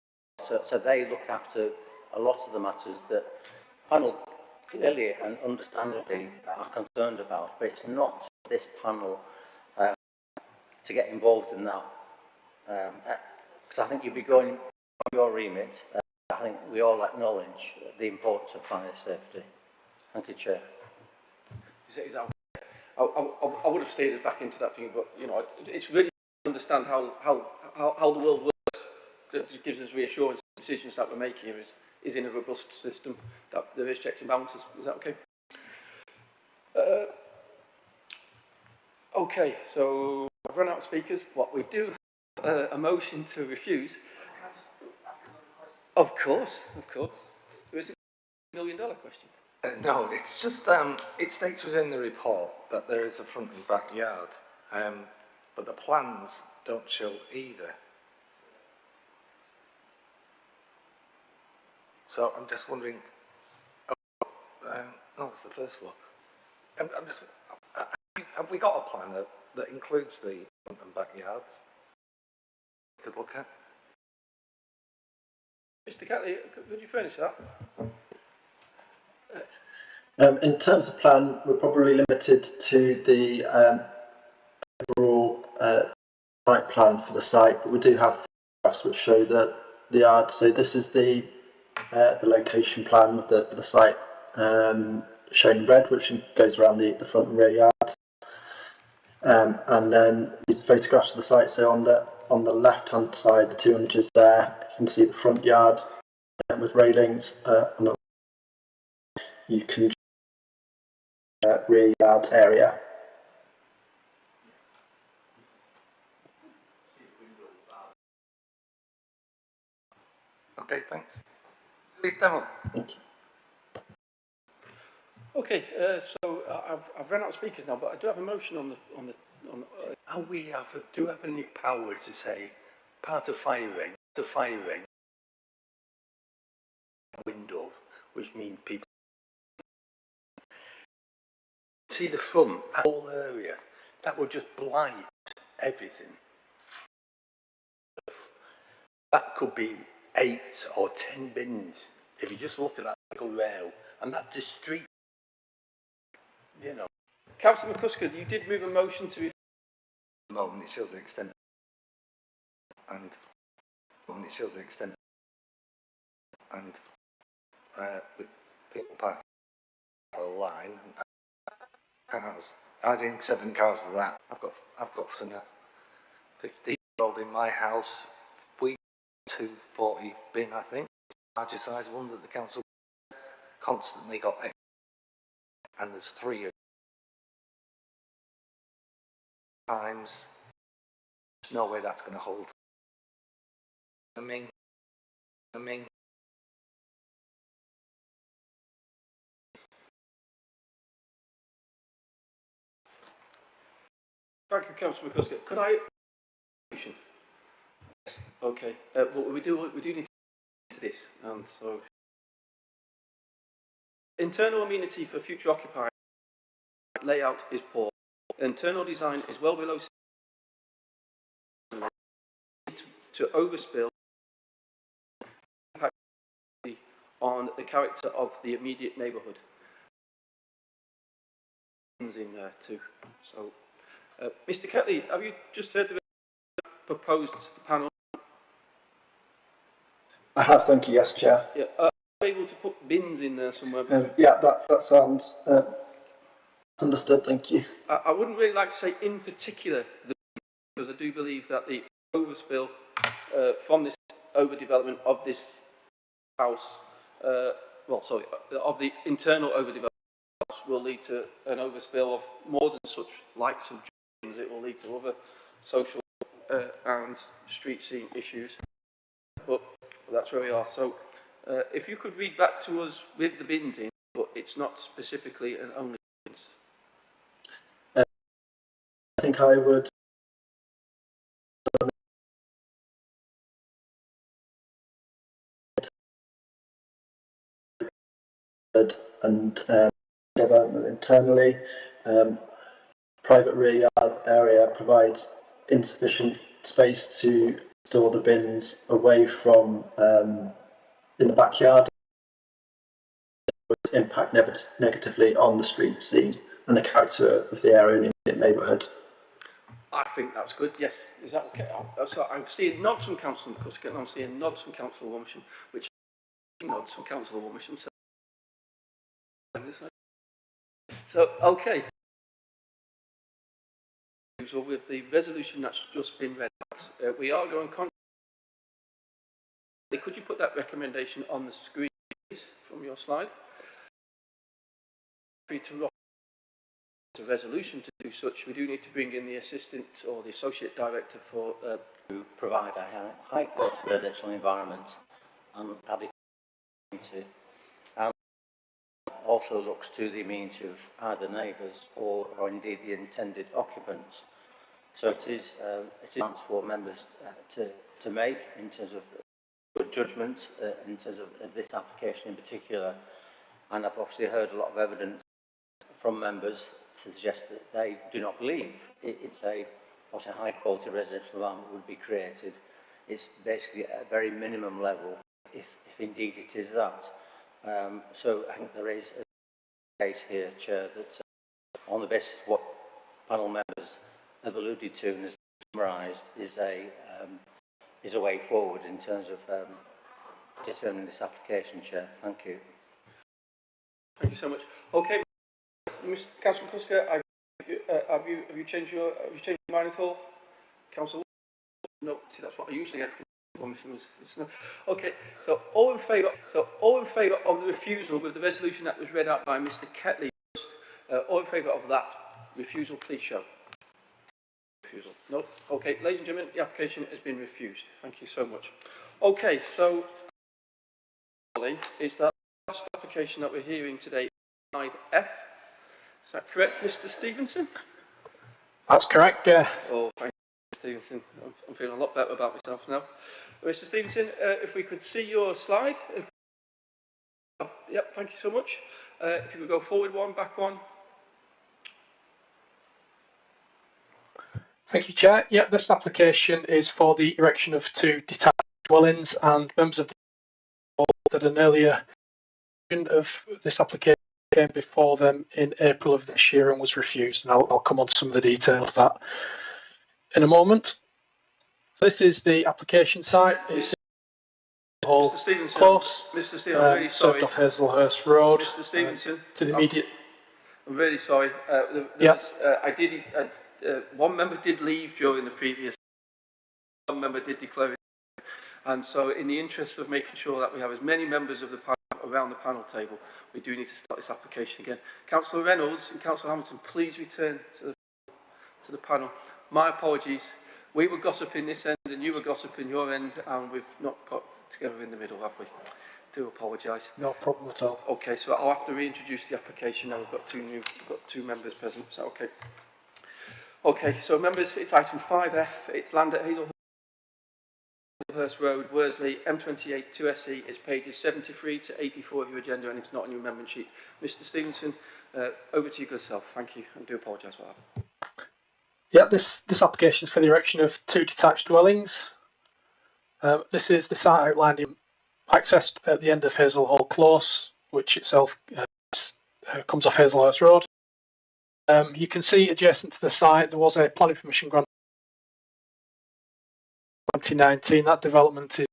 So they look after a lot of the matters that panel clearly and understandably are concerned about, but it's not this panel to get involved in that. Because I think you'd be going on your remit. I think we all acknowledge the importance of fire safety. Thank you, Chair. Is that I would have stayed us back into that thing, but you know, it's really to understand how the world works. That just gives us reassurance. The decisions that we're making is in a robust system. That there is checks and balances. Is that okay? Okay, so I've run out of speakers. What we do have a motion to refuse. Of course. Is it $1 million question? No, it's just, it states within the report that there is a front and back yard, but the plans don't show either. So I'm just wondering, no, it's the first floor. Have we got a plan that includes the front and back yards we could look at? Mr. Catley, could you furnish that? In terms of plan, we're probably limited to the overall site plan for the site, but we do have photographs which show the yard. So this is the location plan with the site shown in red, which goes around the front and rear yards. And then these photographs of the site. So on the left-hand side, the two images there, you can see the front yard with railings. On the you can rear yard area. Okay, thanks. Leave them up. Thank you. Okay, so I've run out of speakers now, but I do have a motion on the. Do we have any power to say part of firing window, which means people see the front, that whole area, that would just blight everything. That could be 8 or 10 bins if you just look at that little rail, and that's the street, you know. Councillor McCusker, you did move a motion to. At the moment, it shows the extent, and with people parking a line, cars, adding 7 cars to that. I've got some 15-year-old in my house. We 240 bin, I think, larger size one that the council constantly got, and there's 3 of times. There's no way that's going to hold. I mean. Thank you, Councillor McCusker. Could I? Yes. Okay. Well, we do need to this, and so internal amenity for future occupiers layout is poor. Internal design is well below to overspill impact on the character of the immediate neighbourhood. In there too. So, Mr. Ketley, have you just heard the proposed to the panel? I have, thank you. Yes, Chair. Yeah. Are you able to put bins in there somewhere? Yeah, that sounds understood. Thank you. I wouldn't really like to say in particular, because I do believe that the overspill from this overdevelopment of this house, of the internal overdevelopment will lead to an overspill of more than such likes of dreams. It will lead to other social and street scene issues. But that's where we are. So if you could read back to us with the bins in, but it's not specifically and only bins. I think I would. and development internally. Private rear yard area provides insufficient space to store the bins away from in the backyard, which impact negatively on the street scene and the character of the area and the neighbourhood. I think that's good, yes. Is that okay? So I'm seeing nods from Councillor McCusker and I'm seeing nods from Councillor Womersham, which nods from Councillor Womersham. So, okay. So with the resolution that's just been read out, we are going to... Could you put that recommendation on the screen, please, from your slide? To resolution to do such, we do need to bring in the assistant or the associate director for to provide a high quality residential environment and adequate and also looks to the amenity of either neighbours or indeed the intended occupants. So it is a chance for members to make in terms of good judgment in terms of this application in particular, and I've obviously heard a lot of evidence from members to suggest that they do not believe it's what a high quality residential environment would be created. It's basically at a very minimum level, if indeed it is that. So I think there is a case here, Chair, that on the basis of what panel members have alluded to and has summarised is a way forward in terms of determining this application, Chair. Thank you. Thank you so much. Okay, Mr. Councillor McCusker, have you changed your mind at all, Councillor? No. See, that's what I usually get. Okay. So all in favour. Of the refusal with the resolution that was read out by Mr. Ketley. All in favour of that refusal, please show. Refusal. No. Okay, ladies and gentlemen, the application has been refused. Thank you so much. Okay. So is that last application that we're hearing today, 5F? Is that correct, Mr. Stevenson? That's correct, yeah. Oh, thank you, Mr. Stevenson. I'm feeling a lot better about myself now. Mr. Stevenson, if we could see your slide. Yep, thank you so much. If you could go forward one, back one. Thank you, Chair. Yep, this application is for the erection of 2 detached dwellings, and members of the board that an earlier version of this application came before them in April of this year and was refused, and I'll come on to some of the detail of that in a moment. This is the application site. It's Mr. Stevenson, close. Mr. Stevenson, I'm really sorry. Served off Hazelhurst Road. Mr. Stevenson, to the immediate. I'm really sorry. One member did leave during the previous. One member did declare it, and so in the interest of making sure that we have as many members of the panel around the panel table, we do need to start this application again. Councillor Reynolds and Councillor Hamilton, please return to the panel. My apologies. We were gossiping this end and you were gossiping your end, and we've not got together in the middle, have we? Do apologise. No problem at all. Okay, so I'll have to reintroduce the application now. We've got two members present. Is that okay? Okay, so members, it's item 5F. It's land at Hazelhurst Road, Worsley, M28 2SE. It's pages 73 to 84 of your agenda, and it's not on your amendment sheet. Mr. Stevenson, over to you, good self. Thank you. I do apologise for that. Yeah, this application is for the erection of 2 detached dwellings. This is the site outlined in accessed at the end of Hazelhall Close, which itself comes off Hazelhurst Road. You can see adjacent to the site there was a planning permission grant in 2019. That development is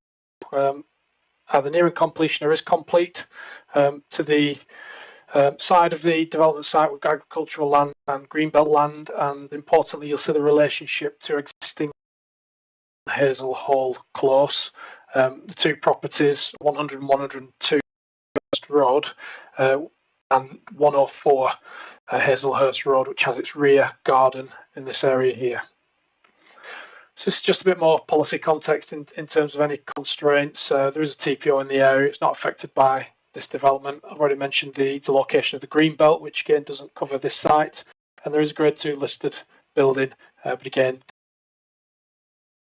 either nearing completion or is complete. To the side of the development site with agricultural land and greenbelt land, and importantly you'll see the relationship to existing Hazelhall Close. The 2 properties, 100 and 102 Road and 104 Hazelhurst Road, which has its rear garden in this area here. So this is just a bit more policy context in terms of any constraints. There is a TPO in the area. It's not affected by this development. I've already mentioned the location of the green belt, which again doesn't cover this site, and there is a grade 2 listed building, but again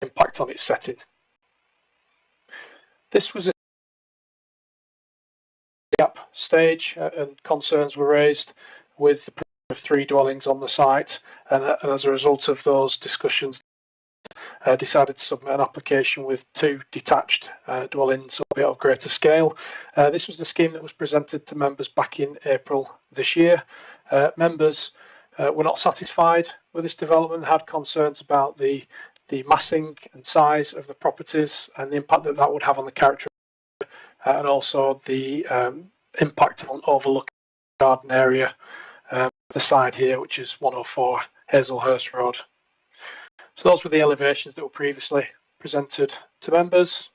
impact on its setting. This was a gap stage, and concerns were raised with the of 3 dwellings on the site, and as a result of those discussions, decided to submit an application with 2 detached dwellings, albeit of greater scale. This was the scheme that was presented to members back in April this year. Members were not satisfied with this development, had concerns about the massing and size of the properties and the impact that that would have on the character, and also the impact on overlooking the garden area, the side here, which is 104 Hazelhurst Road. So those were the elevations that were previously presented to members.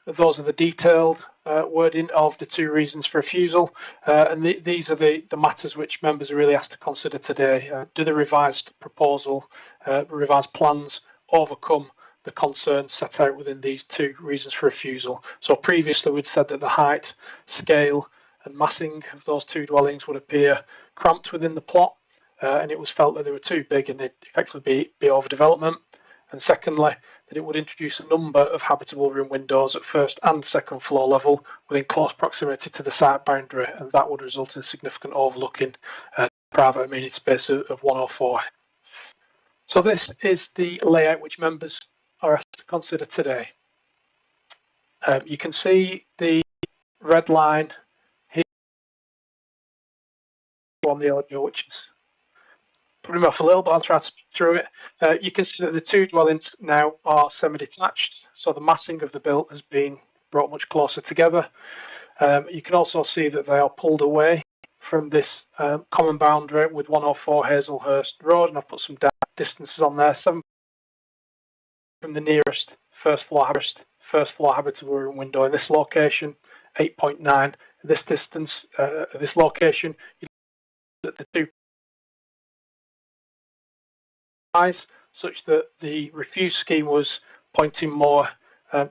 Those are the detailed wording of the 2 reasons for refusal, and these are the matters which members are really asked to consider today. Do the revised proposal, revised plans overcome the concerns set out within these 2 reasons for refusal? So previously we'd said that the height, scale and massing of those 2 dwellings would appear cramped within the plot, and it was felt that they were too big and they'd effectively be overdevelopment. And secondly, that it would introduce a number of habitable room windows at 1st and 2nd floor level within close proximity to the site boundary, and that would result in significant overlooking private amenity space of 104. So this is the layout which members are asked to consider today. You can see the red line here on the audio, which is putting me off a little, but I'll try to speak through it. You can see that the 2 dwellings now are semi-detached, so the massing of the build has been brought much closer together. You can also see that they are pulled away from this common boundary with 104 Hazelhurst Road, and I've put some distances on there. 7 from the nearest first floor habitable room window in this location, 8.9 this distance, this location. That the 2 such that the refused scheme was pointing more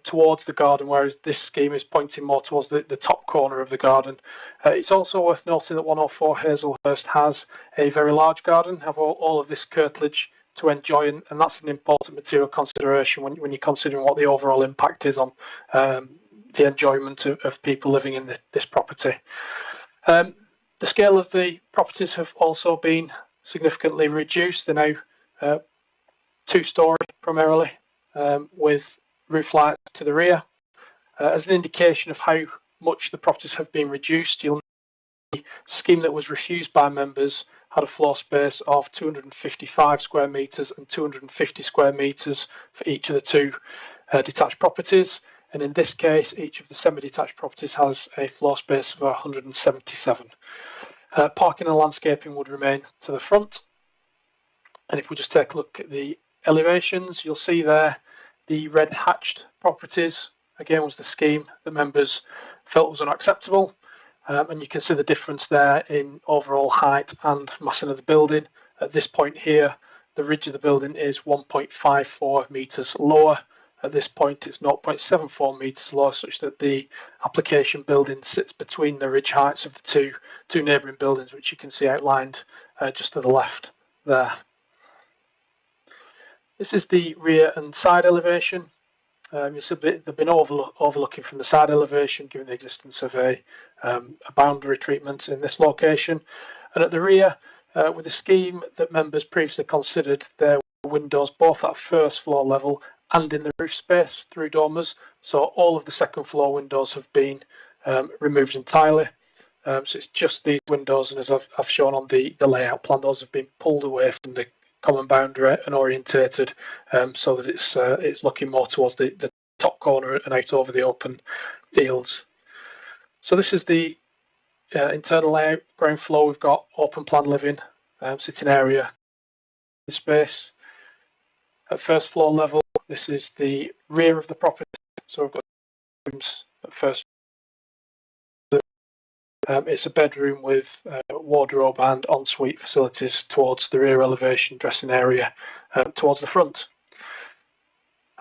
towards the garden, whereas this scheme is pointing more towards the top corner of the garden. It's also worth noting that 104 Hazelhurst has a very large garden, have all of this curtilage to enjoy, and that's an important material consideration when you're considering what the overall impact is on the enjoyment of people living in this property. The scale of the properties have also been significantly reduced. They're now 2-storey primarily, with roof lights to the rear. As an indication of how much the properties have been reduced, you'll know the scheme that was refused by members had a floor space of 255 square metres and 250 square metres for each of the 2 detached properties. And in this case, each of the semi-detached properties has a floor space of 177. Parking and landscaping would remain to the front. And if we just take a look at the elevations, you'll see there the red hatched properties, again, was the scheme that members felt was unacceptable. And you can see the difference there in overall height and massing of the building. At this point here, the ridge of the building is 1.54 metres lower. At this point, it's 0.74 metres lower, such that the application building sits between the ridge heights of the two neighbouring buildings, which you can see outlined just to the left there. This is the rear and side elevation. You'll see they've been overlooking from the side elevation, given the existence of a boundary treatment in this location. And at the rear, with the scheme that members previously considered, there were windows both at 1st floor level and in the roof space through dormers. So all of the 2nd floor windows have been removed entirely. So it's just these windows, and as I've shown on the layout plan, those have been pulled away from the common boundary and orientated so that it's looking more towards the top corner and out over the open fields. So this is the internal layout. Ground floor, we've got open plan living, sitting area, space. At 1st floor level, this is the rear of the property. So we've got rooms at 1st. It's a bedroom with wardrobe and ensuite facilities towards the rear elevation, dressing area towards the front.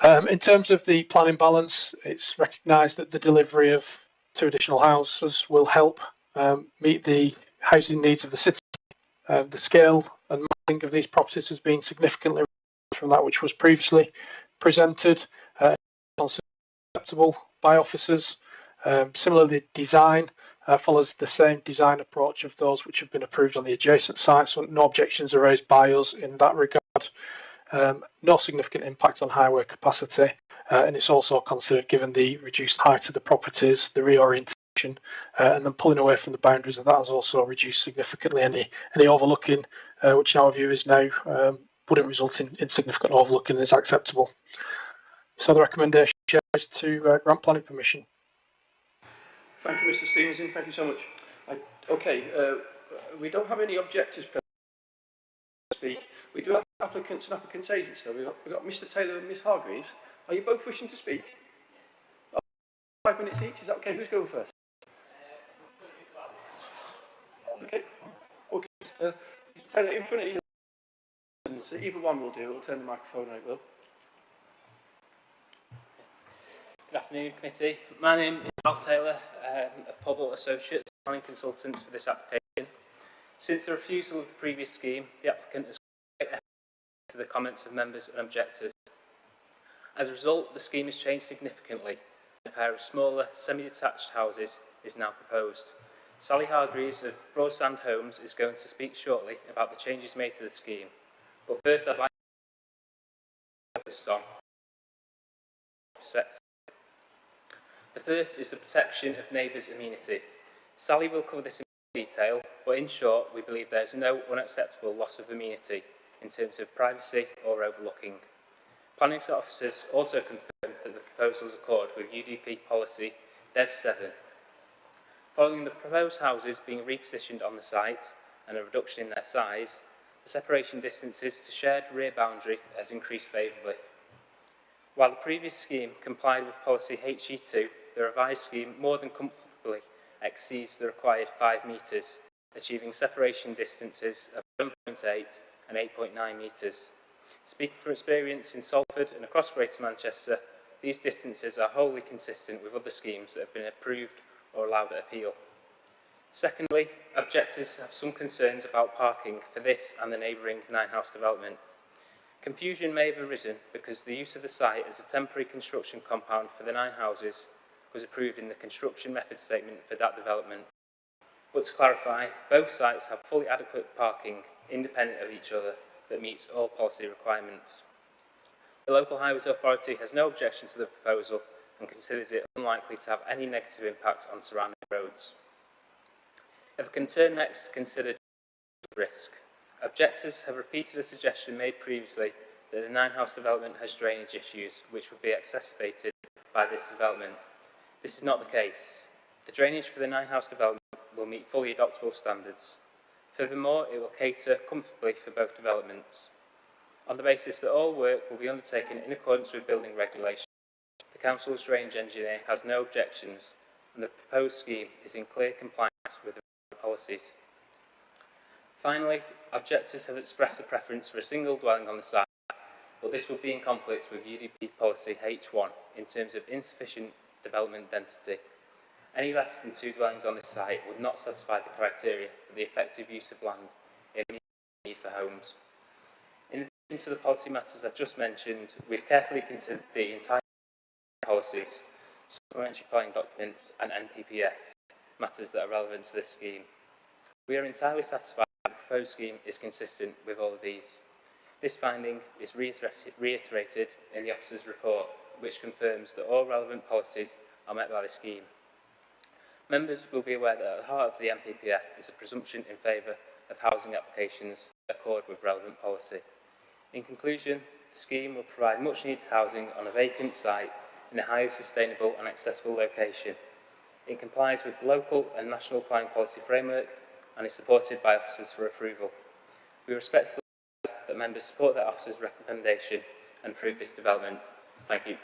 In terms of the planning balance, it's recognised that the delivery of 2 additional houses will help meet the housing needs of the city. The scale and mapping of these properties has been significantly reduced from that which was previously presented, considered acceptable by officers. Similarly, design follows the same design approach of those which have been approved on the adjacent sites, so no objections are raised by us in that regard. No significant impact on highway capacity, and it's also considered, given the reduced height of the properties, the reorientation, and then pulling away from the boundaries of that has also reduced significantly any overlooking, which in our view is now wouldn't result in significant overlooking and is acceptable. So the recommendation is to grant planning permission. Thank you, Mr. Stevenson. Thank you so much. We don't have any objectors present to speak. We do have applicants and applicants' agents, though. We've got Mr. Taylor and Ms. Hargreaves. Are you both wishing to speak? 5 minutes each. Is that okay? Who's going first? Okay. Mr. Taylor, in front of you. So either one will do. We'll turn the microphone on. It will. Good afternoon, committee. My name is Al Taylor, of Pobble Associates, planning consultants for this application. Since the refusal of the previous scheme, the applicant has great effort to the comments of members and objectors. As a result, the scheme has changed significantly. A pair of smaller, semi-detached houses is now proposed. Sally Hargreaves of Broadsand Homes is going to speak shortly about the changes made to the scheme. But first, I'd like to focus on perspective. The first is the protection of neighbours' amenity. Sally will cover this in detail, but in short, we believe there is no unacceptable loss of amenity in terms of privacy or overlooking. Planning officers also confirmed that the proposals accord with UDP policy DES 7. Following the proposed houses being repositioned on the site and a reduction in their size, the separation distances to shared rear boundary has increased favourably. While the previous scheme complied with policy HE2, the revised scheme more than comfortably exceeds the required 5 metres, achieving separation distances of 7.8 and 8.9 metres. Speaking from experience in Salford and across Greater Manchester, these distances are wholly consistent with other schemes that have been approved or allowed at appeal. Secondly, objectors have some concerns about parking for this and the neighbouring 9-house development. Confusion may have arisen because the use of the site as a temporary construction compound for the 9 houses was approved in the construction method statement for that development. But to clarify, both sites have fully adequate parking independent of each other that meets all policy requirements. The local highways authority has no objection to the proposal and considers it unlikely to have any negative impact on surrounding roads. If we can turn next to consider risk. Objectors have repeated a suggestion made previously that the 9-house development has drainage issues which would be exacerbated by this development. This is not the case. The drainage for the 9-house development will meet fully adoptable standards. Furthermore, it will cater comfortably for both developments. On the basis that all work will be undertaken in accordance with building regulations, the Council's drainage engineer has no objections and the proposed scheme is in clear compliance with the policies. Finally, objectors have expressed a preference for a single dwelling on the site, but this would be in conflict with UDP policy H1 in terms of insufficient development density. Any less than 2 dwellings on this site would not satisfy the criteria for the effective use of land in need for homes. In addition to the policy matters I've just mentioned, we've carefully considered the entire policies, supplementary planning documents and NPPF matters that are relevant to this scheme. We are entirely satisfied that the proposed scheme is consistent with all of these. This finding is reiterated in the officer's report, which confirms that all relevant policies are met by the scheme. Members will be aware that at the heart of the NPPF is a presumption in favour of housing applications that accord with relevant policy. In conclusion, the scheme will provide much needed housing on a vacant site in a highly sustainable and accessible location. It complies with the local and national planning policy framework and is supported by officers for approval. We respectfully ask that members support their officer's recommendation and approve this development. Thank you.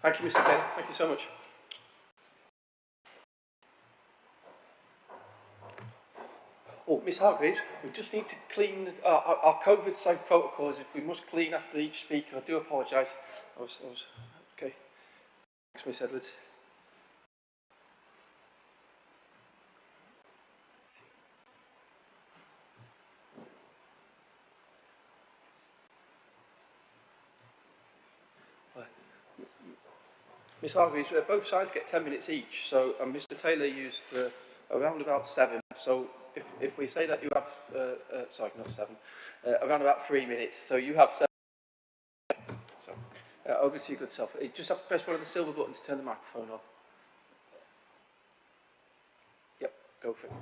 Thank you, Mr. Taylor. Thank you so much. Oh, Ms. Hargreaves, we just need to clean our COVID safe protocols. If we must clean after each speaker, I do apologise. Okay. Thanks, Ms. Edwards. Ms Hargreaves, both sides get 10 minutes each, so Mr Taylor used around about 7, so if we say that you have, sorry, not 7, around about 3 minutes, so you have 7. So, over to your good self. You just have to press one of the silver buttons to turn the microphone on. Yep, go for it.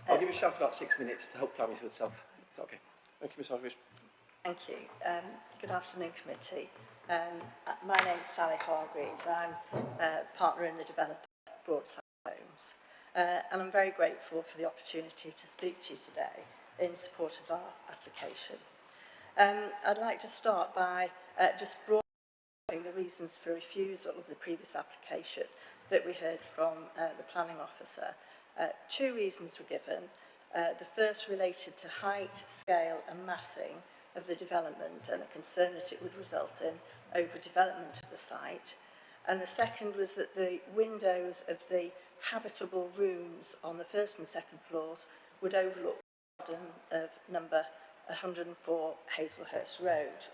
I'll give you a shout about 6 minutes to help time your good self. Is that okay? Thank you, Ms Hargreaves. Thank you. Good afternoon, committee. My name's Sally Hargreaves. I'm a partner in the developer Broadside Homes. And I'm very grateful for the opportunity to speak to you today in support of our application. I'd like to start by just broadening the reasons for refusal of the previous application that we heard from the planning officer. 2 reasons were given. The first related to height, scale and massing of the development and a concern that it would result in overdevelopment of the site. And the second was that the windows of the habitable rooms on the first and second floors would overlook the garden of number 104 Hazelhurst Road.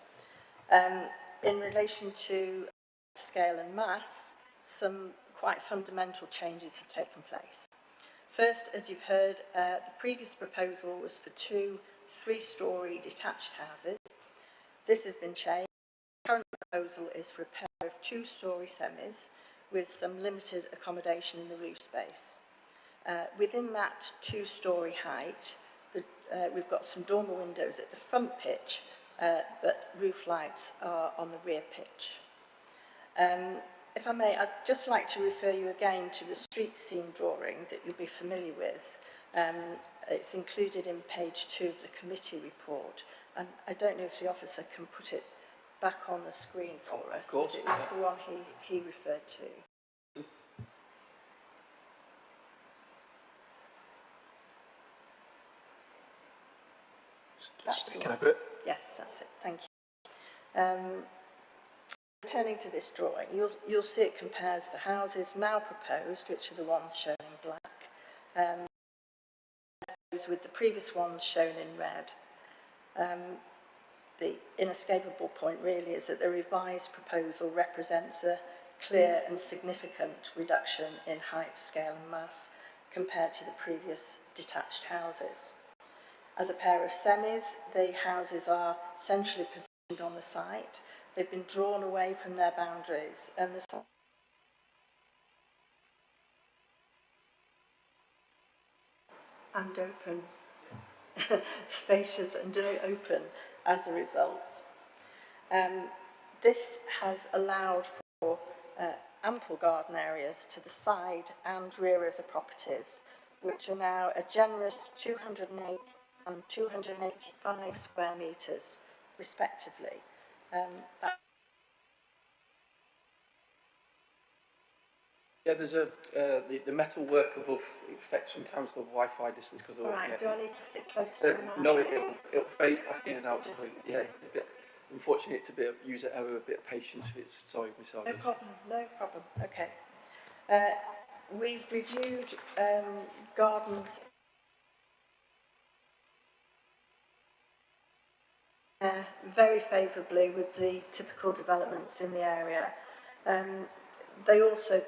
In relation to scale and mass, some quite fundamental changes have taken place. First, as you've heard, the previous proposal was for 2 3-storey detached houses. This has been changed. The current proposal is for a pair of 2-storey semis with some limited accommodation in the roof space. Within that 2-storey height, we've got some dormer windows at the front pitch, but roof lights are on the rear pitch. If I may, I'd just like to refer you again to the street scene drawing that you'll be familiar with. It's included in page 2 of the committee report, and I don't know if the officer can put it back on the screen for us, but it was the one he referred to. That's the one. Yes, that's it. Thank you. Returning to this drawing, you'll see it compares the houses now proposed, which are the ones shown in black, with the previous ones shown in red. The inescapable point really is that the revised proposal represents a clear and significant reduction in height, scale and mass compared to the previous detached houses. As a pair of semis, the houses are centrally positioned on the site. They've been drawn away from their boundaries and the site and open, spacious and open as a result. This has allowed for ample garden areas to the side and rear of the properties, which are now a generous 208 and 285 square metres, respectively. Yeah, there's the metal work above affects sometimes the Wi-Fi distance because of. Right, do I need to sit closer to the mic? No, it'll fade back in and out. So, yeah, unfortunately, it's a bit of user error, a bit of patience. Sorry, Miss Hargreaves. No problem. Okay. We've reviewed gardens very favourably with the typical developments in the area. It also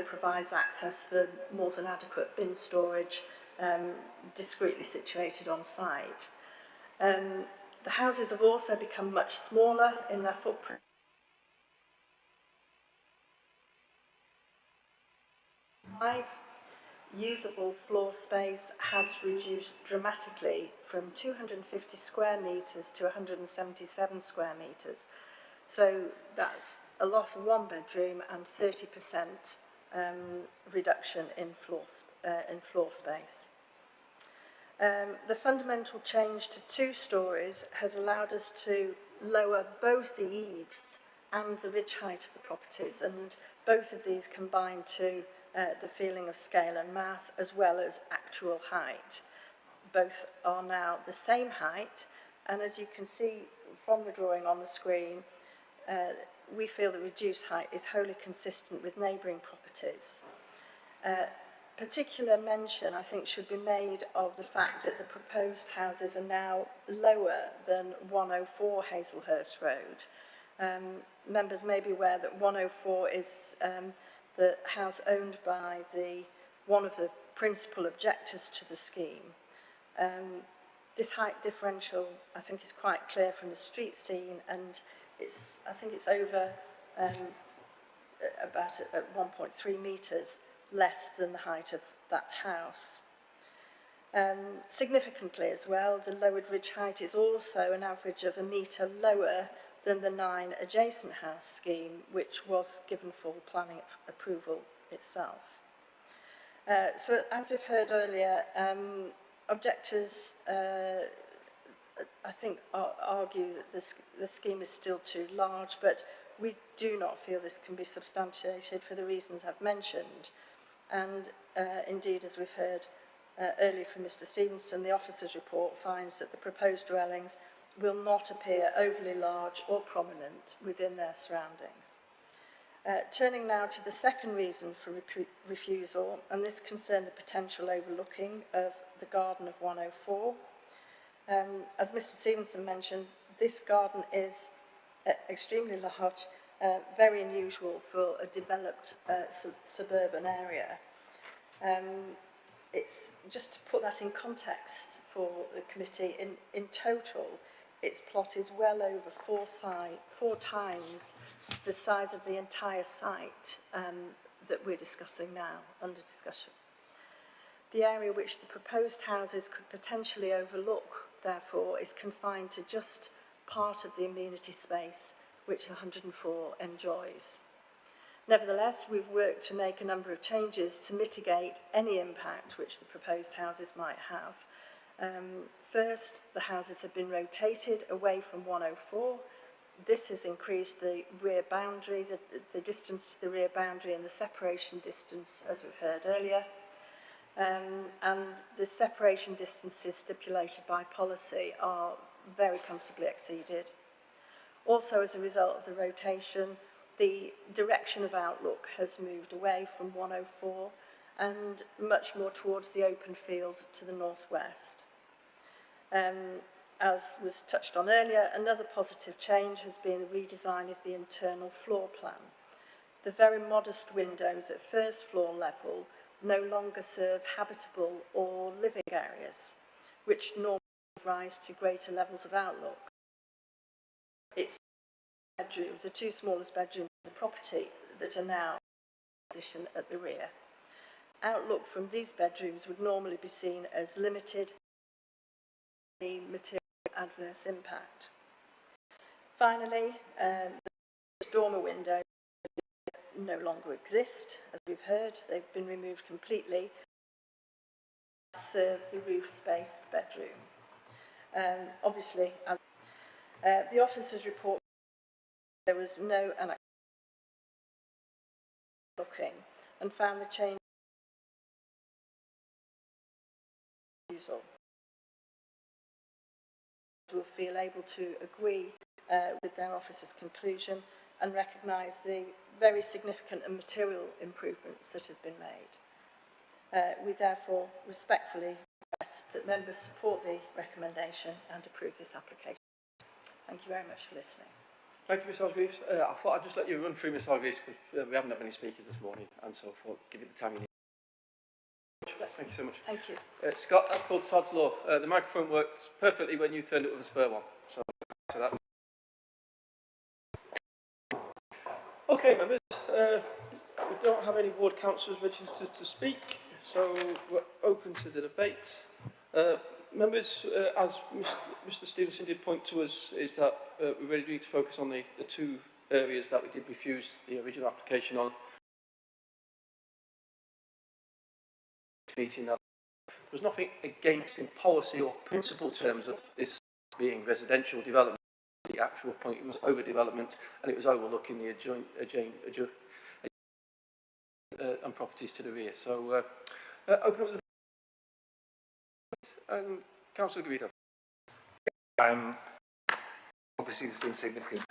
provides access for more than adequate bin storage, discreetly situated on site. The houses have also become much smaller in their footprint. Usable floor space has reduced dramatically from 250 square metres to 177 square metres. So that's a loss of 1 bedroom and 30% reduction in floor space. The fundamental change to 2 storeys has allowed us to lower both the eaves and the ridge height of the properties, and both of these combine to the feeling of scale and mass as well as actual height. Both are now the same height, and as you can see from the drawing on the screen, we feel the reduced height is wholly consistent with neighbouring properties. Particular mention, I think, should be made of the fact that the proposed houses are now lower than 104 Hazelhurst Road, Members may be aware that 104 is the house owned by one of the principal objectors to the scheme. This height differential, I think, is quite clear from the street scene, and I think it's over about at 1.3 metres less than the height of that house. Significantly as well, the lowered ridge height is also an average of 1 metre lower than the 9 adjacent house scheme, which was given full planning approval itself. So as we've heard earlier, objectors, I think, argue that the scheme is still too large, but we do not feel this can be substantiated for the reasons I've mentioned. And indeed, as we've heard earlier from Mr. Stevenson, the officer's report finds that the proposed dwellings will not appear overly large or prominent within their surroundings. Turning now to the second reason for refusal, and this concerned the potential overlooking of the garden of 104. As Mr. Stevenson mentioned, this garden is extremely large, very unusual for a developed suburban area. It's just to put that in context for the committee, in total, its plot is well over four times the size of the entire site that we're discussing now, under discussion. The area which the proposed houses could potentially overlook, therefore, is confined to just part of the amenity space which 104 enjoys. Nevertheless, we've worked to make a number of changes to mitigate any impact which the proposed houses might have. First, the houses have been rotated away from 104. This has increased the rear boundary, the distance to the rear boundary and the separation distance, as we've heard earlier. And the separation distances stipulated by policy are very comfortably exceeded. Also, as a result of the rotation, the direction of outlook has moved away from 104 and much more towards the open field to the northwest. As was touched on earlier, another positive change has been the redesign of the internal floor plan. The very modest windows at first floor level no longer serve habitable or living areas, which normally give rise to greater levels of outlook. It's bedrooms, the two smallest bedrooms in the property, that are now positioned at the rear. Outlook from these bedrooms would normally be seen as limited material adverse impact. Finally, the dormer windows no longer exist, as we've heard. They've been removed completely to serve the roof-spaced bedroom. Obviously, as the officer's report, there was no looking and found the change will feel able to agree with their officer's conclusion and recognise the very significant and material improvements that have been made. We therefore respectfully request that members support the recommendation and approve this application. Thank you very much for listening. Thank you, Ms Hargreaves. I thought I'd just let you run through, Ms Hargreaves, because we haven't had many speakers this morning, and so I thought I'd give you the time you need. Thank you so much. Thank you. Scott, that's called Sod's Law. The microphone worked perfectly when you turned it with a spare one. So that. Okay, members. We don't have any ward councillors registered to speak, so we're open to the debate. Members, as Mr Stevenson did point to us, is that we really need to focus on the two areas that we did refuse the original application on. Meeting that there was nothing against in policy or principle terms of this being residential development. The actual point was overdevelopment, and it was overlooking the adjoining and properties to the rear. So open up the Councillor Garrido. Obviously there's been significant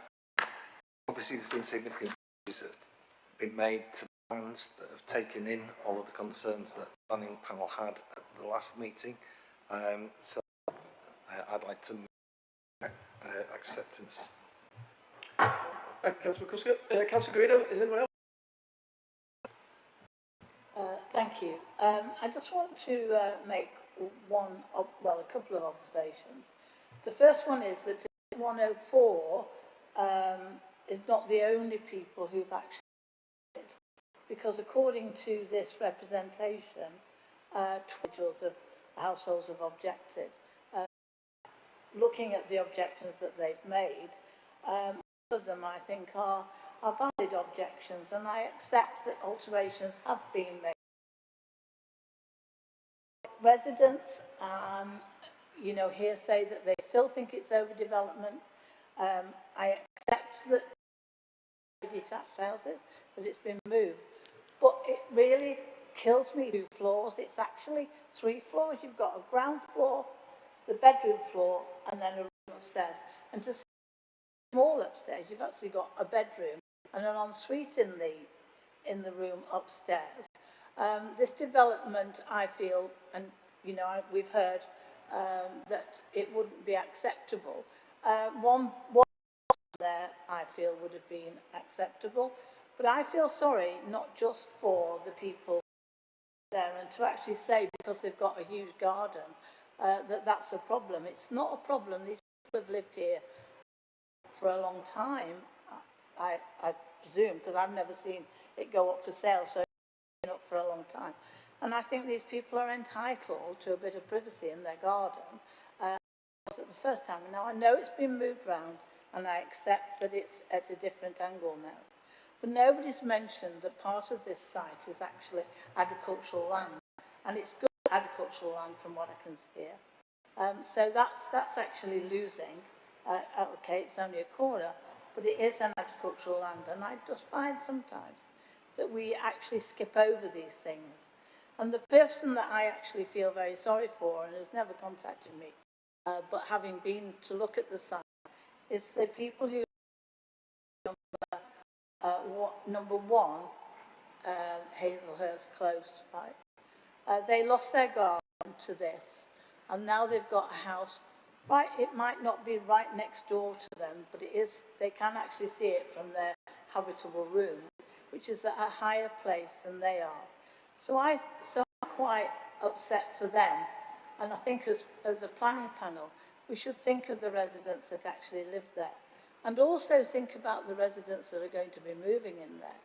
changes that have been made to plans that have taken in all of the concerns that the planning panel had at the last meeting. So I'd like to make acceptance. Thank you, Councillor McCusker. Councillor Guido, is anyone else? Thank you. I just want to make a couple of observations. The first one is that 104 is not the only people who've actually, because according to this representation, 20 of households have objected. Looking at the objections that they've made, some of them I think are valid objections, and I accept that alterations have been made. Residents, here say that they still think it's overdevelopment. I accept that detached houses, that it's been moved, but it really kills me. 2 floors, it's actually 3 floors. You've got a ground floor, the bedroom floor, and then a room upstairs. And to see small upstairs, you've actually got a bedroom and an ensuite in the room upstairs. This development, I feel, and we've heard that it wouldn't be acceptable. One there, I feel, would have been acceptable, but I feel sorry not just for the people there, and to actually say because they've got a huge garden that's a problem. It's not a problem. These people have lived here for a long time, I presume, because I've never seen it go up for sale, so it's been up for a long time. And I think these people are entitled to a bit of privacy in their garden. At the first time, now I know it's been moved round, and I accept that it's at a different angle now. But nobody's mentioned that part of this site is actually agricultural land, and it's good agricultural land from what I can see here. So that's actually losing. Okay, it's only a corner, but it is an agricultural land, and I just find sometimes that we actually skip over these things. And the person that I actually feel very sorry for, and has never contacted me, but having been to look at the site, is the people who number 1, Hazelhurst Close, right? They lost their garden to this, and now they've got a house. Right, it might not be right next door to them, but it is. They can actually see it from their habitable room, which is at a higher place than they are. So I'm quite upset for them, and I think as a planning panel, we should think of the residents that actually live there, and also think about the residents that are going to be moving in there,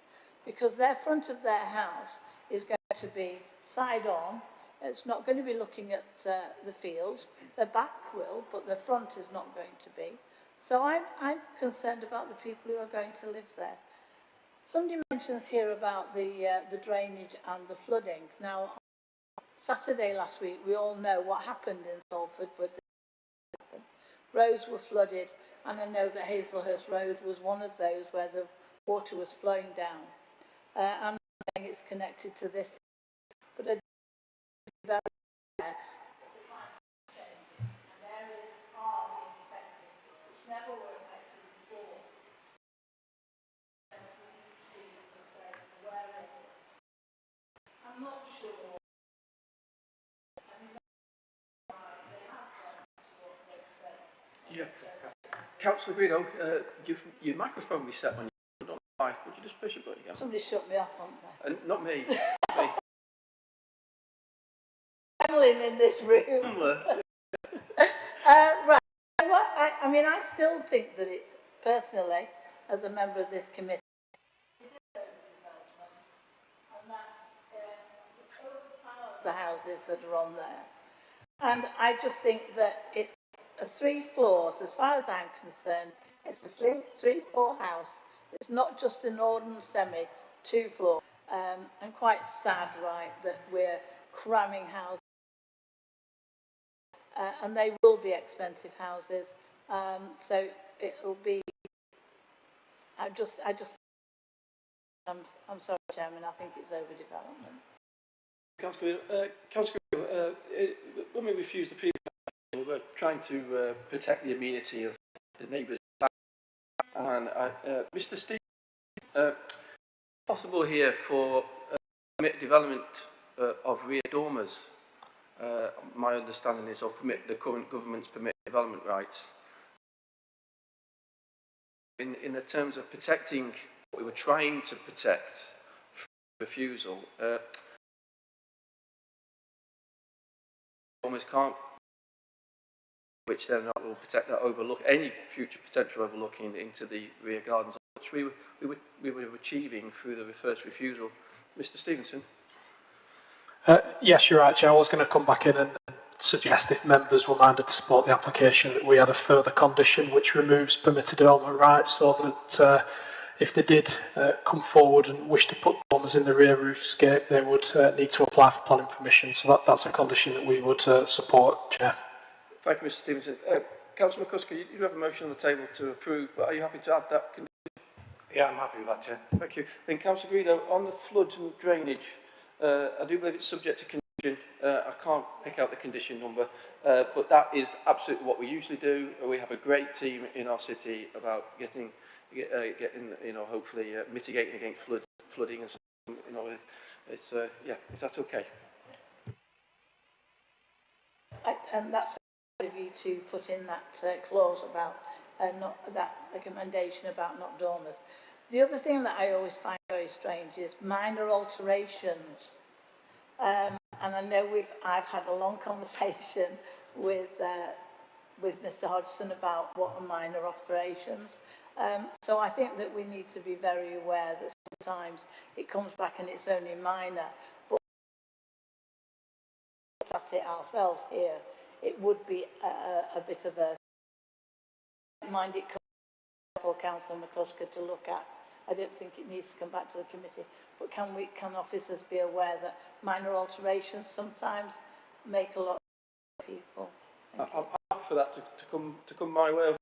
because their front of their house is going to be side on. It's not going to be looking at the fields. The back will, but the front is not going to be. So I'm concerned about the people who are going to live there. Somebody mentions here about the drainage and the flooding. Now, Saturday last week, we all know what happened in Salford with the roads were flooded, and I know that Hazelhurst Road was one of those where the water was flowing down. I'm not saying it's connected to this, but I very areas are being affected, which never were affected before. And we need to be aware of it. I'm not sure. I mean, they have gone to what they said. Yeah. Councillor Guido, your microphone reset on you. I don't know why. Would you just push your button again? Somebody shut me off, haven't they? Not me. Not me. In this room. Right. Well, I mean, I still think that it's, personally, as a member of this committee, it is overdevelopment, and that's the houses that are on there. And I just think that it's a 3 floors, as far as I'm concerned, it's a 3-floor house. It's not just an ordinary semi 2 floor. I'm quite sad, right, that we're cramming houses. And they will be expensive houses, so it'll be. I'm sorry, Chairman. I think it's overdevelopment. Councillor, when we refuse the people, we're trying to protect the amenity of the neighbours. And Mr. Steve, possible here for development of rear dormers. My understanding is of the current government's permit development rights. in the terms of protecting what we were trying to protect from refusal, almost can't, which then that will protect that overlook, any future potential overlooking into the rear gardens, which we were achieving through the first refusal. Mr. Stevenson? Yes, you're right, Chair. I was going to come back in and suggest if members were minded to support the application that we had a further condition which removes permitted development rights, so that if they did come forward and wish to put dormers in the rear roofscape, they would need to apply for planning permission. So that's a condition that we would support, Chair. Thank you, Mr. Stevenson. Councillor McCusker, you have a motion on the table to approve, but are you happy to add that condition? Yeah, I'm happy with that, Chair. Thank you. Then Councillor Greeno, on the flood and drainage, I do believe it's subject to condition. I can't pick out the condition number, but that is absolutely what we usually do. We have a great team in our city about getting you know, hopefully mitigating against flooding and stuff. You know, it's yeah, is that okay? And that's of you to put in that clause about not that recommendation about not dormers. The other thing that I always find very strange is minor alterations. And I know I've had a long conversation with Mr. Hodgson about what are minor alterations. So I think that we need to be very aware that sometimes it comes back and it's only minor, but at it ourselves here, it would be a bit of a mind it for Councillor McClusker to look at. I don't think it needs to come back to the committee, but can officers be aware that minor alterations sometimes make a lot of people? I'm happy for that to come my way.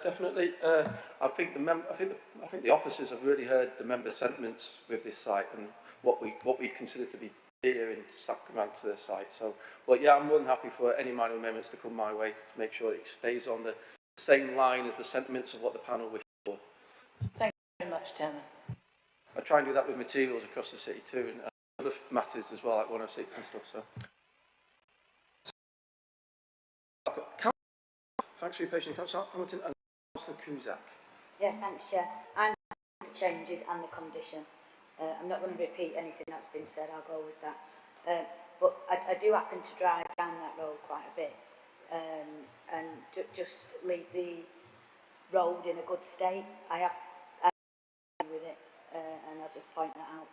Definitely. I think the officers have really heard the member sentiments with this site and what we consider to be dear in sacrament to the site. So, well, yeah, I'm more than happy for any minor amendments to come my way to make sure it stays on the same line as the sentiments of what the panel wishes for. Thank you very much, Chairman. I try and do that with materials across the city too, and other matters as well, like 106 and stuff. So, thanks for your patience, Councillor Hamilton and Councillor Cusack. Yeah, thanks, Chair. I'm happy with the changes and the condition. I'm not going to repeat anything that's been said. I'll go with that. But I do happen to drive down that road quite a bit, and just leave the road in a good state. I'm with it, and I'll just point that out.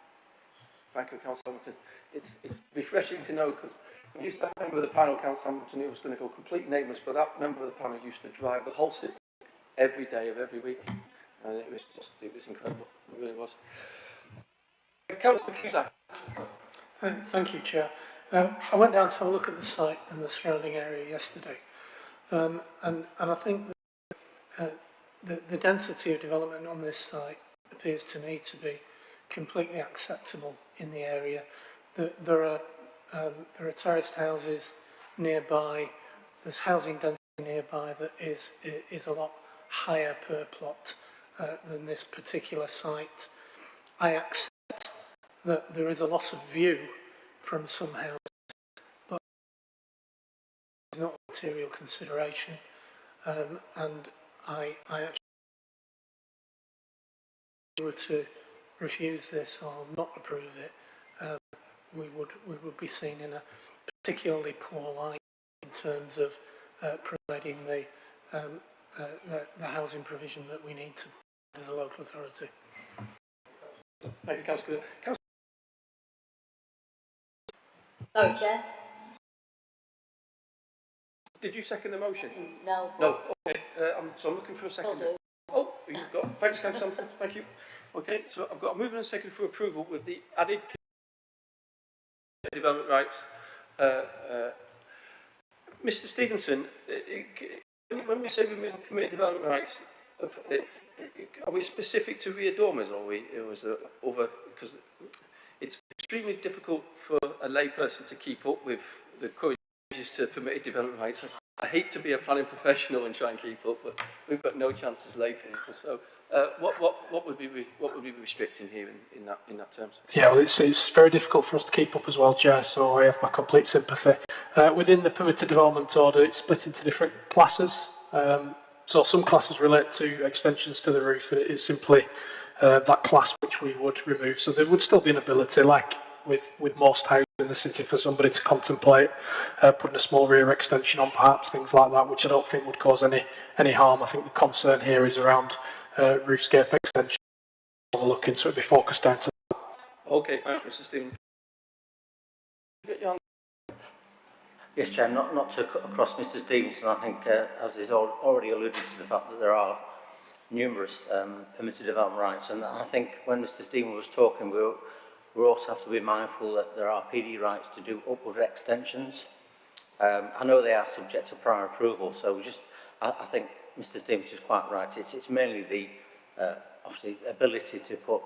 Thank you, Councillor Hamilton. It's refreshing to know, because I used to have a member of the panel, Councillor Hamilton, who was going to go complete nameless, but that member of the panel used to drive the whole city every day of every week, and it was incredible. It really was. Councillor Cusack. Thank you, Chair. I went down to have a look at the site and the surrounding area yesterday, and I think that, the density of development on this site appears to me to be completely acceptable in the area. There are terraced houses nearby. There's housing density nearby that is a lot higher per plot than this particular site. I accept that there is a loss of view from some houses, but it's not a material consideration, and I actually, if we were to refuse this or not approve it, we would be seen in a particularly poor light in terms of providing the housing provision that we need to as a local authority. Thank you, Councillor. Sorry, Chair. Did you second the motion? No. No. Okay. So I'm looking for a second. Oh, you've got. Thanks, Councillor Hamilton. Thank you. Okay. So I've got a move and a second for approval with the added development rights. Mr. Stevenson, when we say we permit development rights, are we specific to rear dormers, or was there over? Because it's extremely difficult for a layperson to keep up with the current changes to permitted development rights. I hate to be a planning professional and try and keep up, but we've got no chance as lay people. So, what would be restricting here in that terms? Yeah, well, it's very difficult for us to keep up as well, Chair. So I have my complete sympathy. Within the permitted development order, it's split into different classes. So some classes relate to extensions to the roof, and it is simply that class which we would remove. So there would still be an ability, like with most houses in the city, for somebody to contemplate putting a small rear extension on, perhaps, things like that, which I don't think would cause any harm. I think the concern here is around roofscape extension. We'll look into it be focused down to that. Okay, thanks, Mr. Stephen. Yes, Chair, not to cut across Mr Stevenson, I think, as is already alluded to the fact that there are numerous permitted development rights, and I think when Mr Stephen was talking, we also have to be mindful that there are PD rights to do upward extensions. I know they are subject to prior approval, so I think Mr Stevens is quite right. It's mainly the obviously ability to put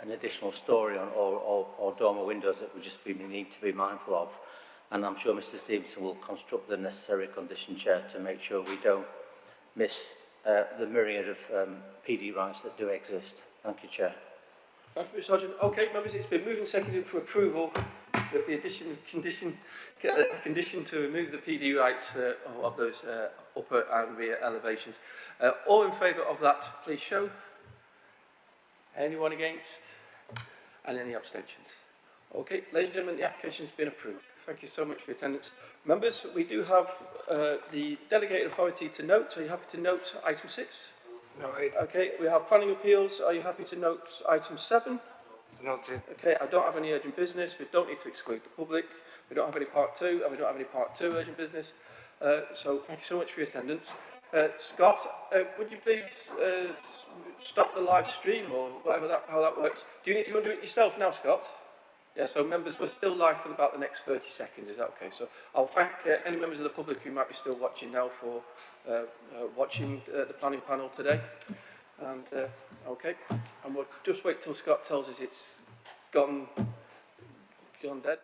an additional storey on or dormer windows that we need to be mindful of. And I'm sure Mr Stevenson will construct the necessary condition, Chair, to make sure we don't miss the myriad of PD rights that do exist. Thank you, Chair. Thank you, Mr Sergeant. Okay, members, it's been moved and seconded for approval with the addition of condition to remove the PD rights of those upper and rear elevations. All in favour of that, please show. Anyone against? And any abstentions? Okay, ladies and gentlemen, the application has been approved. Thank you so much for your attendance. Members, we do have the delegated authority to note. Are you happy to note item 6? Noted. Okay, we have planning appeals. Are you happy to note item 7? Noted. Okay, I don't have any urgent business. We don't need to exclude the public. We don't have any part 2, and we don't have any part 2 urgent business. So thank you so much for your attendance. Scott, would you please stop the live stream or whatever how that works? Do you need to go and do it yourself now, Scott? Yeah, so members, we're still live for about the next 30 seconds, is that okay? So I'll thank any members of the public who might be still watching now for watching the planning panel today. And okay, and we'll just wait till Scott tells us it's gone dead.